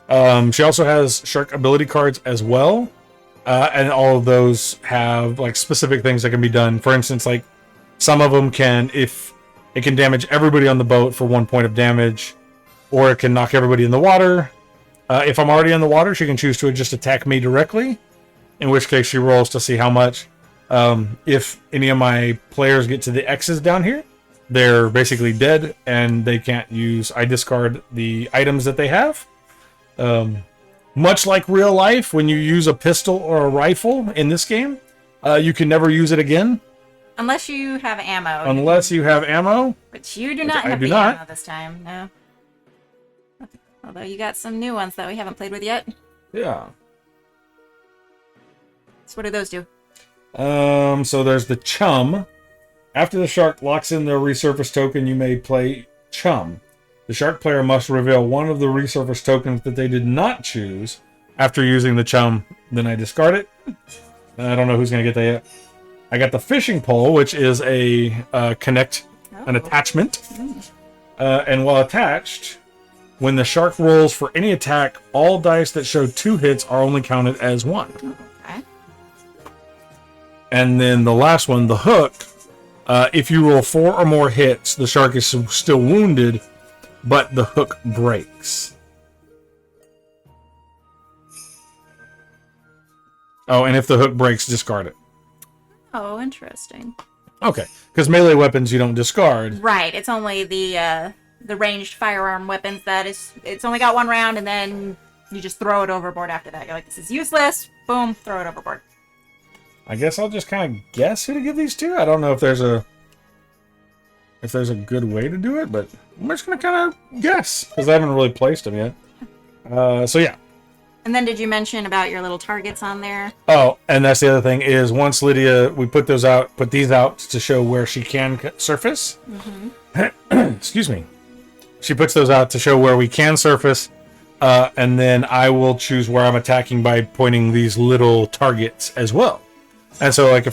She also has shark ability cards as well, and all of those have like specific things that can be done. For instance, like some of them if it can damage everybody on the boat for 1 point of damage, or it can knock everybody in the water. If I'm already in the water, she can choose to just attack me directly, in which case she rolls to see how much. If any of my players get to the X's down here, they're basically dead and they can't use. I discard the items that they have. Much like real life, when you use a pistol or a rifle in this game, you can never use it again. Unless you have ammo. Unless you have ammo. Which you do not have the ammo this time, no. Although you got some new ones that we haven't played with yet. Yeah. So what do those do? So there's the chum. After the shark locks in their resurface token, you may play chum. The shark player must reveal one of the resurface tokens that they did not choose after using the chum. Then I discard it. I don't know who's going to get that yet. I got the fishing pole, which is an attachment. And while attached, when the shark rolls for any attack, all dice that show 2 hits are only counted as 1. Okay. And then the last one, the hook. If you roll 4 or more hits, the shark is still wounded, but the hook breaks. Oh, and if the hook breaks, discard it. Oh, interesting. Okay, because melee weapons you don't discard. Right, it's only the ranged firearm weapons it's only got 1 round, and then you just throw it overboard after that. You're like, this is useless. Boom, throw it overboard. I guess I'll just kind of guess who to give these to. I don't know if there's a good way to do it, but I'm just gonna kind of guess because I haven't really placed them yet. So yeah. And then did you mention about your little targets on there? Oh, and that's the other thing is once Lydia, we put these out to show where she can surface. Mm-hmm. Excuse me. She puts those out to show where we can surface, and then I will choose where I'm attacking by pointing these little targets as well. And so, like,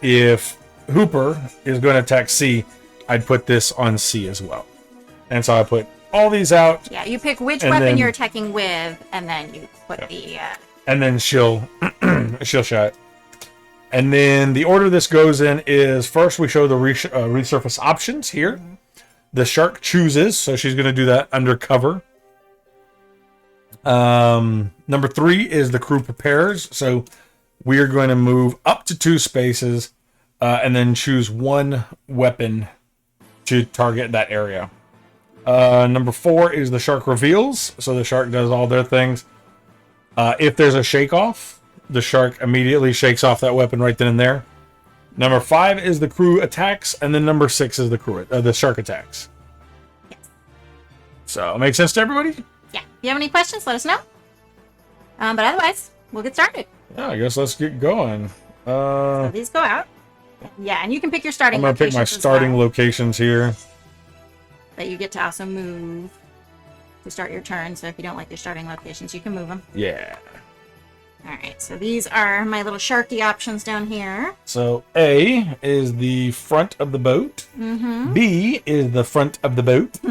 if Hooper is going to attack C, I'd put this on C as well. And so I put all these out. Yeah, you pick which weapon you're attacking with, and then you put the. And then she'll shot. And then the order this goes in is first we show the resurface options here. Mm-hmm. The shark chooses, so she's going to do that under cover. Number 3 is the crew prepares, so we are going to move up to 2 spaces and then choose one weapon to target that area. Number 4 is the shark reveals. So the shark does all their things. If there's a shake off, the shark immediately shakes off that weapon right then and there. Number 5 is the crew attacks, and then number 6 is the shark attacks. Yes. So, make sense to everybody? Yeah. If you have any questions, let us know. But otherwise, we'll get started. Yeah, I guess let's get going. So these go out. Yeah, and you can pick your starting I'm going to pick my starting locations here. But you get to also move to start your turn. So if you don't like your starting locations, you can move them. Yeah. All right, so these are my little Sharky options down here. So A is the front of the boat. Mm-hmm. B is the front of the boat.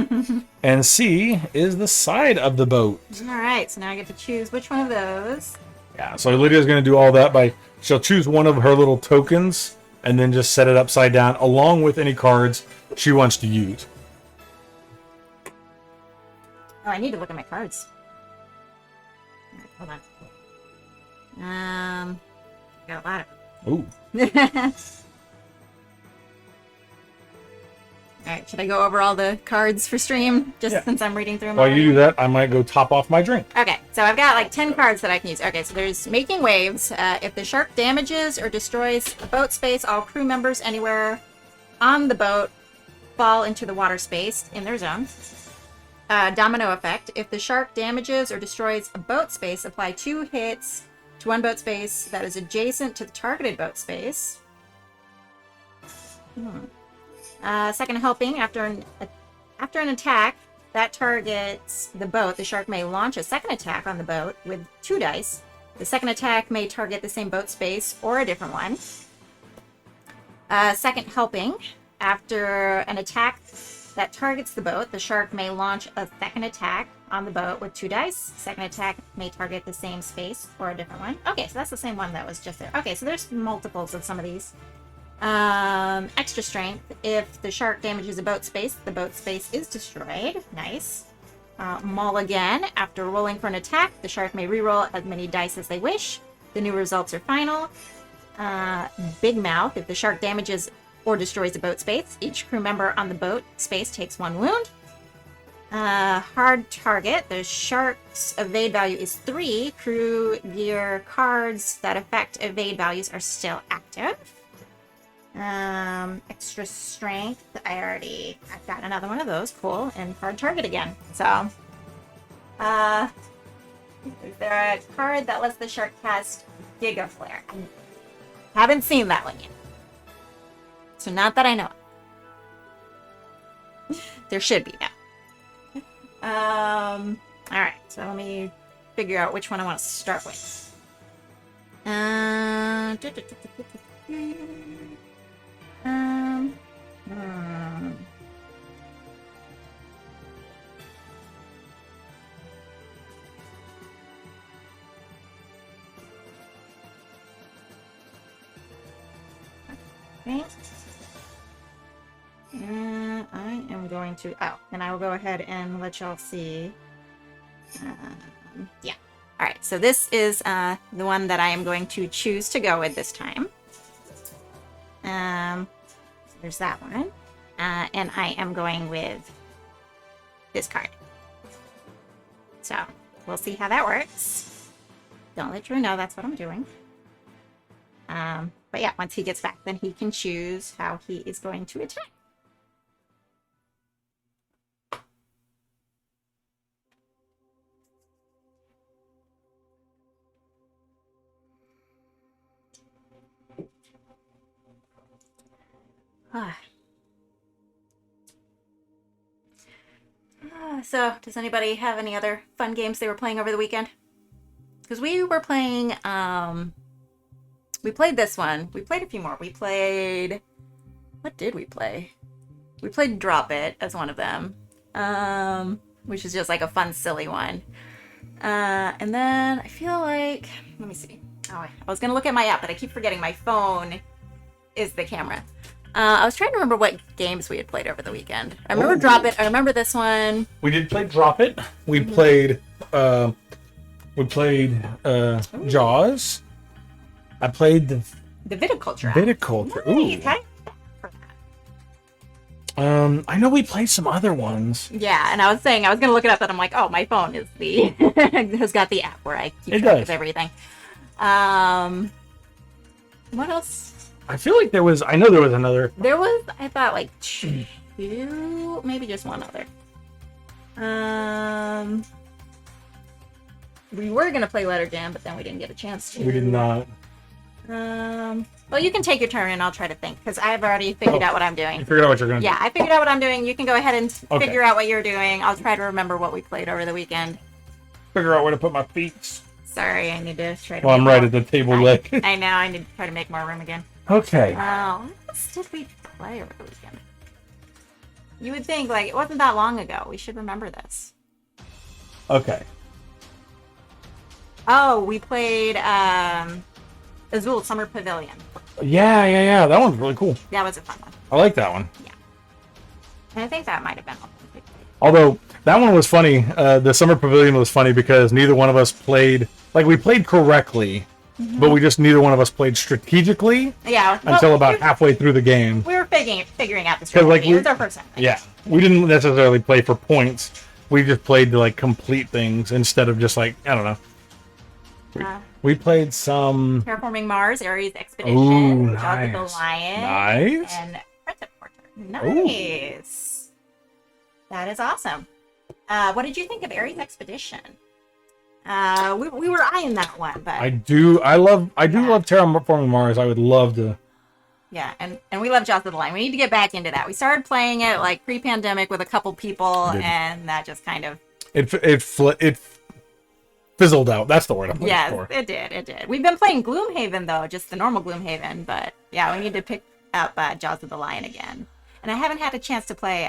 And C is the side of the boat. All right, so now I get to choose which one of those. Yeah, so Lydia's going to do all that by, she'll choose one of her little tokens and then just set it upside down along with any cards she wants to use. Oh, I need to look at my cards. All right, hold on. Got a lot of Ooh. them. Alright, should I go over all the cards for stream? Just since I'm reading through them While already? you do that, I might go top off my drink. Okay, so I've got like 10 cards that I can use. Okay, so there's Making Waves. If the shark damages or destroys a boat space, all crew members anywhere on the boat fall into the water space in their zone. Domino Effect. If the shark damages or destroys a boat space, apply 2 hits to one boat space that is adjacent to the targeted boat space. Second Helping. After an attack that targets the boat, the shark may launch a second attack on the boat with 2 dice. The second attack may target the same boat space or a different one. Second Helping. After an attack that targets the boat, the shark may launch a second attack on the boat with 2 dice. Second attack may target the same space or a different one. Okay, so that's the same one that was just there. Okay, so there's multiples of some of these. Extra Strength. If the shark damages a boat space, the boat space is destroyed. Nice. Maul again. After rolling for an attack, the shark may reroll as many dice as they wish. The new results are final. Big Mouth. If the shark damages or destroys a boat space, each crew member on the boat space takes 1 wound. Hard Target. The shark's evade value is 3. Crew gear cards that affect evade values are still active. Extra Strength. I've got another one of those. Cool. And Hard Target again. So, is there a card that lets the shark cast Giga Flare? I haven't seen that one yet. So not that I know of. There should be now. Alright, so let me figure out which one I want to start with. Okay. I am going to, and I will go ahead and let y'all see. Yeah. All right, so this is the one that I am going to choose to go with this time. So there's that one. And I am going with this card. So we'll see how that works. Don't let Drew know that's what I'm doing. But yeah, once he gets back, then he can choose how he is going to attack. So, does anybody have any other fun games they were playing over the weekend? Because we were playing, we played this one. We played a few more. We played, what did we play? We played Drop It as one of them, which is just like a fun, silly one. And then I feel like, let me see. Oh, I was going to look at my app, but I keep forgetting my phone is the camera. I was trying to remember what games we had played over the weekend. I remember Drop It. I remember this one. We did play Drop It. We played Jaws. I played The viticulture app. Viticulture. Ooh. Nice. How do you for I know we played some other ones. that? Yeah, and I was saying I was gonna look it up, and I'm like, oh, my phone is the has got the app where I keep It track does. of everything. What else? I feel like there was. I know there was another. There was, I thought, like two, maybe just one other. We were gonna play Letter Jam, but then we didn't get a chance to. We did not. Well, you can take your turn, and I'll try to think because I've already figured out what I'm You doing. figured out what you're gonna Yeah, I figured out what I'm doing. You can go ahead and Okay. figure out what you're doing. I'll try to remember what we played over the weekend. do. Figure out where to put my feet. Sorry, I need to try to. Well, I'm make right more- at the table I, leg. I know. I need to try to make more room again. Okay. What else did we play over the weekend? You would think like it wasn't that long ago. We should remember this. Okay. Oh, we played Azul Summer Pavilion. Yeah. That one's really cool. That was a fun one. I like that one. And I think that might have been one we played. Although that one was funny. The Summer Pavilion was funny because neither one of us played. Like we played correctly, but we just neither one of us played strategically Yeah. well, until about we- halfway through the game. We were figuring out the 'Cause, strategy. like, It was our first time. Yeah, we didn't necessarily play for points. We just played to like complete things instead of just like I don't know. We played some. Terraforming Mars, Ares Expedition, Ooh, Jaws of the nice. Lion, Nice. and Prince Porter. Nice. That is awesome. What did you think of Ares Expedition? We were eyeing that one, but I do love Terraforming Mars. I would love to. yeah, and we love Jaws of the Lion. We need to get back into that. We started playing it like pre-pandemic with a couple people, Did. and that just kind of It fizzled out. That's the word I'm looking yes, for. it did. We've been playing Gloomhaven though, just the normal Gloomhaven, but yeah, we need to pick up Jaws of the Lion again. And I haven't had a chance to play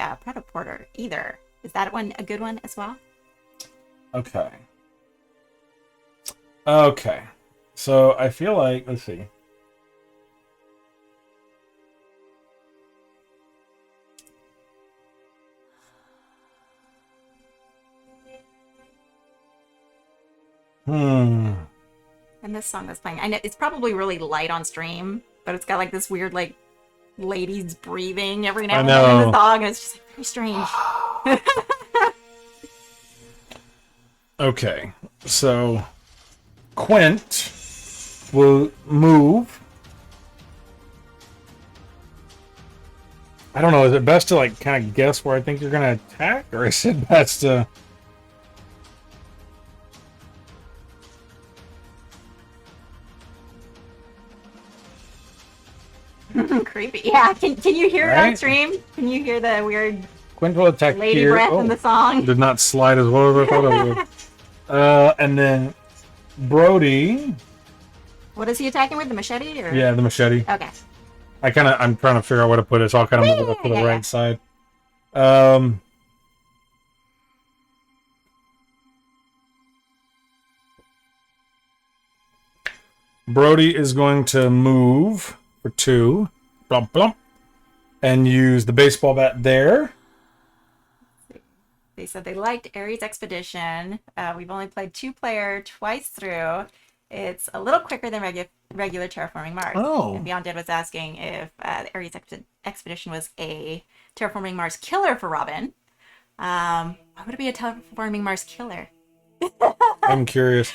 Porter either. Is that one a good one as well? Okay. So I feel like let's see. And this song that's playing, I know it's probably really light on stream, but it's got like this weird like ladies breathing every now and then in know. the song, and it's just like very strange. Okay. So Quint will move. I don't know. Is it best to like kind of guess where I think you're gonna attack, or is it best to? Creepy. Yeah. Can you hear it on Right? stream? Can you hear the weird Quint will attack lady here. breath Oh, in the song? did not slide as well as I thought it would. And then Brody. What is he attacking with? The machete? Or? Yeah, the machete. Okay. I'm trying to figure out where to put it, so I'll kind of move it up to the Yeah. right side. Brody is going to move for 2, blump blump, and use the baseball bat there. They said they liked Ares Expedition. We've only played 2-player twice through. It's a little quicker than regular Terraforming Mars. Oh. And Beyond Dead was asking if Ares Expedition was a Terraforming Mars killer for Robin. Why would it be a Terraforming Mars killer? I'm curious.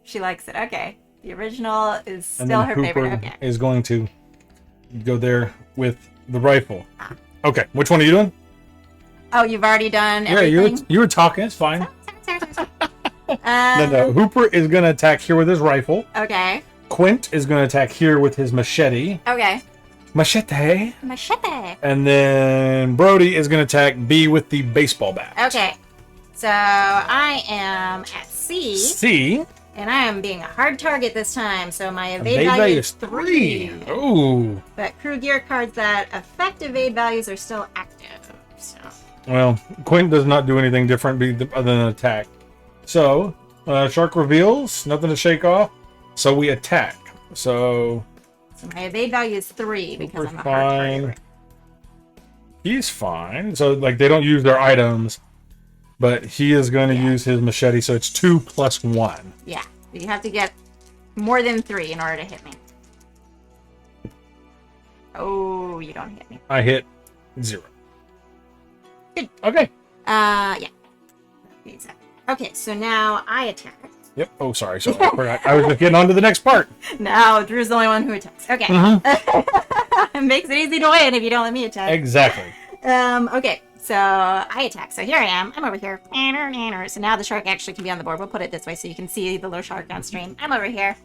She likes it. Okay. The original is And still then her Hooper favorite. Okay. is going to go there with the rifle. Okay, which one are you doing? Oh, you've already done Yeah, everything? you were talking. It's fine. No. Hooper is going to attack here with his rifle. Okay. Quint is going to attack here with his machete. Okay. Machete. Machete. And then Brody is going to attack B with the baseball bat. Okay. So I am at C. C. And I am being a hard target this time, so my evade Evade value is 3. Ooh. But crew gear cards that affect evade values are still active. So Well, Quint does not do anything different other than attack. So, Shark reveals, nothing to shake off. So we attack. So my evade value is 3 because Hooper's I'm a hard fine. target. He's fine. So, like, they don't use their items, but he is going to use his machete. So it's 2 + 1. Yeah. You have to get more than 3 in order to hit me. Oh, you don't hit me. I hit 0. Good. Okay. Yeah. Okay, so now I attack. Yep. Oh, sorry. So I forgot. I was just getting on to the next part. No, Drew's the only one who attacks. Okay. It makes it easy to win if you don't let me attack. Exactly. Okay, so I attack. So here I am. I'm over here. So now the shark actually can be on the board. We'll put it this way so you can see the little shark downstream. I'm over here.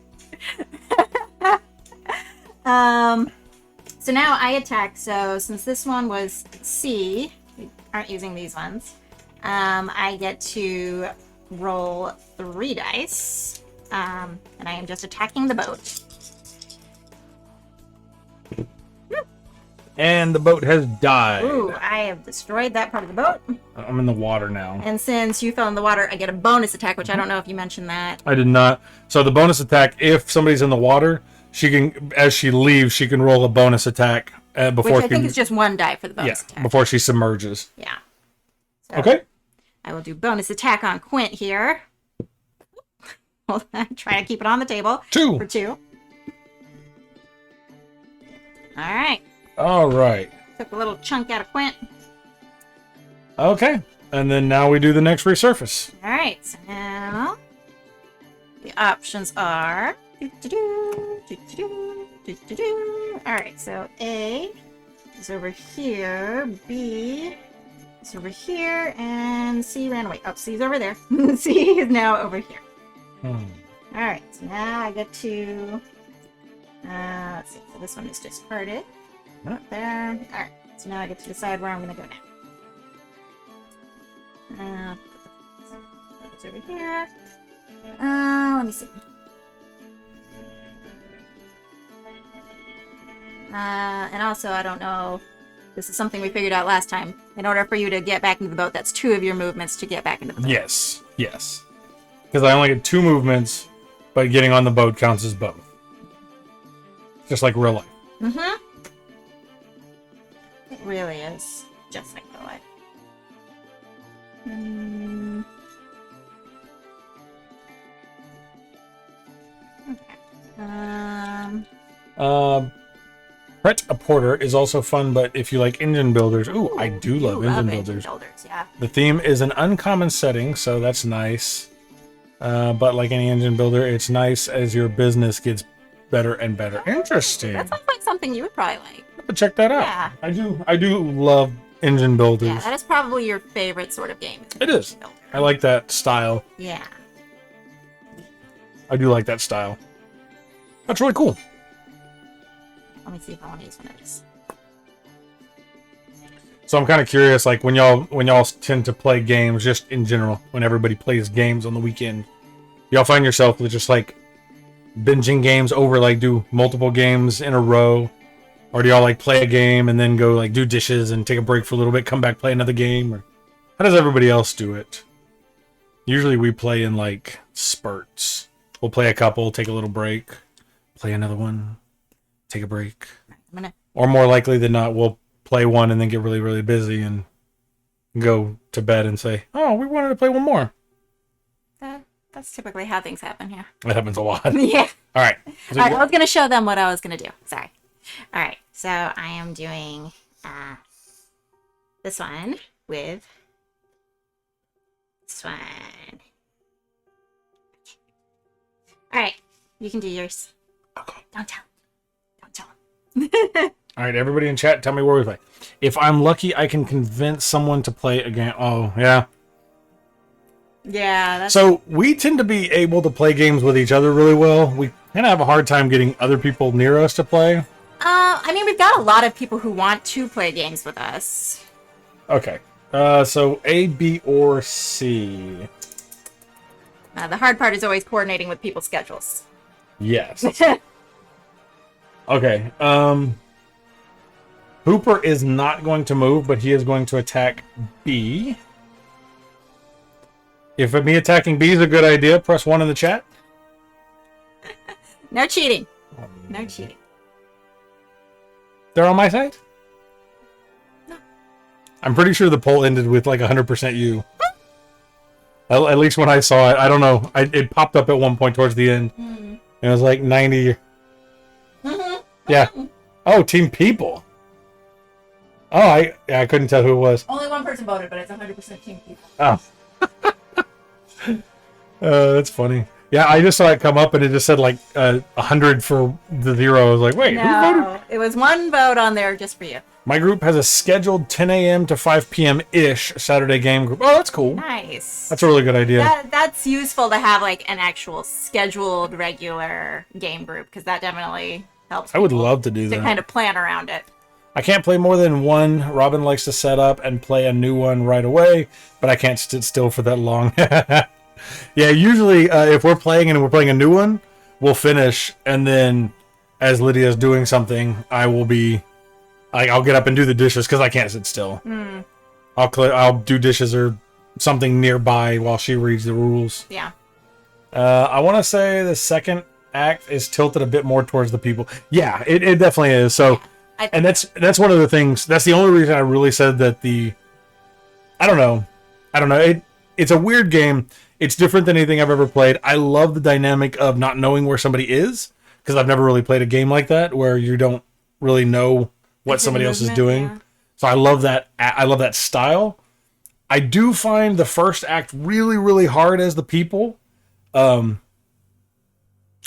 So now I attack. So since this one was C, we aren't using these ones. I get to roll 3 dice. And I am just attacking the boat. And the boat has died. Ooh, I have destroyed that part of the boat. I'm in the water now. And since you fell in the water, I get a bonus attack, which I don't know if you mentioned that. I did not. So the bonus attack, if somebody's in the water, she can, as she leaves, she can roll a bonus attack before. Which I think is just 1 die for the bonus attack. Before she submerges. Yeah. So Okay. I will do bonus attack on Quint here. Hold on, try to keep it on the table. 2. For 2. All right. All right. Took a little chunk out of Quint. Okay. And then now we do the next resurface. All right. So now the options are. All right. So A is over here. B is over here, and C ran away. Oh, C's over there. C is now over here. All right. So now I get to. Let's see. So this one is discarded. Up there. All right. So now I get to decide where I'm going to go now. It's over here. Let me see. And also, I don't know. This is something we figured out last time. In order for you to get back into the boat, that's 2 of your movements to get back into the boat. Yes. Yes. Because I only get 2 movements, but getting on the boat counts as both. Just like real life. Mm-hmm. It really is just like real life. Okay. Pret a Porter is also fun, but if you like engine builders, ooh, I do love engine builders. Yeah. The theme is an uncommon setting, so that's nice. But like any engine builder, it's nice as your business gets better and better. Interesting. That sounds like something you would probably like. But check that out. Yeah. I do love engine builders. Yeah, that is probably your favorite sort of game. It is. I like that style. Yeah. I do like that style. That's really cool. Let me see if I want to use one of these. So I'm kind of curious, like when y'all tend to play games, just in general, when everybody plays games on the weekend, y'all find yourself with just like binging games over, like do multiple games in a row, or do y'all like play a game and then go like do dishes and take a break for a little bit, come back play another game, or how does everybody else do it? Usually we play in like spurts. We'll play a couple, take a little break, play another one, take a break. Or more likely than not, we'll play one and then get really, really busy and go to bed and say, oh, we wanted to play one more. That's typically how things happen here. That happens a lot. Yeah. All right. All right, I was going to show them what I was going to do. Sorry. All right, so I am doing this one with this one. All right, you can do yours. Okay. Don't tell. Don't tell. All right, everybody in chat, tell me where we play. If I'm lucky, I can convince someone to play a game. Oh, yeah. Yeah. So we tend to be able to play games with each other really well. We kind of have a hard time getting other people near us to play. I mean, we've got a lot of people who want to play games with us. Okay. So A, B, or C? The hard part is always coordinating with people's schedules. Yes. Okay. Hooper is not going to move, but he is going to attack B. If me attacking B is a good idea, press 1 in the chat. No cheating. No cheating. They're on my side? No. I'm pretty sure the poll ended with like 100% you. At least when I saw it. I don't know. It popped up at one point towards the end. And it was like 90. Mm-hmm. Yeah. Oh, Team People. Oh, I couldn't tell who it was. Only one person voted, but it's 100% Team People. Oh, that's funny. Yeah, I just saw it come up and it just said like 100 for the 0. I was like, wait, who voted? No, it was one vote on there just for you. My group has a scheduled 10 a.m. to 5 p.m.-ish Saturday game group. Oh, that's cool. Nice. That's a really good idea. That's useful to have like an actual scheduled regular game group because that definitely helps. I would people love to do to that. kind of plan around it. I can't play more than one. Robin likes to set up and play a new one right away, but I can't sit still for that long. Yeah, usually if we're playing and we're playing a new one, we'll finish, and then as Lydia's doing something, I'll get up and do the dishes because I can't sit still. I'll do dishes or something nearby while she reads the rules. Yeah. I want to say the second act is tilted a bit more towards the people. Yeah, it definitely is. So, and that's one of the things. That's the only reason I really said that I don't know. It's a weird game. It's different than anything I've ever played. I love the dynamic of not knowing where somebody is because I've never really played a game like that where you don't really know what somebody else is doing. Yeah. So I love that. I love that style. I do find the first act really, really hard as the people. Like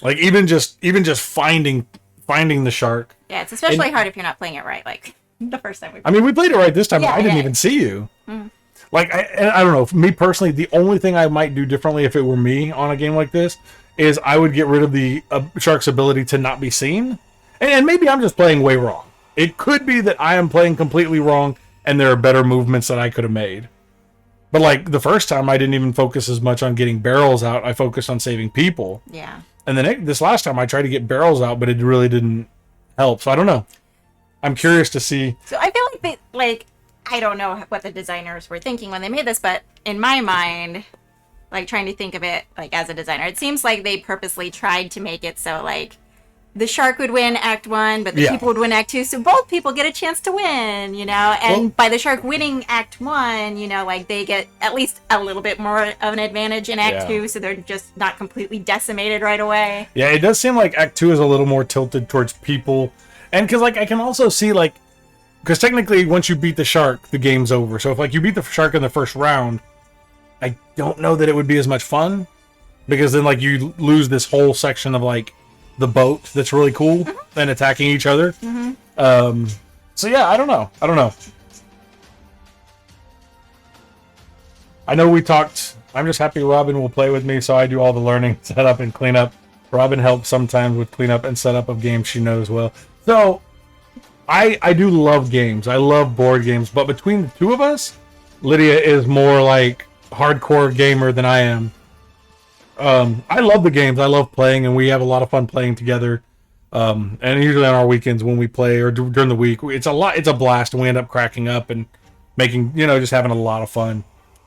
even just finding the shark. Yeah, it's especially hard if you're not playing it right. Like the first time we played it right this time. Yeah, but I didn't even see you. Like, I don't know. For me personally, the only thing I might do differently if it were me on a game like this is I would get rid of the shark's ability to not be seen. And maybe I'm just playing way wrong. It could be that I am playing completely wrong and there are better movements that I could have made. But, like, the first time I didn't even focus as much on getting barrels out. I focused on saving people. Yeah. And then this last time I tried to get barrels out, but it really didn't help. So I don't know. I'm curious to see. So I feel like I don't know what the designers were thinking when they made this, but in my mind, like trying to think of it like as a designer, it seems like they purposely tried to make it so like the shark would win Act 1, but the people would win Act 2, so both people get a chance to win, you know? And by the shark winning Act 1, you know, like they get at least a little bit more of an advantage in Act 2, so they're just not completely decimated right away. Yeah, it does seem like Act 2 is a little more tilted towards people. And because, like, I can also see, like, because technically, once you beat the shark, the game's over. So if like you beat the shark in the first round, I don't know that it would be as much fun because then like you lose this whole section of like the boat that's really cool and attacking each other. So yeah, I don't know. I know we talked. I'm just happy Robin will play with me, so I do all the learning, setup, and cleanup. Robin helps sometimes with cleanup and setup of games she knows well. So. I do love games. I love board games. But between the two of us, Lydia is more like hardcore gamer than I am. I love the games. I love playing, and we have a lot of fun playing together. And usually on our weekends when we play or during the week, it's a blast, and we end up cracking up and making, just having a lot of fun.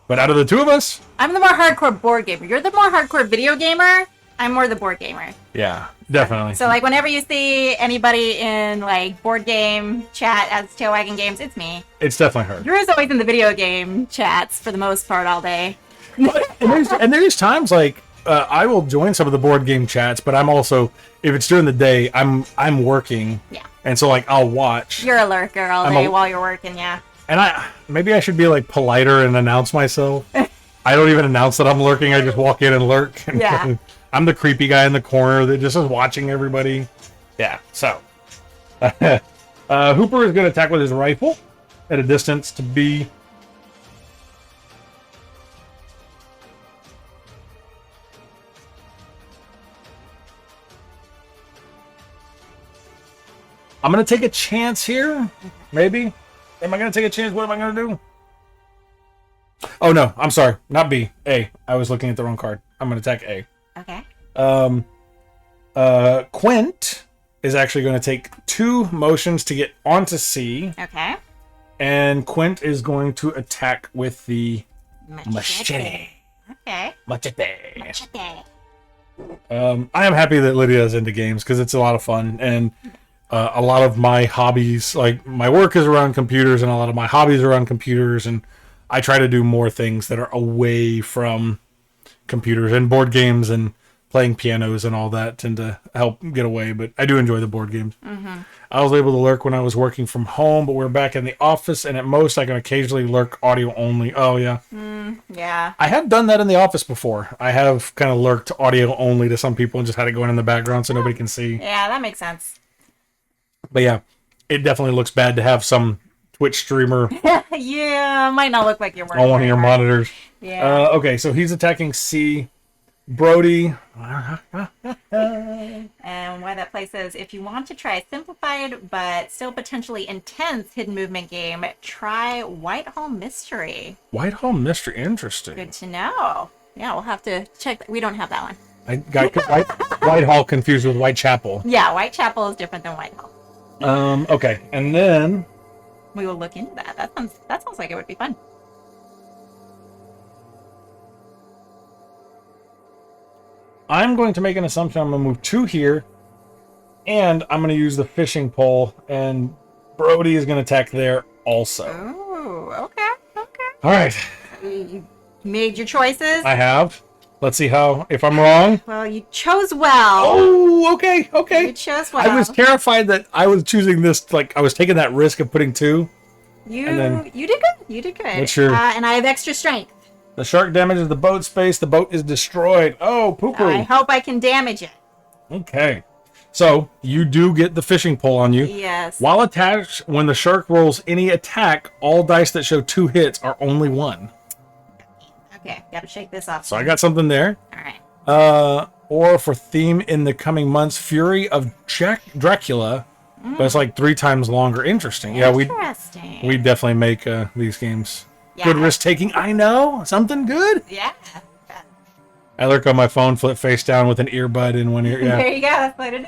But out of the two of us, I'm the more hardcore board gamer. You're the more hardcore video gamer. I'm more the board gamer. Yeah, definitely. So, like, whenever you see anybody in, like, board game chat as Tail Wagging Games, it's me. It's definitely her. Drew's always in the video game chats for the most part all day. and there's times, like, I will join some of the board game chats, but I'm also, if it's during the day, I'm working. Yeah. And so, like, I'll watch. You're a lurker all day while you're working, yeah. And maybe I should be, like, politer and announce myself. I don't even announce that I'm lurking. I just walk in and lurk. Yeah. I'm the creepy guy in the corner that just is watching everybody. Yeah, so. Hooper is going to attack with his rifle at a distance to be. I'm going to take a chance here. Maybe. Am I going to take a chance? What am I going to do? Oh, no. I'm sorry. Not B. A. I was looking at the wrong card. I'm going to attack A. Okay. Quint is actually going to take 2 motions to get onto C. Okay. And Quint is going to attack with the machete. Okay. Machete. I am happy that Lydia is into games because it's a lot of fun, and a lot of my hobbies, like my work is around computers, and a lot of my hobbies are around computers, and I try to do more things that are away from computers and board games and playing pianos and all that tend to help get away, but I do enjoy the board games. I was able to lurk when I was working from home, but we're back in the office, and at most I can occasionally lurk audio only. Oh, yeah. Yeah. I have done that in the office before. I have kind of lurked audio only to some people and just had it going in the background so nobody can see. Yeah, that makes sense. But yeah, it definitely looks bad to have some Twitch streamer Yeah, might not look like you're working on one of your very hard. monitors. Yeah. Okay, so he's attacking C. Brody. And why that play says, if you want to try a simplified but still potentially intense hidden movement game, try Whitehall Mystery. Whitehall Mystery. Interesting. Good to know. Yeah, we'll have to check. We don't have that one. I got Whitehall confused with Whitechapel. Yeah, Whitechapel is different than Whitehall. Okay, and then We will look into that. That sounds like it would be fun. I'm going to make an assumption. I'm going to move 2 here, and I'm going to use the fishing pole, and Brody is going to attack there also. Oh, okay. All right, You made your choices. I have. Let's see if I'm wrong. Well, you chose well. Oh, okay. You chose well. I was terrified that I was choosing this, like I was taking that risk of putting 2. You then- did good. You did good. What's your- and I have extra strength. The shark damages the boat space. The boat is destroyed. Oh, I poo-poo. hope I can damage it. Okay. So, you do get the fishing pole on you. Yes. While attached, when the shark rolls any attack, all dice that show 2 hits are only 1. Okay, gotta shake this off. So I got something there. All right. Or for theme in the coming months, Fury of Dracula. But it's like 3 times longer. Interesting. Yeah, Interesting. we definitely make these games. Yeah. Good risk taking. I know. Something good. Yeah. I lurk on my phone, flip face down with an earbud in one ear. Yeah. There you go. That's what it is.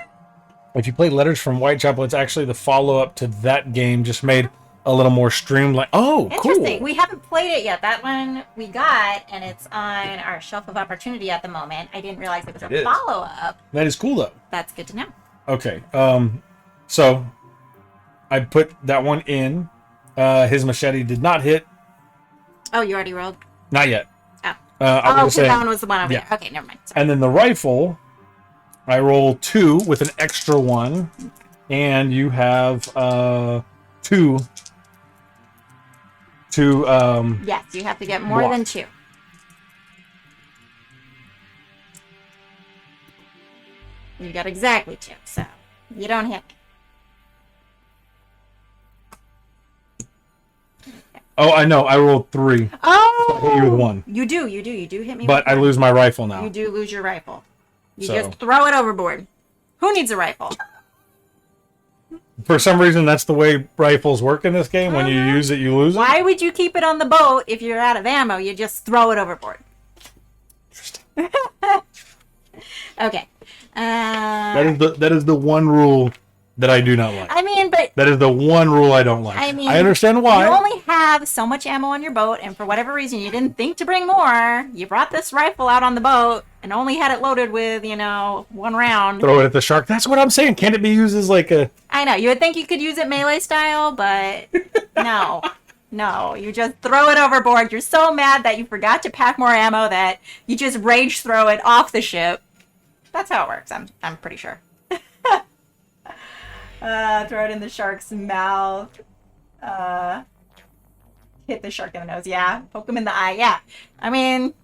If you play Letters from Whitechapel, it's actually the follow-up to that game, just made a little more streamlined. Oh, Interesting. cool. We haven't played it yet. That one we got, and it's on our shelf of opportunity at the moment. I didn't realize it was It a is. follow-up. That is cool, though. That's good to know. Okay. So I put that one in. His machete did not hit. Oh, you already rolled? Not yet. Oh. I Oh, was because saying, that one was the one over yeah. there. Okay, never mind. Sorry. and then the rifle, I roll 2 with an extra 1, and you have 2. Yes, you have to get more block. than 2. You got exactly 2, so you don't hit me. Oh, I know. I rolled 3. Oh! I hit you with 1. You do hit me But with I one. lose my rifle now. You do lose your rifle. You So- just throw it overboard. Who needs a rifle? For some reason, that's the way rifles work in this game. When you use it, you lose it. Why would you keep it on the boat if you're out of ammo? You just throw it overboard. Interesting. Okay. That is the one rule that I do not like. I mean, but That is the one rule I don't like. I mean, I understand why. you only have so much ammo on your boat, and for whatever reason, you didn't think to bring more. You brought this rifle out on the boat and only had it loaded with, 1 round. Throw it at the shark. That's what I'm saying. Can't it be used as like a... I know. You would think you could use it melee style, but no. No, you just throw it overboard. You're so mad that you forgot to pack more ammo that you just rage throw it off the ship. That's how it works. I'm pretty sure. Throw it in the shark's mouth. Hit the shark in the nose. Yeah. Poke him in the eye. Yeah. I mean,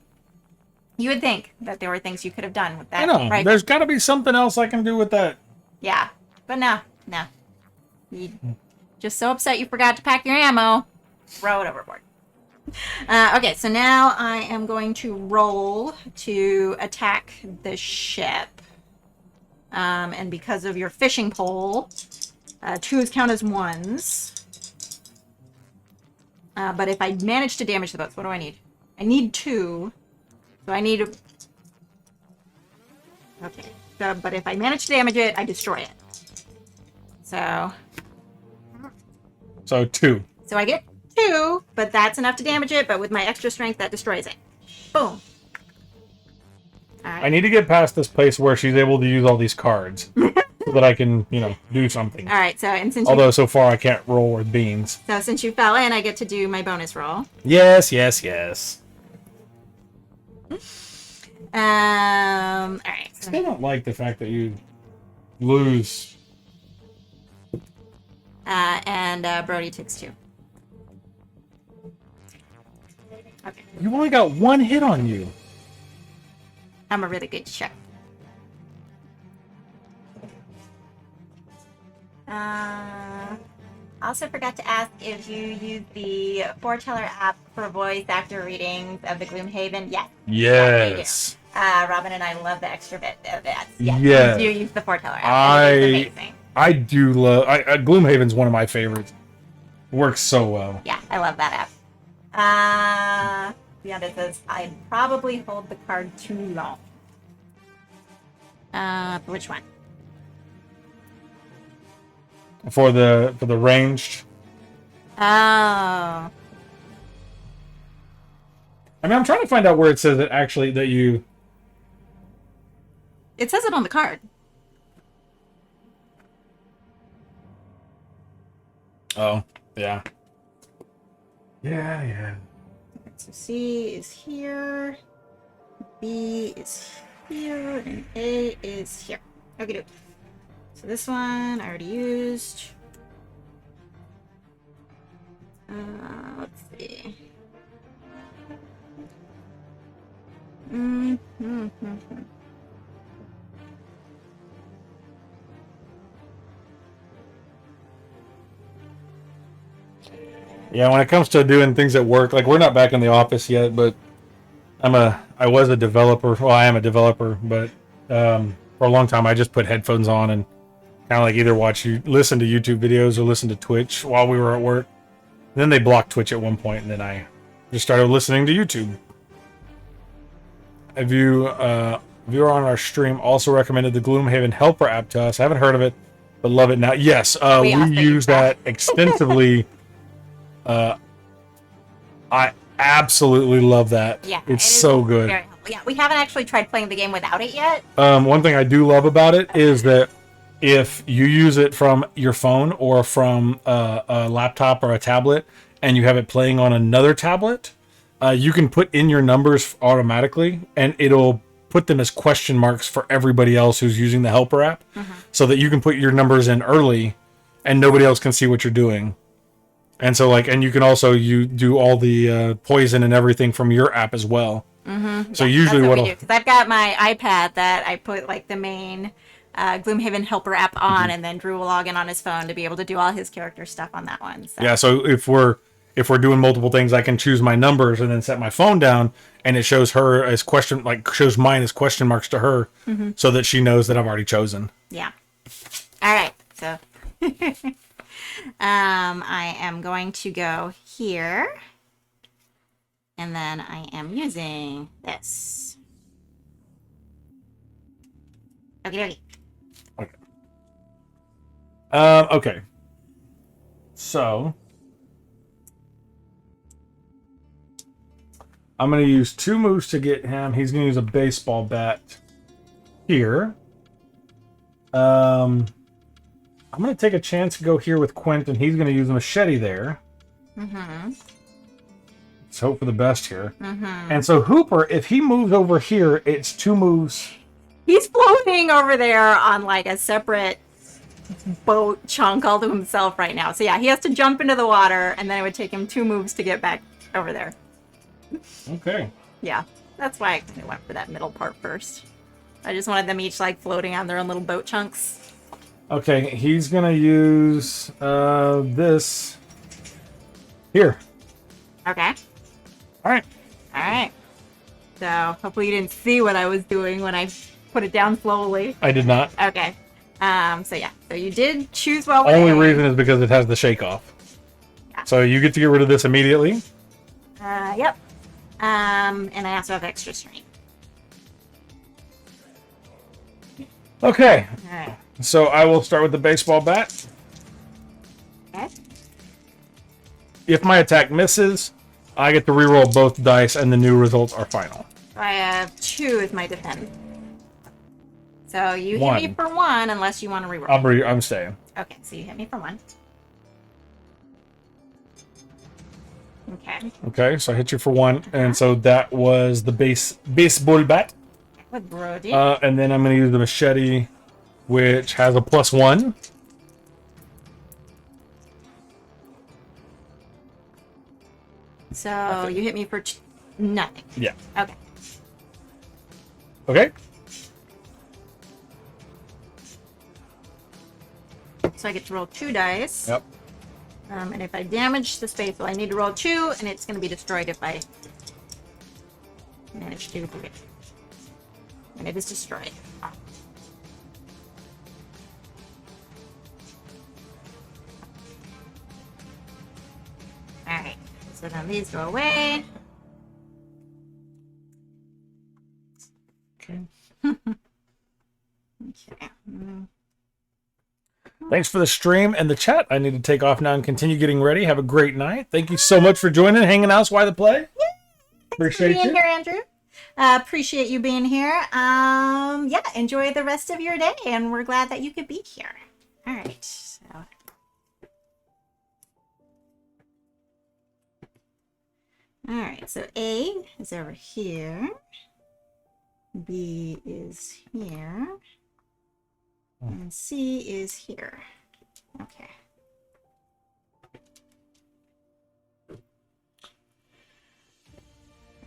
you would think that there were things you could have done with that. I know. Right? There's got to be something else I can do with that. Yeah. But no. You just so upset you forgot to pack your ammo. Throw it overboard. Okay, so now I am going to roll to attack the ship. And because of your fishing pole, 2s count as 1s. But if I manage to damage the boats, what do I need? I need 2. So I need... Okay. But if I manage to damage it, I destroy it. So 2. I get 2, but that's enough to damage it. But with my extra strength, that destroys it. Boom. All right. I need to get past this place where she's able to use all these cards so that I can, do something. All right. So and since Although so far I can't roll with beans. since you fell in, I get to do my bonus roll. Yes. All right. I still don't like the fact that you lose. And Brody takes 2. Okay. You only got 1 hit on you. I'm a really good chef. Also forgot to ask if you use the Foreteller app for voice actor readings of the Gloomhaven. Yes. Yes. Robin and I love the extra bit of that. Yes. Yes. You do use the Foreteller app. It is amazing. I do love. Gloomhaven's one of my favorites. Works so well. Yeah, I love that app. Beyond it says I'd probably hold the card too long. Which one? For the ranged. Oh. I mean, I'm trying to find out where it says that actually that you. It says it on the card. Oh, yeah. Yeah. So C is here, B is here, and A is here. Okay, so this one I already used. Let's see. Yeah, when it comes to doing things at work, like we're not back in the office yet, but I was a developer. Well, I am a developer, but for a long time I just put headphones on and kind of like either listen to YouTube videos or listen to Twitch while we were at work. And then they blocked Twitch at one point, and then I just started listening to YouTube. A viewer on our stream also recommended the Gloomhaven Helper app to us. I haven't heard of it, but love it now. Yes, we use that extensively. I absolutely love that. Yeah, it's so good. Very helpful. Yeah, we haven't actually tried playing the game without it yet. One thing I do love about it is that if you use it from your phone or from a laptop or a tablet and you have it playing on another tablet, you can put in your numbers automatically and it'll put them as question marks for everybody else who's using the Helper app, so that you can put your numbers in early and nobody else can see what you're doing. And so, and you can also do all the poison and everything from your app as well. So usually that's what we do, because I've got my iPad that I put the main Gloomhaven Helper app on, and then Drew will log in on his phone to be able to do all his character stuff on that one. So. Yeah, so if we're doing multiple things, I can choose my numbers and then set my phone down, and it shows her as shows mine as question marks to her, so that she knows that I've already chosen. Yeah. All right. So. I am going to go here, and then I am using this. Okay. Okay. So I'm going to use 2 moves to get him. He's going to use a baseball bat here. I'm going to take a chance to go here with Quentin. He's going to use a machete there. Let's hope for the best here. And so Hooper, if he moves over here, it's 2 moves. He's floating over there on a separate boat chunk all to himself right now. So yeah, he has to jump into the water, and then it would take him 2 moves to get back over there. Okay. Yeah, that's why I kind of went for that middle part first. I just wanted them each floating on their own little boat chunks. Okay, he's gonna use this here. Okay. All right. So hopefully you didn't see what I was doing when I put it down slowly. I did not. Okay. So yeah. So you did choose well. Only reason is because it has the shake off. Yeah. So you get to get rid of this immediately. Yep. And I also have extra strength. Okay. All right. So I will start with the baseball bat. Okay. If my attack misses, I get to reroll both dice, and the new results are final. So I have 2 as my defense. So you 1. hit me for 1, unless you want to reroll. I'm staying. Okay, so you hit me for 1. Okay. Okay, so I hit you for 1, and so that was the baseball bat. with Brody. And then I'm going to use the machete, which has a +1. So you hit me for nothing. Yeah. Okay. Okay. So I get to roll 2 dice. Yep. And if I damage the space, well, I need to roll 2, and it's going to be destroyed if I manage to do it. And it is destroyed. Alright, so then these go away. Okay. Okay. Thanks for the stream and the chat. I need to take off now and continue getting ready. Have a great night. Thank you so much for joining, hanging out. Why the play? Appreciate being you. here, Andrew. Appreciate you being here. Yeah, enjoy the rest of your day, and we're glad that you could be here. All right. So. All right. So A is over here. B is here. And C is here. Okay.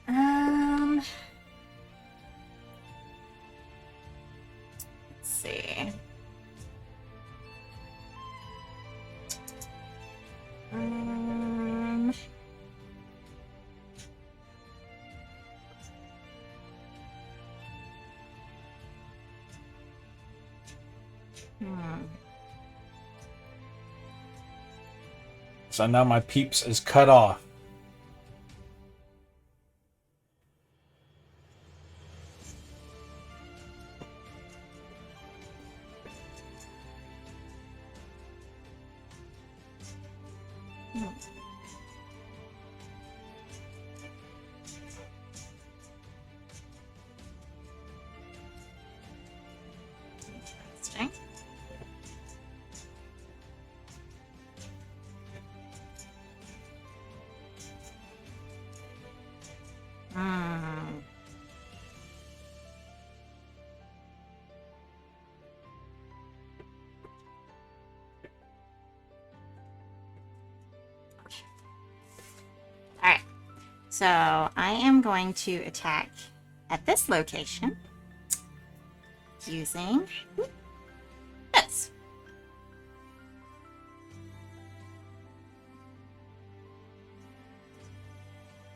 Let's see. So now my peeps is cut off. Interesting. Alright, so I am going to attack at this location using this.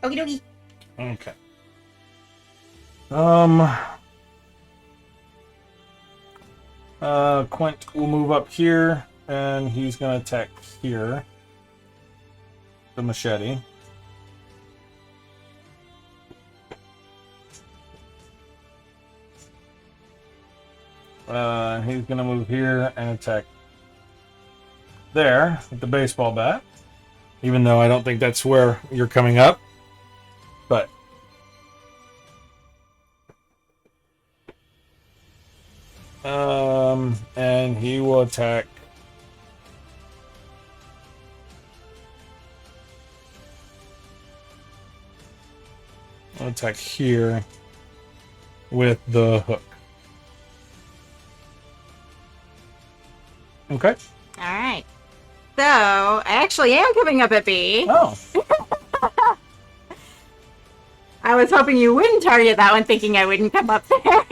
Okie dokie. Okay. Quint will move up here, and he's gonna attack here. The machete. He's gonna move here and attack there with the baseball bat. Even though I don't think that's where you're coming up. But and he will attack here with the hook. Okay. All right. So I actually am coming up at B. Oh. I was hoping you wouldn't target that one, thinking I wouldn't come up there.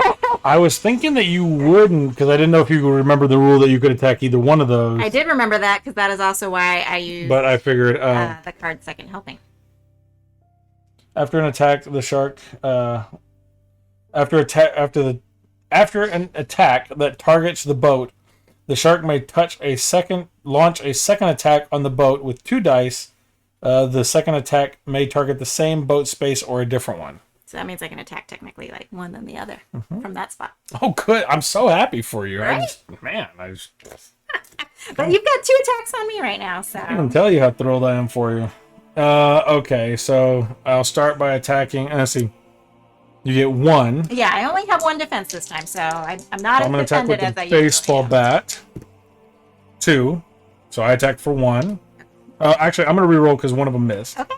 I was thinking that you wouldn't, because I didn't know if you could remember the rule that you could attack either one of those. I did remember that, because that is also why I used But I figured the card second helping. after an attack, the shark after an attack that targets the boat, the shark may launch a second attack on the boat with 2 dice. The second attack may target the same boat space or a different one. So that means I can attack technically like one than the other from that spot. Oh, good! I'm so happy for you. Right? But you've got 2 attacks on me right now, so. I can tell you how thrilled I am for you. Okay, so I'll start by attacking. Let's see. You get 1. Yeah, I only have 1 defense this time, so I'm not I'm going as to attack with defended as the I usually baseball am. bat. 2. So I attack for 1. Actually, I'm going to reroll because one of them missed. Okay.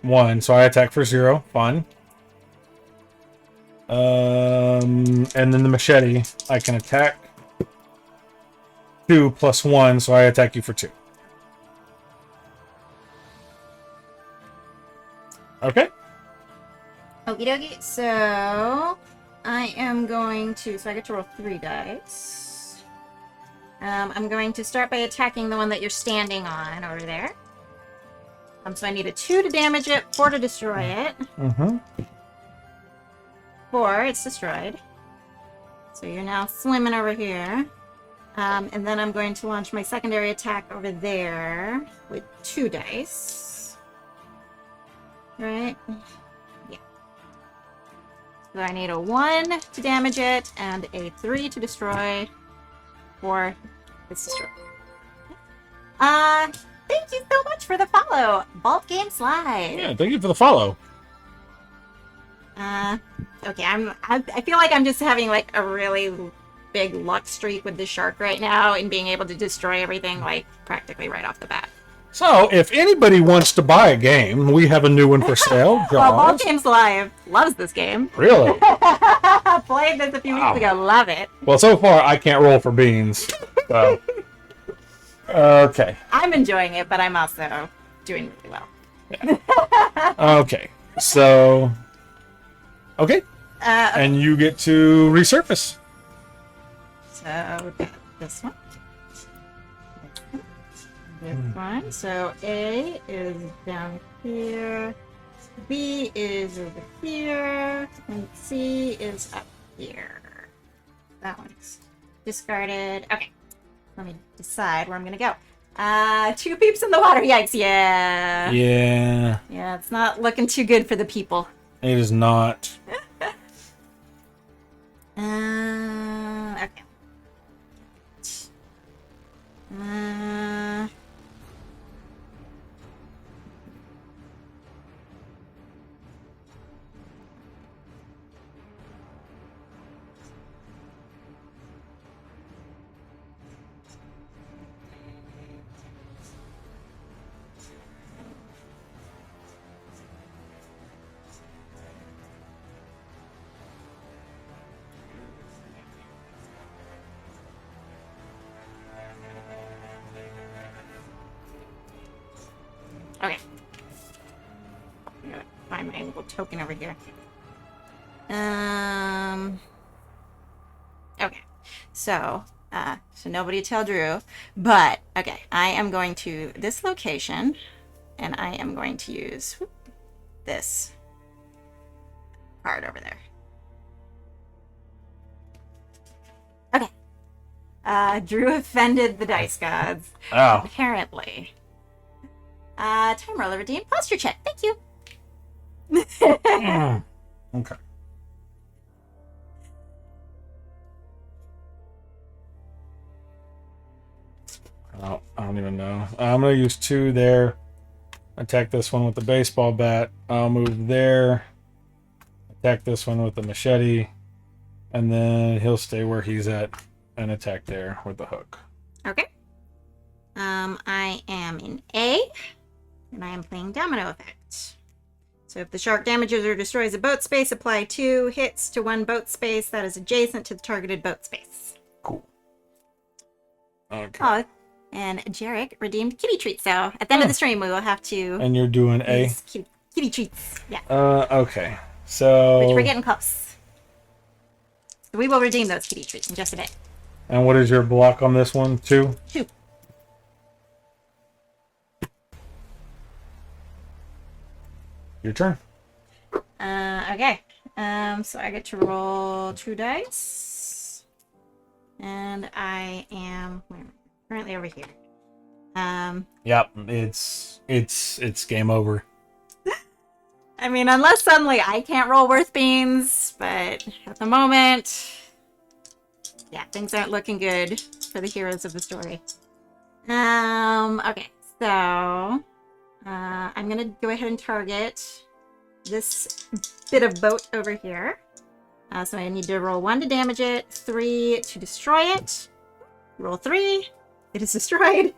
1, so I attack for 0. Fun. And then the machete, I can attack 2 plus 1, so I attack you for 2. Okay. Okie dokie. So I am going to. So I get to roll 3 dice. I'm going to start by attacking the one that you're standing on over there. So I need a 2 to damage it, 4 to destroy it. Mm-hmm. 4, it's destroyed. So you're now swimming over here. And then I'm going to launch my secondary attack over there with 2 dice. Right? Yeah. So I need a 1 to damage it and a 3 to destroy. 4, it's destroyed. Thank you so much for the follow, Vault Game Slide. Yeah, thank you for the follow. Okay, I feel like I'm just having like a really big luck streak with the shark right now and being able to destroy everything like practically right off the bat. So, if anybody wants to buy a game, we have a new one for sale. Well, Vault Games Live loves this game. Really? Played this a few weeks ago. Love it. Well, so far I can't roll for beans. So. Okay. I'm enjoying it, but I'm also doing really well. Yeah. Okay. So. Okay. And you get to resurface. So this one. This one. So A is down here. B is over here. And C is up here. That one's discarded. Okay. Let me decide where I'm gonna go. 2 peeps in the water. Yikes, yeah. Yeah. Yeah, it's not looking too good for the people. It is not. Okay. Okay. I'm gonna find my little token over here. Okay. So nobody tell Drew, but okay, I am going to this location, and I am going to use this card over there. Okay. Drew offended the dice gods. Oh. Apparently. Time roller redeem. Posture check. Thank you. Okay. I don't even know. I'm going to use 2 there. Attack this one with the baseball bat. I'll move there. Attack this one with the machete. And then he'll stay where he's at and attack there with the hook. Okay. I am in A, and I am playing Domino Effect. So if the shark damages or destroys a boat space, apply 2 hits to 1 boat space that is adjacent to the targeted boat space. Cool. Okay. Oh, and Jarek redeemed kitty treats. So at the end of the stream, we will have to. And you're doing A? Kitty treats. Yeah. Okay. So. Which we're getting close. So we will redeem those kitty treats in just a bit. And what is your block on this one? 2? 2. Your turn. Okay. So I get to roll 2 dice. And I am currently over here. Yep, it's game over. I mean, unless suddenly I can't roll worth beans, but at the moment, yeah, things aren't looking good for the heroes of the story. Okay, so I'm gonna go ahead and target this bit of boat over here. So I need to roll 1 to damage it, 3 to destroy it. Roll 3, it is destroyed.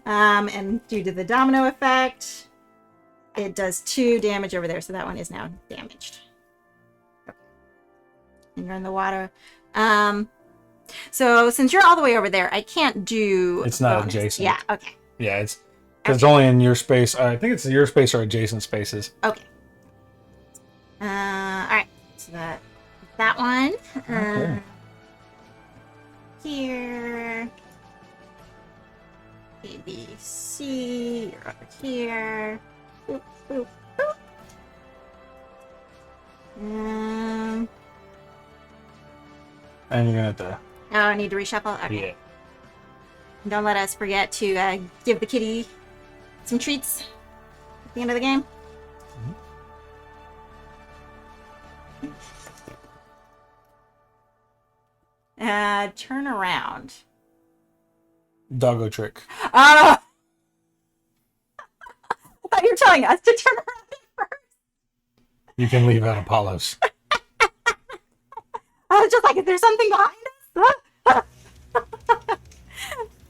And due to the domino effect, it does 2 damage over there, so that one is now damaged. Okay. And you're in the water. So since you're all the way over there, I can't do. It's not bonus. adjacent. Yeah. Okay. Yeah, it's because it's only in your space. I think it's your space or adjacent spaces. Okay. All right. So that one. Okay. Here. A, B, C. You're over here. Boop, boop, boop. And you're gonna have to. Oh, I need to reshuffle? Okay. Yeah. Don't let us forget to give the kitty some treats at the end of the game. Turn around. Doggo trick. Oh! I thought you were telling us to turn around first. You can leave out Apollos. I was just like, is there something behind us?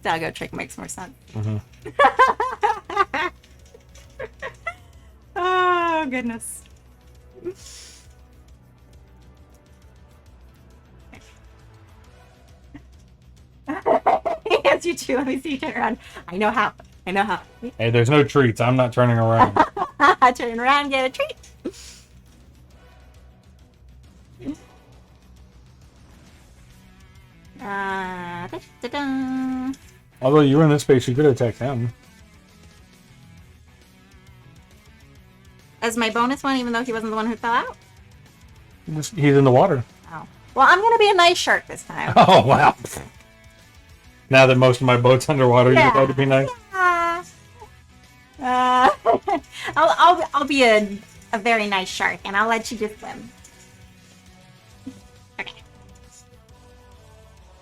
Doggo trick makes more sense. Mm-hmm. Oh, goodness. Yes, you too. Let me see you turn around. I know how. Hey, there's no treats. I'm not turning around. Turn around and get a treat. Da-da-da. Although you were in this space, you could attack him. As my bonus one, even though he wasn't the one who fell out? He's in the water. Oh. Well, I'm going to be a nice shark this time. Oh, wow. Now that most of my boat's underwater, you decide to be nice? Yeah. I'll be a very nice shark, and I'll let you just swim. Okay.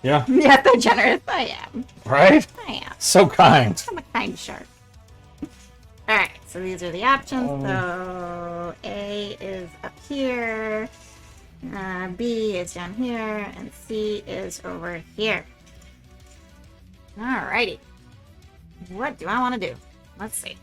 Yeah. Yeah, so generous. I am. Right? I am. So kind. I'm a kind shark. Alright, so these are the options. So A is up here, B is down here, and C is over here. Alrighty. What do I want to do? Let's see.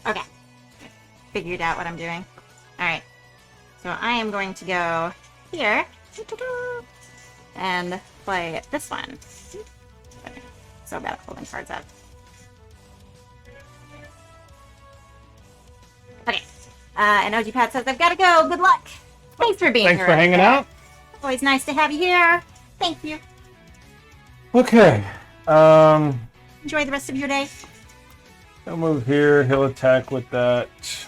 Okay. Figured out what I'm doing. Alright. So I am going to go here and play this one. So bad at holding cards up. Okay. And OG Pat says, I've got to go. Good luck. Thanks for being here. Thanks for hanging out. Always nice to have you here. Thank you. Okay. Enjoy the rest of your day. He'll move here. He'll attack with that.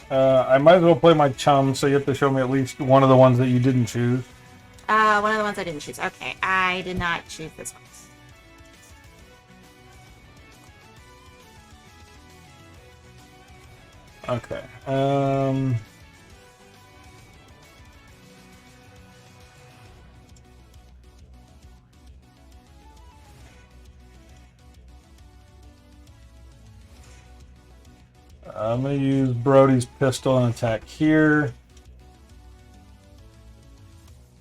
I might as well play my chum, so you have to show me at least one of the ones that you didn't choose. One of the ones I didn't choose. Okay, I did not choose this one. Okay. I'm going to use Brody's pistol and attack here.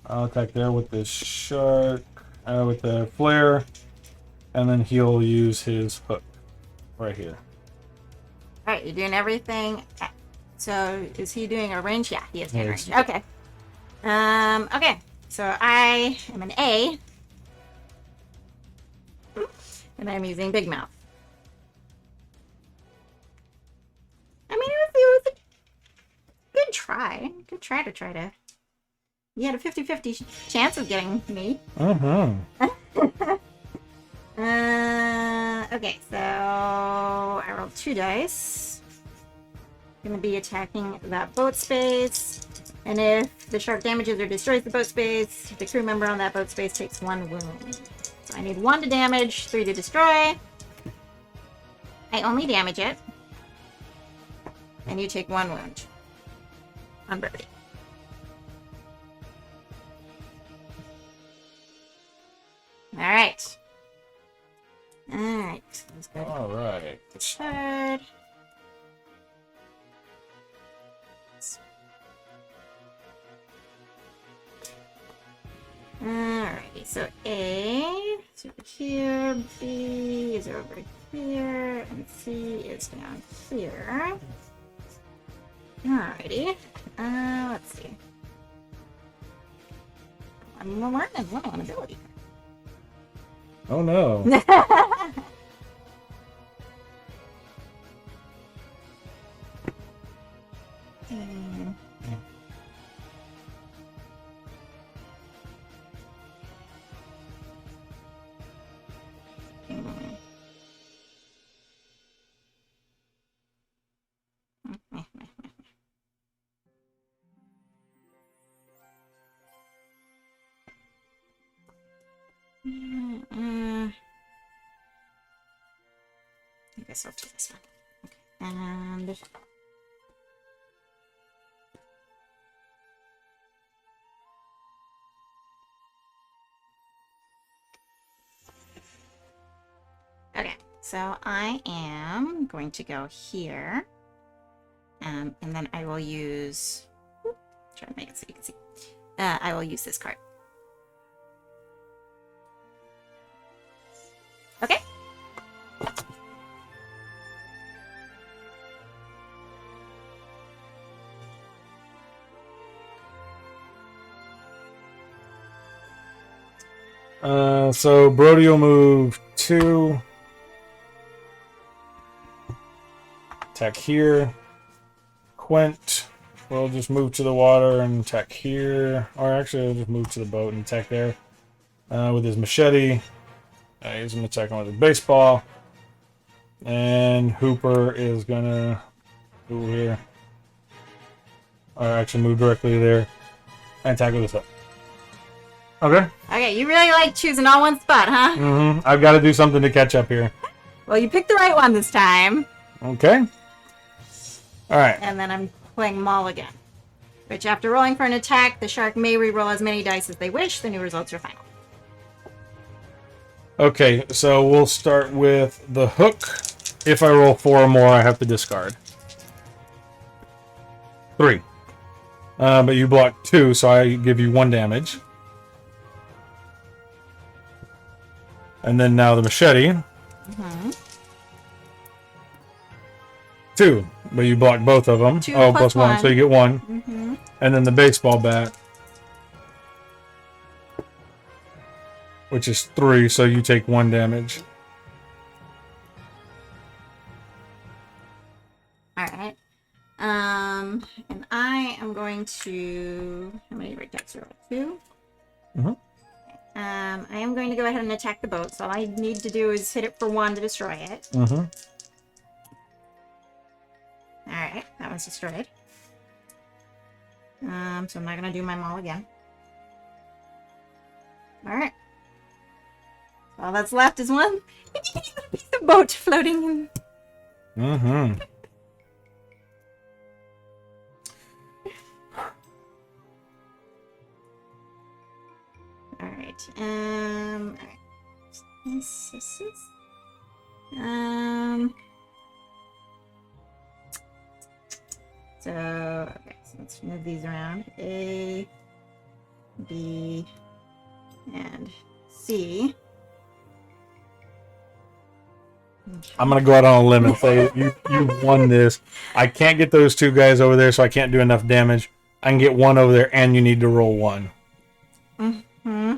I'll attack there with this shark, with the flare, and then he'll use his hook right here. Alright, you're doing everything. So, is he doing a range? Yeah, he is doing Yes. range. Okay. Okay. So, I am an A. And I'm using Big Mouth. I mean, it was a good try. Good try to. You had a 50-50 chance of getting me. Okay, so I rolled 2 dice. Gonna be attacking that boat space. And if the shark damages or destroys the boat space, the crew member on that boat space takes 1 wound. So I need 1 to damage, 3 to destroy. I only damage it. And you take 1 wound on Birdie. Alright. Alright. Let's go. Alright. Third. Alrighty, so A is over here, B is over here, and C is down here. Alrighty. Let's see. I'm learning low on ability. Oh no. Hmm. I guess I'll do this one. Okay. And okay, so I am going to go here. And then I will use try to make it so you can see. I will use this card. Okay. So Brody will move 2. Attack here. Quint will just move to the water and attack here. Or actually, he'll just move to the boat and attack there. With his machete. He's going to attack him with his baseball. And Hooper is going to move here. Or actually move directly there. And attack with his hook. Okay. Okay, you really like choosing all one spot, huh? Mm-hmm. I've got to do something to catch up here. Well, you picked the right one this time. Okay. All right. And then I'm playing Maul again. Which, after rolling for an attack, the shark may re-roll as many dice as they wish. The new results are final. Okay, so we'll start with the hook. If I roll 4 or more, I have to discard. 3. But you block 2, so I give you 1 damage. And then now the machete. Mm-hmm. 2, but you block both of them. 2 oh, plus plus 1, so you get 1. Mm-hmm. And then the baseball bat, which is 3, so you take 1 damage. Alright. And I am going to... How many red decks are 2? Mm-hmm. I am going to go ahead and attack the boat, so all I need to do is hit it for 1 to destroy it. Mm-hmm. Alright, that one's destroyed. So I'm not going to do my maul again. Alright. All that's left is one piece of boat floating in. Mm-hmm. Alright, alright. This is... So, okay, so let's move these around. A, B, and C. I'm gonna go out on a limb and say you won this. I can't get those 2 guys over there, so I can't do enough damage. I can get 1 over there, and you need to roll 1. Mm-hmm.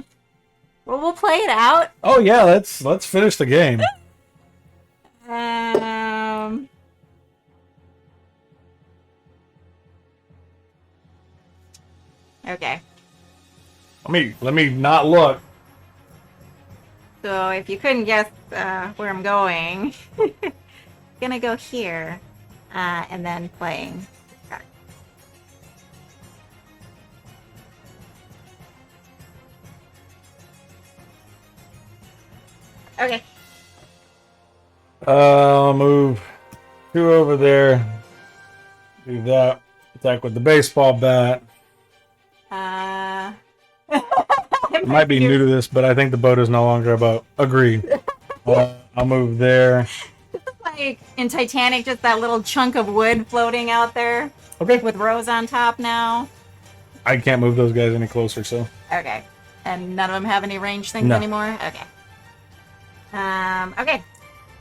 Well, we'll play it out. Oh yeah, let's finish the game. Okay. Let me not look. So if you couldn't guess where I'm going, gonna go here, and then playing. Okay. I'll move 2 over there. Do that. Attack with the baseball bat. I'm It might be new to this, but I think the boat is no longer a boat. Agreed. I'll move there. Like in Titanic, just that little chunk of wood floating out there. Okay. With Rose on top now. I can't move those guys any closer, so. Okay. And none of them have any range things No. anymore? Okay. Okay.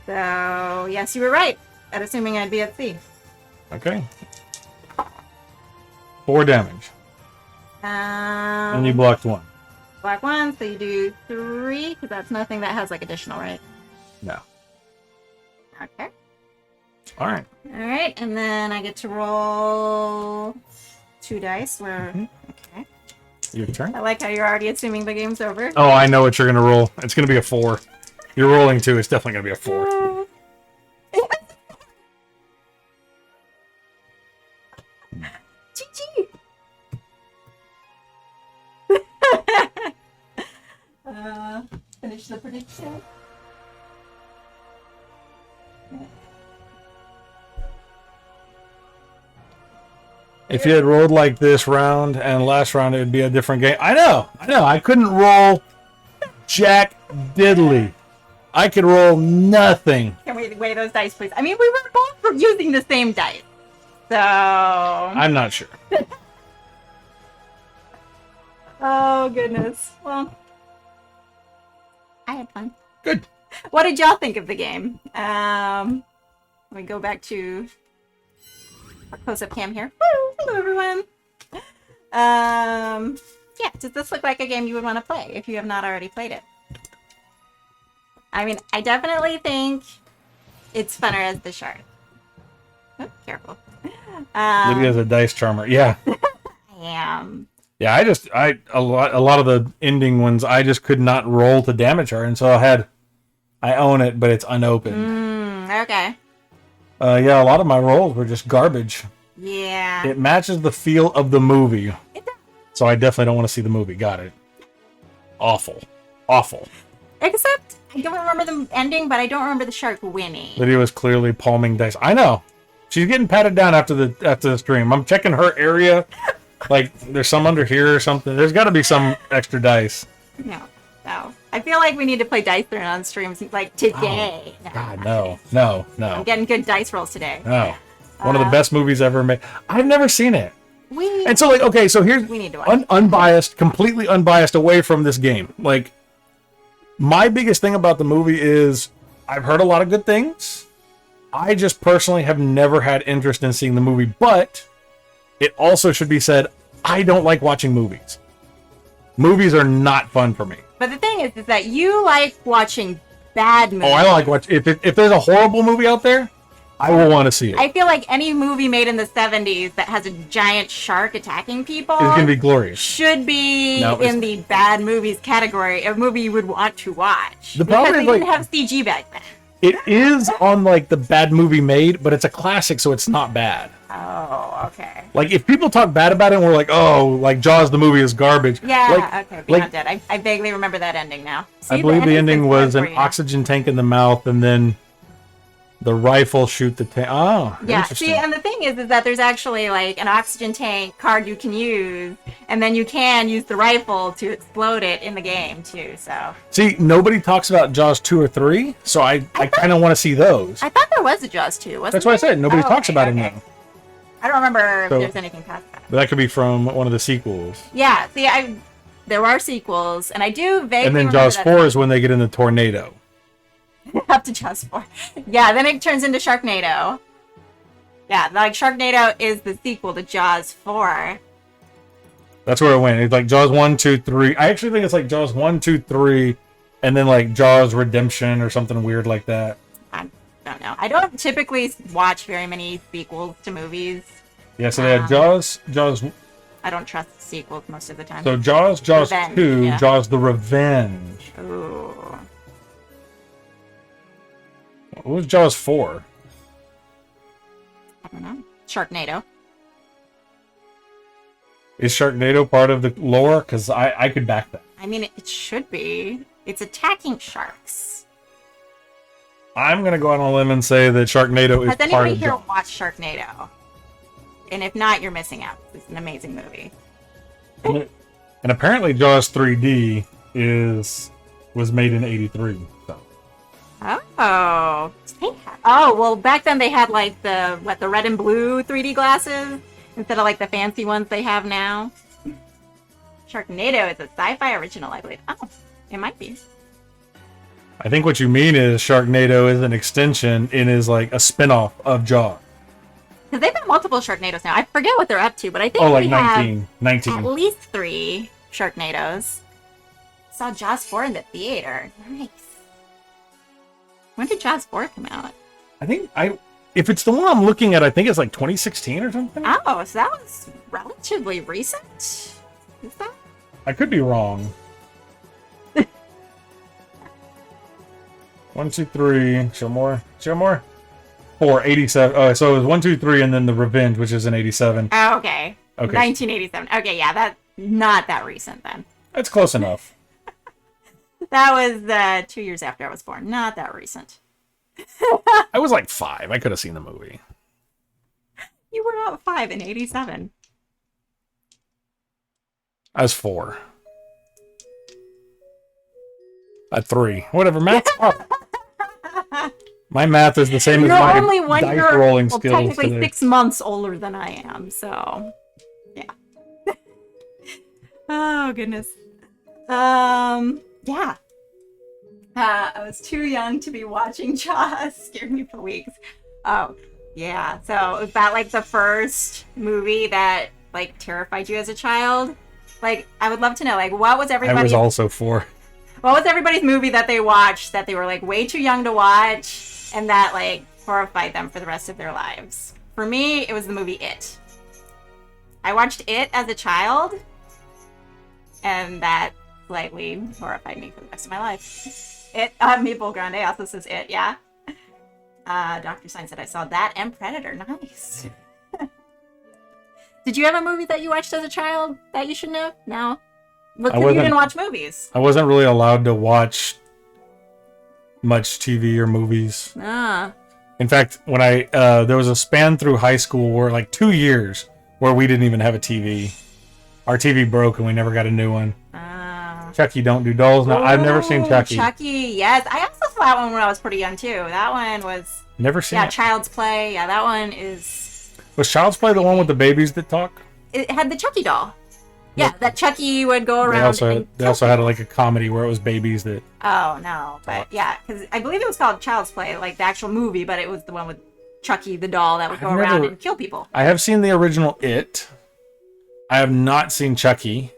So, yes, you were right at assuming I'd be at sea. Okay. 4 damage. And you blocked 1. Block 1, so you do 3, because that's nothing that has, like, additional, right? No. Okay. Alright. Alright, and then I get to roll 2 dice, where... Okay. Your turn. I like how you're already assuming the game's over. Oh, I know what you're going to roll. It's going to be a 4. You're rolling 2. It's definitely going to be a 4. GG! Finish the prediction. If you had rolled like this round and last round, it would be a different game. I know. I couldn't roll jack diddly. I could roll nothing. Can we weigh those dice, please? I mean, we were both using the same dice. So... I'm not sure. Oh, goodness. Well, I had fun. Good. What did y'all think of the game? Let me go back to our close-up cam here. Woo! Hello, everyone. Yeah, does this look like a game you would want to play if you have not already played it? I mean, I definitely think it's funner as the shark. Oh, careful. Lydia's a dice charmer. Yeah. I am. Yeah, a lot of the ending ones, I just could not roll to damage her, and so I own it, but it's unopened. Okay. Yeah, a lot of my rolls were just garbage. Yeah. It matches the feel of the movie. So I definitely don't want to see the movie. Got it. Awful. Except, I don't remember the ending, but I don't remember the shark winning. Lydia was clearly palming dice. I know. She's getting patted down after the stream. I'm checking her area. Like, there's some under here or something. There's got to be some extra dice. No. I feel like we need to play Dice Throne on streams, like, today. Oh, God, no. I'm getting good dice rolls today. No. One of the best movies ever made. I've never seen it. And so, like, okay, so here's We need to watch unbiased, completely unbiased away from this game. Like, my biggest thing about the movie is I've heard a lot of good things. I just personally have never had interest in seeing the movie, but it also should be said, I don't like watching movies. Movies are not fun for me. But the thing is that you like watching bad movies. Oh, I like watch. If there's a horrible movie out there, I will want to see it. I feel like any movie made in the 70s that has a giant shark attacking people It's gonna be glorious. should be in the bad movies category, a movie you would want to watch. The problem because is, they didn't like, have CG back then. It is on like the bad movie made, but it's a classic, so it's not bad. Oh, okay. Like if people talk bad about it, and we're like, oh, like Jaws the movie is garbage. Yeah, like, okay, Beyond Dead. I vaguely remember that ending now. See, I believe the ending was an for you. oxygen tank in the mouth, and then the rifle shoot the tank. Oh, Yeah, interesting. see, and the thing is that there's actually like an oxygen tank card you can use, and then you can use the rifle to explode it in the game too. So See, nobody talks about Jaws 2 or 3, so I kind of want to see those. I thought there was a Jaws 2, wasn't That's what I said. Nobody talks okay, about okay. them now. I don't remember So- if there's anything past that. But that could be from one of the sequels. Yeah, see, there are sequels, and I do vaguely And then remember Jaws that 4 is when they get in the tornado. up to Jaws 4. Yeah, then it turns into Sharknado. Yeah, like Sharknado is the sequel to Jaws 4. That's where it went. It's like Jaws 1, 2, 3. I actually think it's like Jaws 1, 2, 3, and then like Jaws Redemption or something weird like that. I don't know. I don't typically watch very many sequels to movies. Yeah, so they had Jaws. I don't trust sequels most of the time. So Jaws Revenge, 2, yeah. Jaws the Revenge. Ooh. What was Jaws 4? I don't know. Sharknado. Is Sharknado part of the lore? Because I could back that. I mean, it should be. It's attacking sharks. I'm going to go out on a limb and say that Sharknado is Has part anybody of here Jaws. watched Sharknado? And if not, you're missing out. It's an amazing movie. And apparently Jaws 3D was made in '83. So. Oh. Oh, well, back then they had like the red and blue 3D glasses instead of like the fancy ones they have now. Sharknado is a sci-fi original, I believe. Oh, it might be. I think what you mean is Sharknado is an extension and is like a spin-off of Jaws. Because they've got multiple Sharknados now. I forget what they're up to, but I think like we 19. have 19. at least 3 Sharknados. Saw Jaws 4 in the theater. Nice. When did Jaws 4 come out? If it's the one I'm looking at, I think it's like 2016 or something. Oh, so that was relatively recent? Is that? I could be wrong. 1, 2, 3. Show more. 4, 87. Oh, so it was 1, 2, 3, and then the Revenge, which is in 87. Oh, okay. Okay. 1987. Okay, yeah, that's not that recent then. That's close enough. That was 2 years after I was born. Not that recent. I was like 5. I could have seen the movie. You were not 5 in 87. I was 4. At 3. Whatever, math's hard. My math is the same You're as my only 1 dice year, rolling well, skills technically today. 6 months older than I am, so yeah. Oh goodness. Yeah. I was too young to be watching Jaws. Scared me for weeks. Oh yeah. So was that like the first movie that like terrified you as a child? Like, I would love to know, like, what was I everybody's was also 4. what was everybody's movie that they watched that they were like way too young to watch and that like horrified them for the rest of their lives? For me, it was the movie It. I watched It as a child, and that slightly horrified me for the rest of my life. It, Maple Grande also says It, yeah. Dr. Sign said I saw that and Predator. Nice. Did you have a movie that you watched as a child that you should know? No. Look, you didn't watch movies. I wasn't really allowed to watch much TV or movies. Ah. In fact, when there was a span through high school where like 2 years where we didn't even have a TV. Our TV broke and we never got a new one. Chucky Don't Do Dolls. Now, I've never seen Chucky. Chucky, yes. I also saw that one when I was pretty young, too. That one was... Never seen it. Child's Play. Yeah, that one is... Was Child's Play the one with the babies that talk? It had the Chucky doll. Yeah, that Chucky would go around They also had like a comedy where it was babies that... Oh, no. But yeah, because I believe it was called Child's Play, like the actual movie, but it was the one with Chucky, the doll, that would go around and kill people. I have seen the original It. I have not seen Chucky.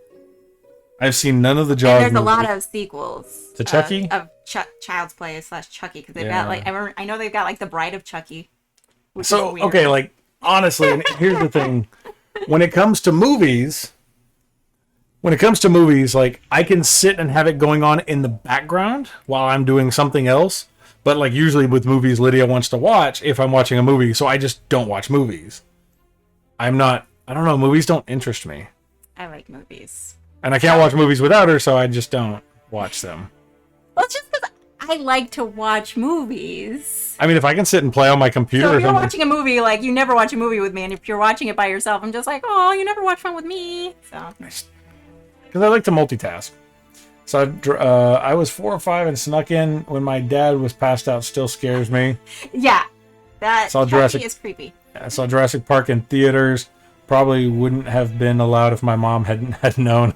I've seen none of the Jaws There's movies. a lot of sequels to Chucky of Child's Play / Chucky, because they've got like I know they've got like the Bride of Chucky. So okay, like honestly, and here's the thing: when it comes to movies, like I can sit and have it going on in the background while I'm doing something else. But like usually with movies, Lydia wants to watch if I'm watching a movie, so I just don't watch movies. I don't know. Movies don't interest me. I like movies. And I can't watch movies without her, so I just don't watch them. Well, it's just because I like to watch movies. I mean, if I can sit and play on my computer... So if you're watching a movie, like, you never watch a movie with me, and if you're watching it by yourself, I'm just like, oh, you never watch one with me. So. Because I like to multitask. So I was 4 or 5 and snuck in when my dad was passed out. Still scares me. Yeah. That Chucky is creepy. I saw Jurassic Park in theaters. Probably wouldn't have been allowed if my mom had known.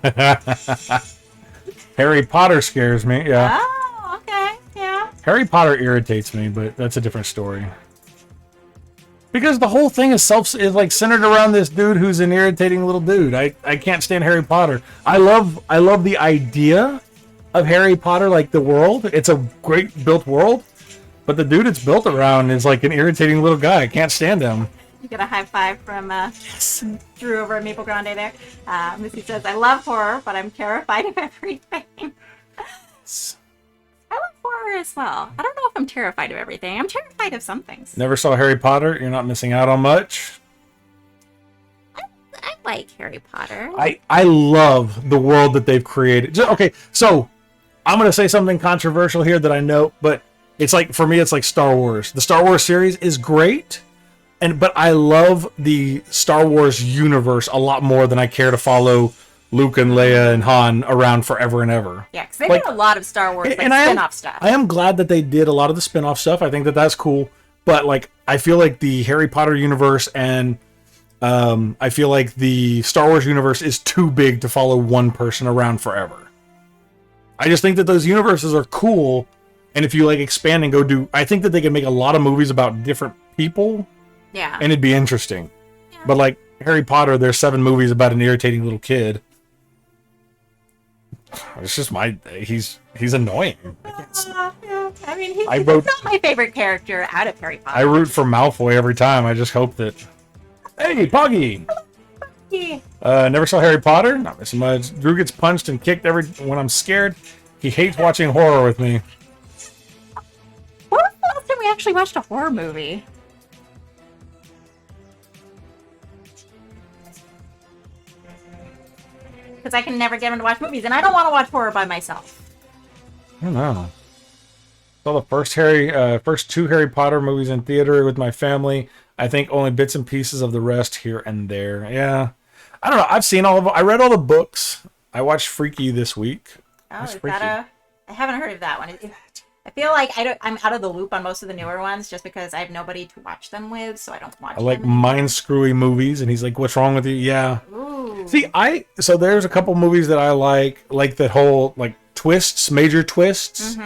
Harry Potter scares me. Yeah. Oh, okay. Yeah. Harry Potter irritates me, but that's a different story. Because the whole thing is like centered around this dude who's an irritating little dude. I can't stand Harry Potter. I love the idea of Harry Potter, like the world. It's a great built world, but the dude it's built around is like an irritating little guy. I can't stand him. You get a high five from Drew over at Maple Grande there. Missy says, I love horror, but I'm terrified of everything. I love horror as well. I don't know if I'm terrified of everything. I'm terrified of some things. Never saw Harry Potter. You're not missing out on much. I like Harry Potter. I love the world that they've created. Okay, so I'm going to say something controversial here that I know, but it's like, for me, it's like Star Wars. The Star Wars series is great. But I love the Star Wars universe a lot more than I care to follow Luke and Leia and Han around forever and ever. Yeah, because they Like, did a lot of Star Wars like and spin-off stuff. I am glad that they did a lot of the spin-off stuff. I think that that's cool. But like, I feel like the Harry Potter universe and I feel like the Star Wars universe is too big to follow one person around forever. I just think that those universes are cool, and if you like expand and go do, I think that they can make a lot of movies about different people, Yeah. and it'd be interesting. Yeah. But like Harry Potter, there's 7 movies about an irritating little kid. It's just he's annoying. Yeah. I mean, he's I wrote- not my favorite character out of Harry Potter. I root for Malfoy every time. I just hope that. Hey, Poggy! Yeah. Never saw Harry Potter? Not missing much. Drew gets punched and kicked when I'm scared. He hates watching horror with me. What was the last time we actually watched a horror movie? Because I can never get him to watch movies, and I don't want to watch horror by myself. I don't know. Saw the first 2 Harry Potter movies in theater with my family. I think only bits and pieces of the rest here and there. Yeah. I don't know. I've seen all of them. I read all the books. I watched Freaky this week. Oh, What's is Freaky? that I haven't heard of that one. I feel like I'm out of the loop on most of the newer ones just because I have nobody to watch them with, so I don't watch I like them. mind screwy movies, and he's like, "What's wrong with you?" Yeah. Ooh. See, so there's a couple movies that I like that whole like twists, major twists,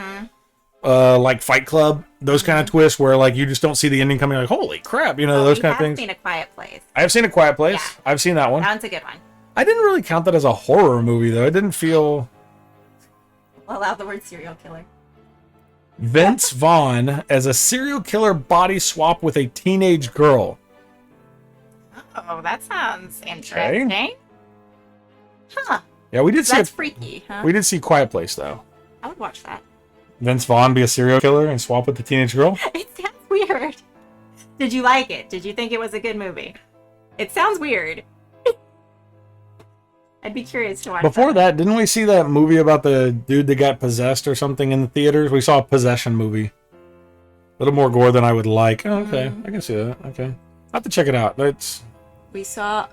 like Fight Club, those kind of twists where like you just don't see the ending coming. Like, holy crap, those kind of things. I've seen A Quiet Place. I have seen A Quiet Place. Yeah. I've seen that one. That one's a good one. I didn't really count that as a horror movie though. It didn't feel. Allow the word serial killer. Vince Vaughn as a serial killer body swap with a teenage girl. Oh, that sounds interesting. Huh. Yeah, we did see. That's freaky, huh? We did see Quiet Place though. I would watch that. Vince Vaughn be a serial killer and swap with the teenage girl. It sounds weird. Did you like it? Did you think it was a good movie? It sounds weird. I'd be curious to watch Before that, didn't we see that movie about the dude that got possessed or something in the theaters? We saw a possession movie. A little more gore than I would like. Oh, okay, I can see that. Okay, I have to check it out. We saw.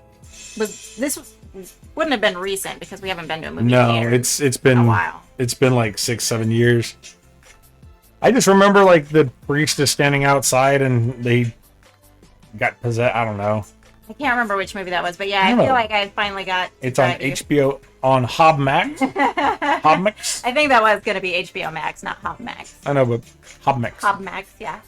Wouldn't have been recent because we haven't been to a movie No, theater it's been in a while. It's been like 6-7 years. I just remember like the priest is standing outside and they got possessed. I don't know. I can't remember which movie that was, but yeah, I No. feel like I finally got. It's on HBO on Hob Max. Hob Max. I think that was going to be HBO Max, not Hob Max. I know, but Hob Max. Hob Max, yeah.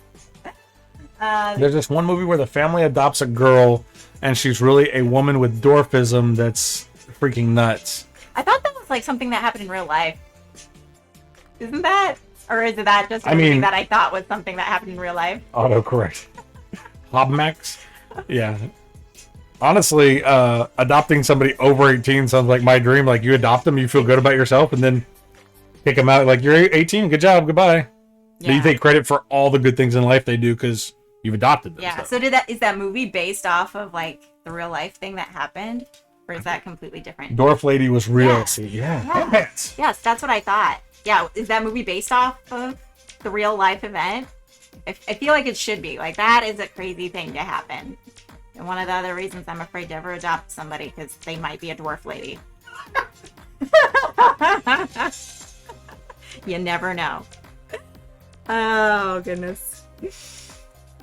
There's this one movie where the family adopts a girl, and she's really a woman with dwarfism that's freaking nuts. I thought that was like something that happened in real life. Isn't that? Or is it that just a movie that I thought was something that happened in real life? Autocorrect. Hob Max? Yeah. Honestly, adopting somebody over 18 sounds like my dream. Like, you adopt them, you feel good about yourself, and then kick them out. Like, you're 18, good job, goodbye. Yeah. But you take credit for all the good things in life they do because you've adopted them. Yeah. So is that movie based off of like the real life thing that happened, or is that completely different? Dwarf Lady was real. Yeah. See, yeah. Yeah. Yes, that's what I thought. Yeah, is that movie based off of the real life event? I feel like it should be. Like, that is a crazy thing to happen. And one of the other reasons I'm afraid to ever adopt somebody because they might be a dwarf lady. You never know. Oh, goodness.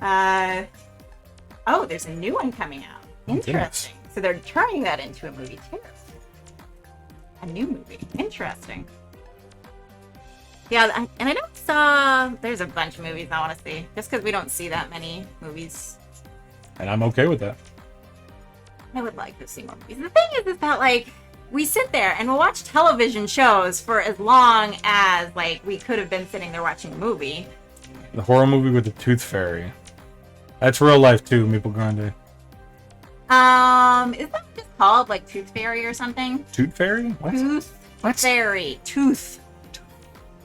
Oh, there's a new one coming out. Interesting. So they're turning that into a movie, too. A new movie. Interesting. Yeah, and I don't saw... There's a bunch of movies I want to see. Just because we don't see that many movies. And I'm okay with that. I would like to see more movies. The thing is that, like, we sit there and we'll watch television shows for as long as, like, we could have been sitting there watching a movie. The horror movie with the Tooth Fairy. That's real life, too, Maple Grande. Is that just called, like, Tooth Fairy or something? Tooth Fairy? What? Tooth Fairy. Tooth.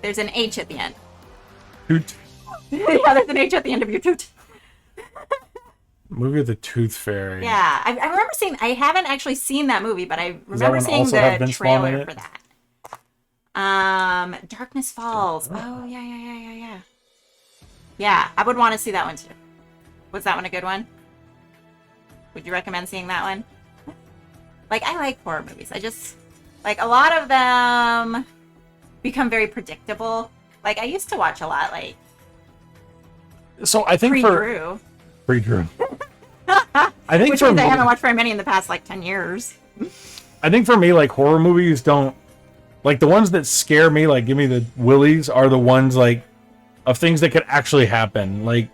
There's an H at the end. Toot. Yeah, there's an H at the end of your tooth. Movie of the Tooth Fairy. Yeah, I remember seeing. I haven't actually seen that movie, but I remember one seeing also have the Vince Vaughn in trailer it? for that. Darkness Falls. Oh yeah. Yeah, I would want to see that one too. Was that one a good one? Would you recommend seeing that one? Like, I like horror movies. Like a lot of them become very predictable. Like I used to watch a lot, like So I think for pre-Drew, pre-Drew, I think which for means I me, haven't watched very many in the past like 10 years. I think for me, like horror movies don't like the ones that scare me, like give me the willies, are the ones like of things that could actually happen. Like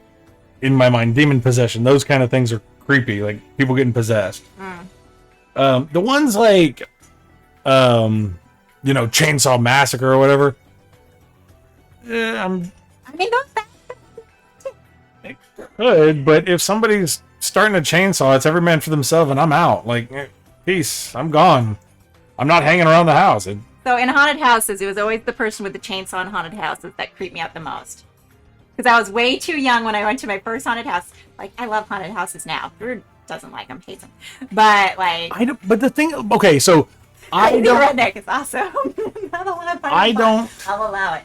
in my mind, demon possession, those kind of things are creepy, like people getting possessed. The ones like, Chainsaw Massacre or whatever. I mean, It could, but if somebody's starting a chainsaw, it's every man for themselves, and I'm out. Like, peace, I'm gone. I'm not hanging around the house. so in haunted houses, it was always the person with the chainsaw in haunted houses that creeped me out the most. Because I was way too young when I went to my first haunted house. Like, I love haunted houses now. Drew doesn't like them, hates them. But, like... I don't, but the thing, okay, so I don't... Redneck is awesome. Not a lot of I don't... I'll allow it.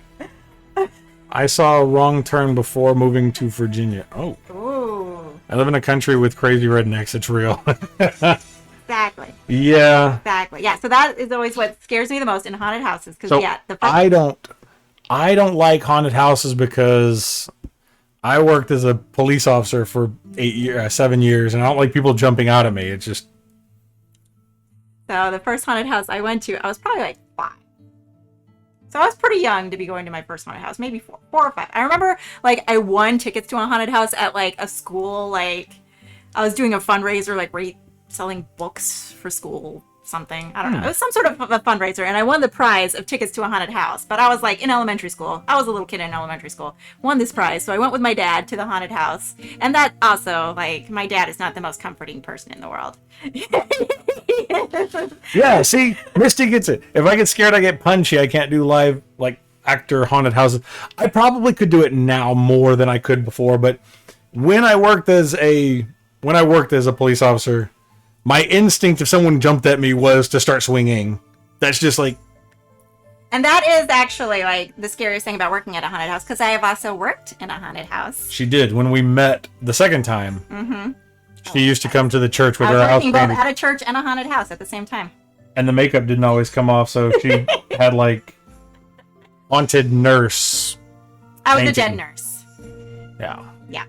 I saw a wrong turn before moving to Virginia. Oh. Ooh. I live in a country with crazy rednecks. It's real. Exactly. Yeah. Exactly. Yeah, so that is always what scares me the most in haunted houses. Because, So yeah, I don't like haunted houses because I worked as a police officer for 7 years, and I don't like people jumping out at me. It's just... So the first haunted house I went to, I was probably like 5. So I was pretty young to be going to my first haunted house, maybe 4 or 5. I remember, like, I won tickets to a haunted house at, like, a school, like, I was doing a fundraiser, like, selling books for school, something. I don't know. It was some sort of a fundraiser, and I won the prize of tickets to a haunted house. But I was, like, in elementary school. I was a little kid in elementary school. Won this prize, so I went with my dad to the haunted house. And that also, like, my dad is not the most comforting person in the world. Yeah, see, Misty gets it. If I get scared, I get punchy. I can't do live, like, actor haunted houses. I probably could do it now more than I could before, but when I worked as a police officer, my instinct if someone jumped at me was to start swinging. That's just like... And that is actually, like, the scariest thing about working at a haunted house, because I have also worked in a haunted house. She did. When we met the second time, she used to come to the church with I her was house working both painted. at a church and a haunted house at the same time. And the makeup didn't always come off, so she had, like, haunted nurse. I was a painting. dead nurse. Yeah. Yeah.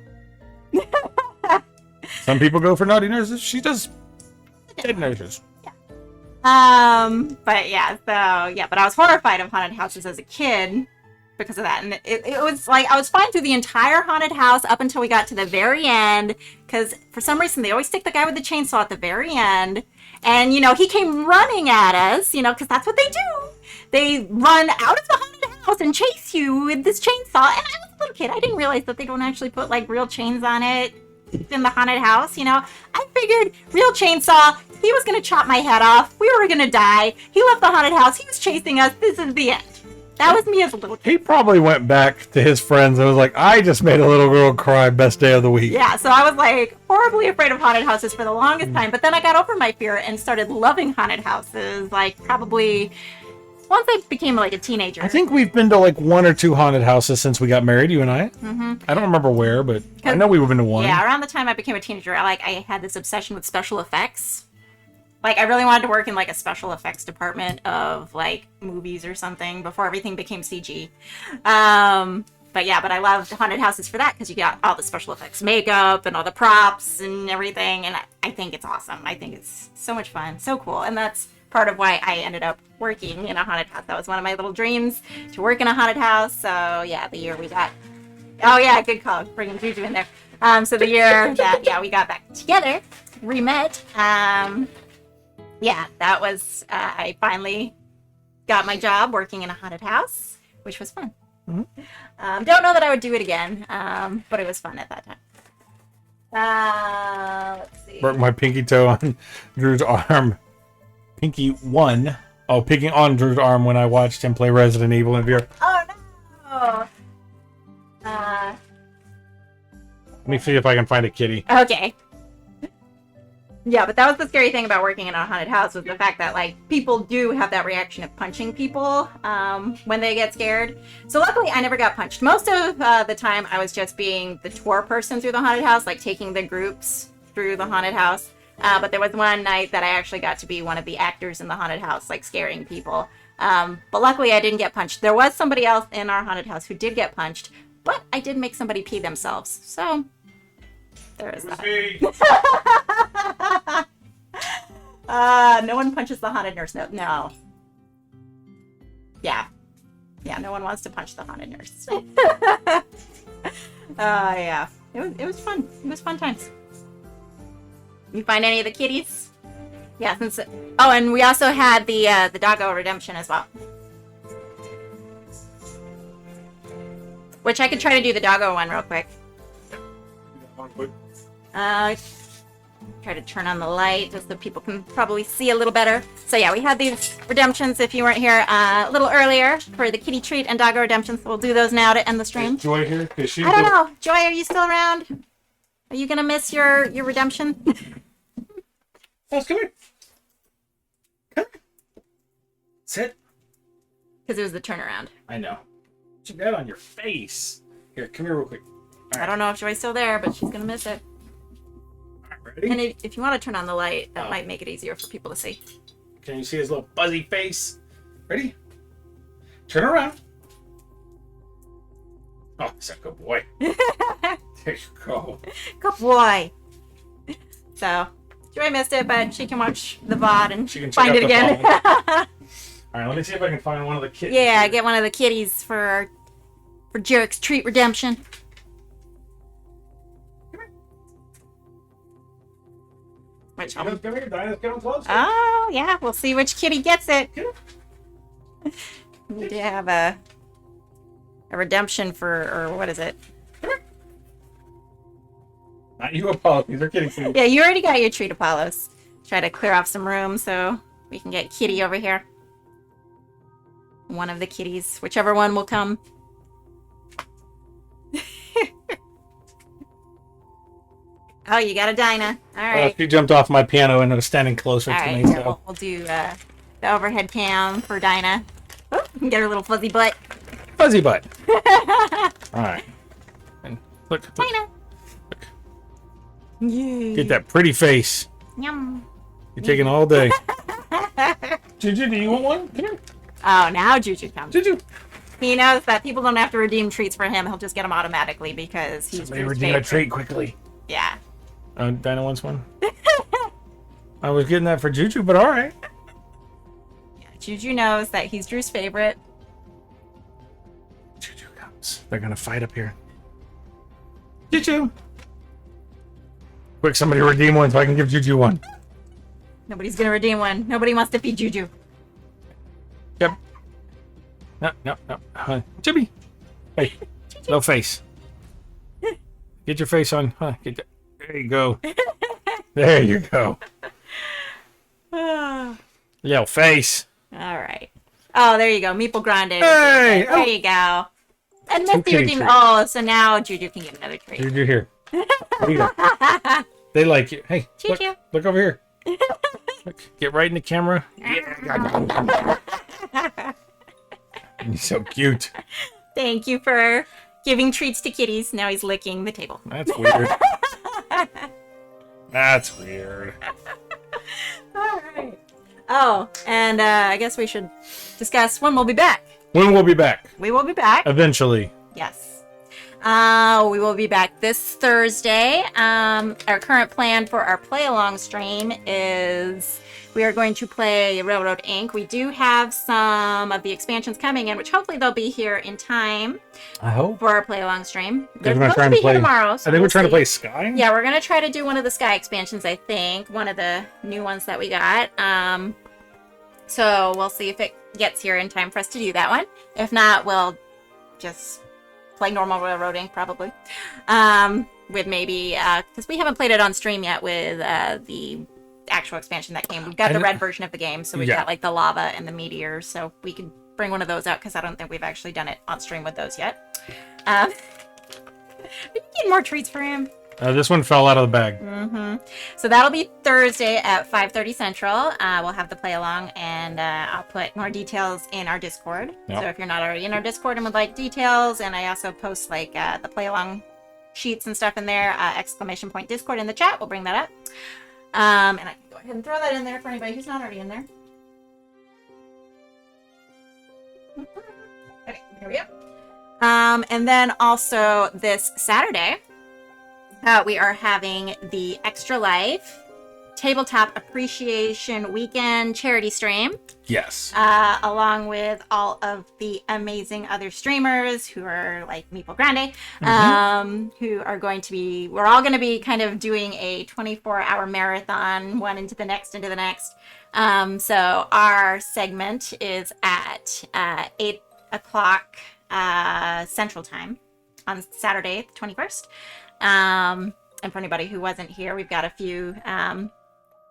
Some people go for naughty nurses. She does dead nurses. But yeah, but I was horrified of haunted houses as a kid because of that. And it was like, I was fine through the entire haunted house up until we got to the very end, because for some reason they always stick the guy with the chainsaw at the very end. And, he came running at us, because that's what they do. They run out of the haunted house and chase you with this chainsaw. And I was a little kid. I didn't realize that they don't actually put, like, real chains on it in the haunted house, I figured real chainsaw, he was going to chop my head off. We were going to die. He left the haunted house. He was chasing us. This is the end. That was me as a little kid. He probably went back to his friends and was like, I just made a little girl cry, best day of the week. Yeah, so I was, like, horribly afraid of haunted houses for the longest time, but then I got over my fear and started loving haunted houses, like, probably once I became, like, a teenager. I think we've been to, like, 1 or 2 haunted houses since we got married, you and I. Mm-hmm. I don't remember where, but I know we've been to one. Yeah, around the time I became a teenager, I had this obsession with special effects. Like, I really wanted to work in, like, a special effects department of, like, movies or something before everything became CG. But I loved haunted houses for that, because you got all the special effects makeup and all the props and everything, and I think it's awesome. I think it's so much fun, so cool, and that's part of why I ended up working in a haunted house. That was one of my little dreams, to work in a haunted house. So, yeah, the year we got... Oh, yeah, good call, bringing Juju in there. So the year that, we got back together, re-met, that was, I finally got my job working in a haunted house, which was fun. Mm-hmm. Don't know that I would do it again, but it was fun at that time. Let's see. Broke my pinky toe on Drew's arm. Pinky one. Oh, picking on Drew's arm when I watched him play Resident Evil in VR. Oh, no! Let me see if I can find a kitty. Okay. Yeah, but that was the scary thing about working in a haunted house, was the fact that, like, people do have that reaction of punching people when they get scared. So luckily, I never got punched. Most of the time, I was just being the tour person through the haunted house, like taking the groups through the haunted house. But there was one night that I actually got to be one of the actors in the haunted house, like scaring people. But luckily, I didn't get punched. There was somebody else in our haunted house who did get punched, but I did make somebody pee themselves. So there is that. No one punches the haunted nurse. No. Yeah. Yeah, no one wants to punch the haunted nurse. Yeah. It was fun. It was fun times. You find any of the kitties? Yeah, since oh, and we also had the doggo redemption as well. Which I could try to do the doggo one real quick. Try to turn on the light just so people can probably see a little better. So yeah, we had these redemptions if you weren't here a little earlier for the kitty treat and doggo redemptions. So we'll do those now to end the stream. Is Joy here? I don't know. Joy, are you still around? Are you gonna miss your redemption? Come here. Come here. Sit. Because it was the turnaround. I know. Put that on your face. Here, come here real quick. Right. I don't know if Joy's still there, but she's gonna miss it. Ready? And if you want to turn on the light, that might make it easier for people to see. Can you see his little fuzzy face? Ready? Turn around. Oh, he's a good boy. There you go. Good boy. So, Joy missed it, but she can watch the VOD and she can find it again. All right, let me see if I can find one of the kitties. Yeah, get one of the kitties for Jarek's treat redemption. Which Come here, Dinah's getting close. Oh, yeah. We'll see which kitty gets it. We do have a redemption for, or what is it? Not you, Apollo. These are kitty food. Yeah, you already got your treat, Apollos. Try to clear off some room so we can get Kitty over here. One of the kitties, whichever one will come. Oh, you got a Dinah. All right. She jumped off my piano and was standing closer All to right, me. here, So. we'll do the overhead cam for Dinah. Oh, get her little fuzzy butt. Fuzzy butt. All right. And look. Dinah. Look. Yay. Get that pretty face. Yum. You're taking all day. Juju, do you want one? Come here. Oh, now Juju comes. Juju. He knows that people don't have to redeem treats for him. He'll just get them automatically because he's Somebody Drew's redeem a favorite. treat quickly. Yeah. Dinah wants one. I was getting that for Juju, but all right. Yeah. Juju knows that he's Drew's favorite. Juju comes. They're gonna fight up here. Juju. Quick, somebody redeem one so I can give Juju one. Nobody's gonna redeem one. Nobody wants to feed Juju. Yep. No. Jimmy. Hey, no face. Get your face on. There you go. There you go. Little face. All right. Oh, there you go. Meeple Grande. Hey! There you go. And Misty kitty redeemed. treats. Oh, so now Juju can get another treat. Juju here. There you go. They like you. Hey, Juju. look over here. Look, get right in the camera. Yeah. He's so cute. Thank you for giving treats to kitties. Now he's licking the table. That's weird. That's weird. All right. Oh, and I guess we should discuss when we'll be back. When we'll be back? We will be back. Eventually. Yes. We will be back this Thursday. Our current plan for our play-along stream is we are going to play Railroad Inc. We do have some of the expansions coming in, which hopefully they'll be here in time I hope. for our play-along stream. They're They're gonna supposed try to and be here play. tomorrow. So I think we're we'll trying to see. play Sky. Yeah, we're gonna try to do one of the Sky expansions. I think one of the new ones that we got. So we'll see if it gets here in time for us to do that one. If not, we'll just play normal railroading probably. With maybe because we haven't played it on stream yet with the actual expansion that came. We've got the red version of the game, so we've got like the lava and the meteors. So we can bring one of those out because I don't think we've actually done it on stream with those yet. We can get more treats for him. This one fell out of the bag. Mm-hmm. So that'll be Thursday at 5:30 Central. We'll have the play along, and I'll put more details in our Discord. Yep. So if you're not already in our Discord and would like details, and I also post like the play along sheets and stuff in there, !Discord in the chat. We'll bring that up. And I can go ahead and throw that in there for anybody who's not already in there. Okay, here we go. And then also this Saturday, we are having the Extra Life Tabletop Appreciation Weekend charity stream. Yes. Along with all of the amazing other streamers who are like Meeple Grande, who are going to be, we're all going to be kind of doing a 24-hour marathon, one into the next, So our segment is at 8 o'clock Central Time on Saturday, the 21st. And for anybody who wasn't here, we've got a few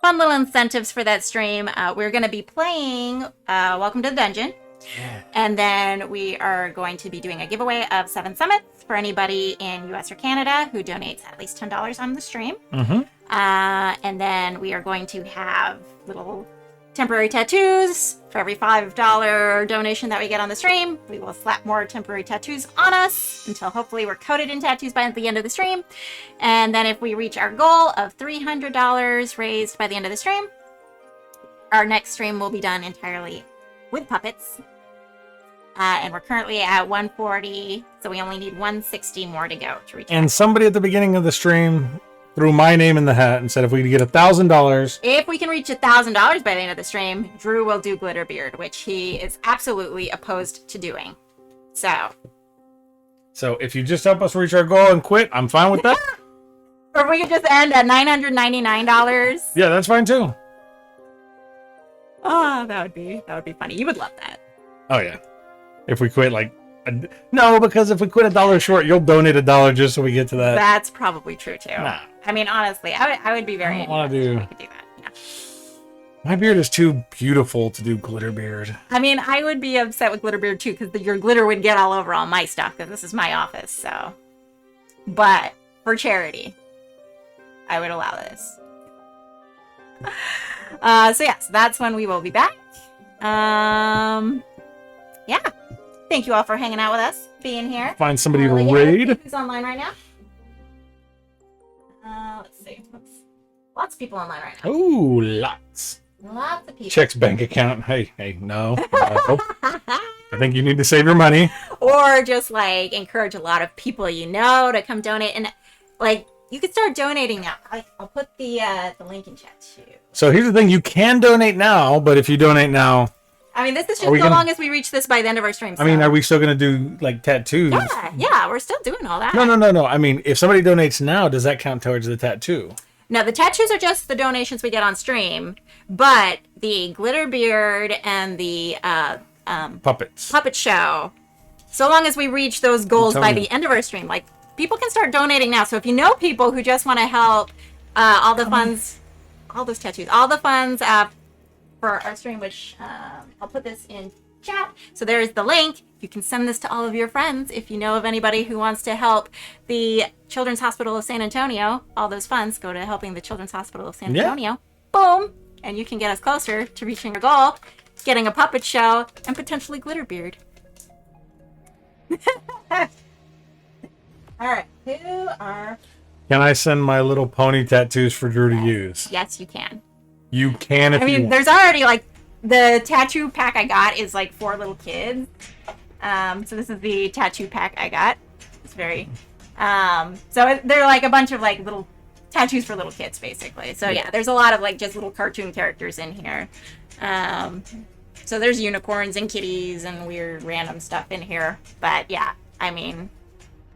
fun little incentives for that stream. We're going to be playing Welcome to the Dungeon. Yeah. And then we are going to be doing a giveaway of 7 summits for anybody in US or Canada who donates at least $10 on the stream. And then we are going to have little temporary tattoos. For every $5 donation that we get on the stream, we will slap more temporary tattoos on us until hopefully we're coated in tattoos by the end of the stream. And then if we reach our goal of $300 raised by the end of the stream, our next stream will be done entirely with puppets. And we're currently at 140, so we only need 160 more to go to reach. And somebody at the beginning of the stream threw my name in the hat and said if we could get $1,000. If we can reach $1,000 by the end of the stream, Drew will do Glitterbeard, which he is absolutely opposed to doing. So if you just help us reach our goal and quit, I'm fine with that. Or we could just end at $999. Yeah, that's fine too. Oh, that would be funny. You would love that. Oh yeah. If we quit no, because if we quit $1 short, you'll donate $1 just so we get to that. That's probably true too. Nah. I mean, honestly, I would be very. I don't want to do. We could do that. Yeah. My beard is too beautiful to do glitter beard. I mean, I would be upset with Glitterbeard too because your glitter would get all over all my stuff because this is my office. So, but for charity, I would allow this. So yes, that's when we will be back. Yeah. Thank you all for hanging out with us, being here. Find somebody to Lydia, raid. who's online right now? Let's see. Lots of people online right now. Ooh, lots. Lots of people. Checks bank account. Hey, no. I think you need to save your money. Or just like encourage a lot of people you know to come donate, and like you could start donating now. I'll put the link in chat too. So here's the thing: you can donate now, but if you donate now. I mean, this is just so long as we reach this by the end of our stream. So. I mean, are we still going to do, like, tattoos? Yeah, we're still doing all that. No. I mean, if somebody donates now, does that count towards the tattoo? No, the tattoos are just the donations we get on stream, but the Glitterbeard and the puppet show, so long as we reach those goals by the end of our stream, like, people can start donating now. So if you know people who just want to help all the funds, all those tattoos, all the funds for our stream, which I'll put this in chat. So there's the link. You can send this to all of your friends if you know of anybody who wants to help the Children's Hospital of San Antonio. All those funds go to helping the Children's Hospital of San Antonio. Boom! And you can get us closer to reaching our goal, getting a puppet show, and potentially Glitterbeard. All right, who are... Can I send my little pony tattoos for Drew to use? Yes, you can. You can if you want. There's already, like, the tattoo pack I got is, like, for little kids. So this is the tattoo pack I got. It's very... so they're, like, a bunch of, like, little tattoos for little kids, basically. So, yeah, there's a lot of, like, just little cartoon characters in here. So there's unicorns and kitties and weird random stuff in here. But, yeah, I mean,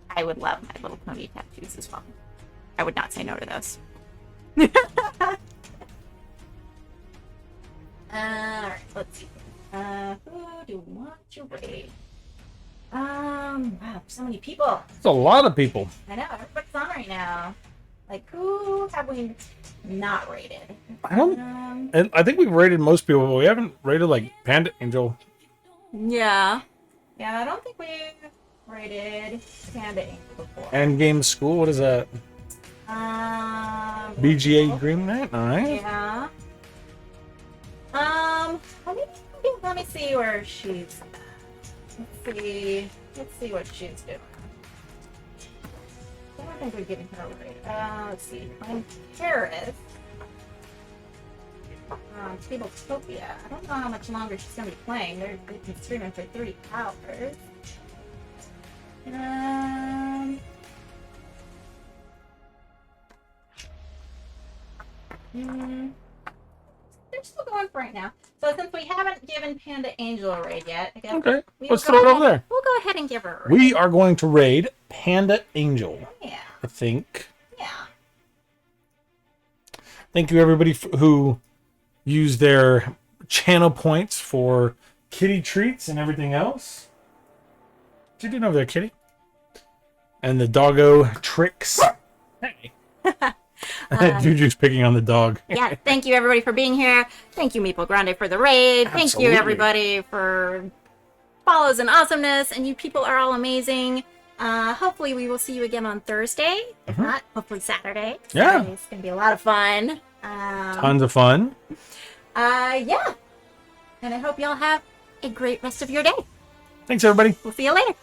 I would love My Little Pony tattoos as well. I would not say no to those. Alright, let's see. Who do we want to raid? Wow, so many people. It's a lot of people. I know, everybody's on right now. Like, who have we not raided? I think we've rated most people, but we haven't rated, like, Panda Angel. Yeah. Yeah, I don't think we've rated Panda Angel before. Endgame School, what is that? BGA Green Knight? Alright. Yeah. Let me see where she's at. Let's see what she's doing. I don't think we're getting her right. Let's see. I'm Paris. Tabletopia. I don't know how much longer she's gonna be playing. They've been streaming for 3 hours. They're still going for right now. So since we haven't given Panda Angel a raid yet, I guess Okay, let's throw it over there. We'll go ahead and give her a raid. We are going to raid Panda Angel. Yeah. I think. Yeah. Thank you, everybody who used their channel points for kitty treats and everything else. What you doing over there, kitty? And the doggo tricks. Hey. Juju's picking on the dog. Yeah, thank you everybody for being here. Thank you, Meeple Grande, for the raid. Absolutely. Thank you everybody for follows and awesomeness. And you people are all amazing. Hopefully we will see you again on Thursday. If not, hopefully Saturday. Yeah. It's gonna be a lot of fun. Tons of fun. Yeah. And I hope y'all have a great rest of your day. Thanks, everybody. We'll see you later.